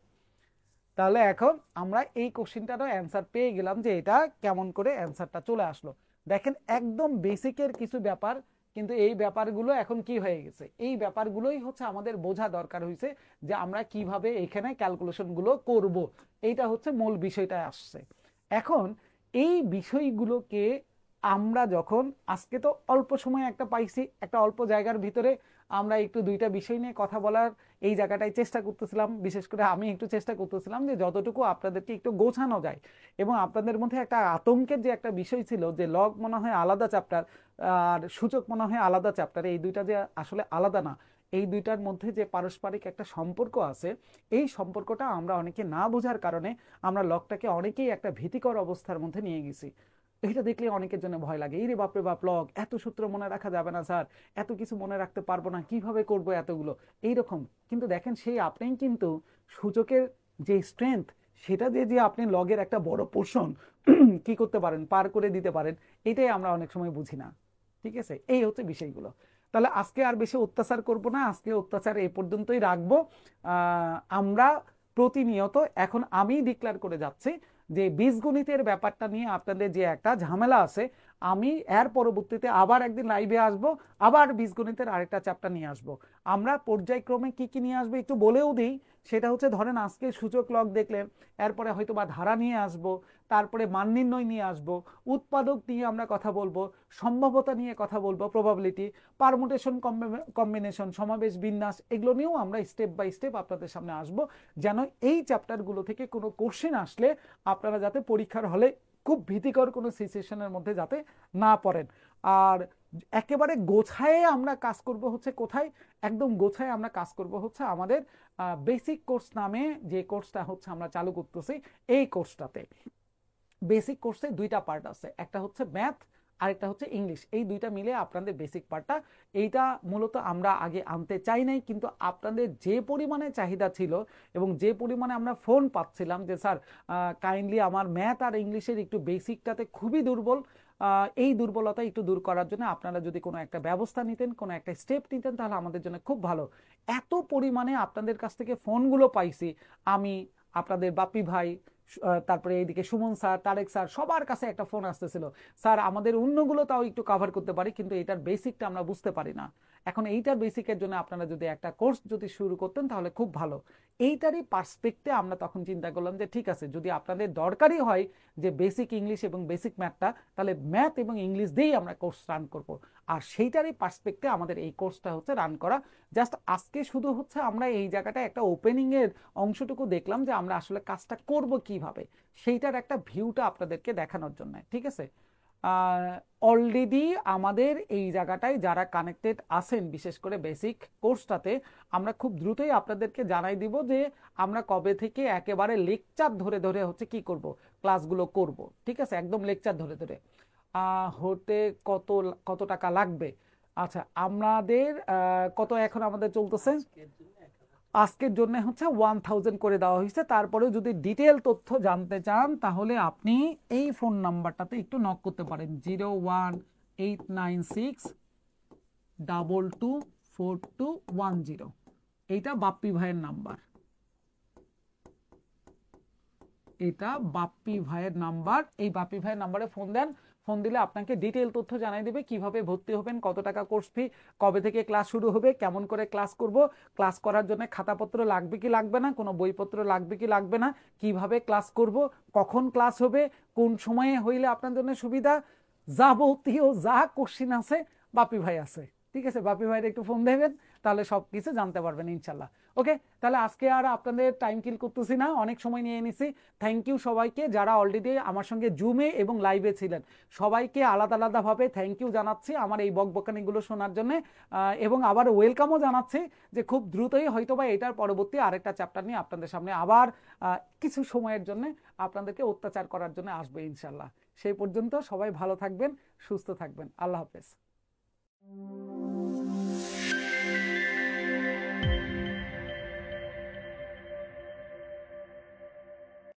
[SPEAKER 1] তাহলে এখন আমরা এই কোশ্চেনটারও অ্যান্সার পেয়ে গেলাম যে এটা কেমন করে অ্যান্সারটা চলে আসলো। দেখেন, একদম বেসিকের কিছু ব্যাপার, কিন্তু এই ব্যাপারগুলো এখন কি হয়ে গেছে, এই ব্যাপারগুলোই হচ্ছে আমাদের বোঝা দরকার হয়েছে যে আমরা কিভাবে এখানে ক্যালকুলেশনগুলো করব। এইটা হচ্ছে মূল বিষয়টা আসছে। এখন এই বিষয়গুলোকে আমরা যখন আজকে তো অল্প সময় একটা পাইছি, একটা অল্প জায়গার ভিতরে আমরা একটু দুইটা বিষয় নিয়ে কথা বলার এই জায়গাটায় চেষ্টা করতেছিলাম, বিশেষ করে আমি একটু চেষ্টা করতেছিলাম যে যতটুকু আপনাদেরকে একটু গোছানো যায়। এবং আপনাদের মধ্যে একটা আতঙ্কের যে একটা বিষয় ছিল যে লগ মনে হয় আলাদা চ্যাপ্টার আর সূচক মনে হয় আলাদা চ্যাপ্টার, এই দুইটা যে আসলে আলাদা না, এই দুইটার মধ্যে যে পারস্পরিক একটা সম্পর্ক আছে, এই সম্পর্কটা আমরা অনেকে না বোঝার কারণে আমরা লগটাকে অনেকেই একটা ভীতিকর অবস্থার মধ্যে নিয়ে গেছি। এটা দেখলে অনেকের জন্য ভয় লাগে, এই রে বাপরে বাপ, লগ এত সূত্র মনে রাখা যাবে না স্যার, এত কিছু মনে রাখতে পারবো না, কিভাবে করব এতগুলো, এইরকম। কিন্তু দেখেন সেই আপনিই কিন্তু সূচকের যে স্ট্রেংথ, সেটা দিয়ে যে আপনি লগের একটা বড় পোর্শন কি করতে পারেন, পার করে দিতে পারেন, এটাই আমরা অনেক সময় বুঝি না। ঠিক আছে, এই হচ্ছে বিষয়গুলো। তাহলে আজকে আর বেশি অত্যাচার করব না, আজকে অত্যাচার এই পর্যন্তই রাখবো। আমরা প্রতিনিয়ত এখন আমি ডিক্লেয়ার করে যাচ্ছি যে বীজগণিতের ব্যাপারটা নিয়ে আপনাদের যে একটা ঝামেলা আছে, আমি এর পরবর্তীতে আবার একদিন লাইভে আসব, আবার বীজগণিতের আরেকটা চ্যাপ্টার নিয়ে আসব। আমরা পর্যায়ক্রমে কি কি নিয়ে আসবো একটু বলেও দিই। সেটা হচ্ছে ধরেন আজকে সূচক লগ দেখলেন, এরপরে হয়তো বা ধারা নিয়ে আসব, তারপরে মান নির্ণয় নিয়ে আসব, উৎপাদক নিয়ে আমরা কথা বলবো, সম্ভাব্যতা নিয়ে কথা বলবো, প্রবাবিলিটি, পারমুটেশন, কম্বিনেশন, সমাবেশ, বিন্যাস, এগুলো নিয়েও আমরা স্টেপ বাই স্টেপ আপনাদের সামনে আসব, যেন এই চ্যাপ্টারগুলো থেকে কোনো কোশ্চেন আসলে আপনারা যাতে পরীক্ষার হলে খুব ভীতিকর কোনো সিচুয়েশনের মধ্যে যাতে না পড়েন। আর একেবারে গোছায়ে আমরা কাজ করব হচ্ছে কোথায়, একদম গোছায় আমরা কাজ করব হচ্ছে আমাদের বেসিক কোর্স নামে যে কোর্সটা হচ্ছে আমরা চালু করতেছি। এই কোর্সটাতে বেসিক কোর্সে দুইটা পার্ট আছে, একটা হচ্ছে ম্যাথ, আরেকটা হচ্ছে ইংলিশ। এই দুইটা মিলে আপনাদের বেসিক পার্টটা, এইটা মূলত আমরা আগে আনতে চাই নাই, কিন্তু আপনাদের যে পরিমাণে চাহিদা ছিল এবং যে পরিমাণে আমরা ফোন পাচ্ছিলাম যে স্যার কাইন্ডলি আমার ম্যাথ আর ইংলিশের একটু বেসিকটাতে খুবই দুর্বল, এই দুর্বলতা একটু দূর করার জন্য আপনারা যদি কোনো একটা ব্যবস্থা নিতেন, কোনো একটা স্টেপ নিতেন, তাহলে আমাদের জন্য খুব ভালো। এত পরিমাণে আপনাদের কাছ থেকে ফোনগুলো পাইছি আমি, আপনাদের বাপি ভাই, তারপরে এইদিকে সুমন স্যার, তারেক স্যার, সবার কাছে একটা ফোন আসতেছিল, স্যার আমাদের অন্যগুলো তাও একটু কভার করতে পারি কিন্তু এটার বেসিকটা আমরা বুঝতে পারি না। এখন এইটার বেসিকের জন্য আপনারা যদি একটা কোর্স যদি শুরু করতেন তাহলে খুব ভালো। এইটারই পার্সপেক্টে আমরা তখন চিন্তা করলাম যে ঠিক আছে, যদি আপনাদের দরকারই হয় যে বেসিক ইংলিশ এবং বেসিক ম্যাথটা, তাহলে ম্যাথ এবং ইংলিশ দিয়েই আমরা কোর্স রান করব। আর সেইটারই পার্সপেক্টে আমাদের এই কোর্সটা হচ্ছে রান করা। জাস্ট আজকে শুধু হচ্ছে আমরা এই জায়গাটা একটা ওপেনিং এর অংশটুকু দেখলাম যে আমরা আসলে কাজটা করব কিভাবে, সেইটার একটা ভিউটা আপনাদেরকে দেখানোর জন্য। ঠিক আছে, অলরেডি আমাদের এই জায়গাটায় যারা কানেক্টেড আছেন, বিশেষ করে বেসিক কোর্সটাতে, আমরা খুব দ্রুতই আপনাদেরকে জানাই দিব যে আমরা কবে থেকে একেবারে লেকচার ধরে ধরে হচ্ছে কি করব, ক্লাসগুলো করব। ঠিক আছে, একদম লেকচার ধরে ধরে হতে কত কত টাকা লাগবে। আচ্ছা, আমাদের কত এখন আমাদের চলতেছে, আজকের জন্য হচ্ছে 1000 করে দেওয়া হয়েছে। তারপরে যদি ডিটেল তথ্য জানতে চান তাহলে আপনি এই ফোন নাম্বারটাতে একটু নক করতে পারেন, 01896224210। এইটা বাপ্পি ভাইয়ের নাম্বার, এটা বাপ্পি ভাইয়ের নাম্বার। এই বাপ্পি ভাইয়ের নাম্বারে ফোন দেন, ফোন দিলে আপনাকে ডিটেল তথ্য জানাই দেবে কিভাবে ভর্তি হবেন, কত টাকা কোর্স ফি, কবে থেকে ক্লাস শুরু হবে, কেমন করে ক্লাস করব, ক্লাস করার জন্য খাতাপত্র লাগবে কি লাগবে না, কোনো বইপত্র লাগবে কি লাগবে না, কিভাবে ক্লাস করব, কখন ক্লাস হবে, কোন সময়ে হইলে আপনার জন্য সুবিধা, যাবতীয় যা কোশ্চিন আছে বাপ্পি ভাই আছে। ঠিক আছে, বাপ্পি ভাইয়ের একটু ফোন দেবেন, তাহলে সব কিছু জানতে পারবেন ইনশাল্লাহ। ওকে, তাহলে আজকে আর আপনাদের টাইম কিল করতেছি না, অনেক সময় নিয়ে নিছি। থ্যাংক ইউ সবাইকে যারা অলরেডি আমার সঙ্গে জুমে এবং লাইভে ছিলেন, সবাইকে আলাদা আলাদাভাবে থ্যাংক ইউ জানাচ্ছি আমার এই বকবকানিগুলো শোনার জন্য, এবং আবার ওয়েলকামও জানাচ্ছি যে খুব দ্রুতই হয়তোবা এটার পরবর্তী আরেকটা চ্যাপ্টার নিয়ে আপনাদের সামনে আবার কিছু সময়ের জন্য আপনাদেরকে অত্যাচার করার জন্য আসবে ইনশাল্লাহ। সেই পর্যন্ত সবাই ভালো থাকবেন, সুস্থ থাকবেন, আল্লাহ হাফেজ।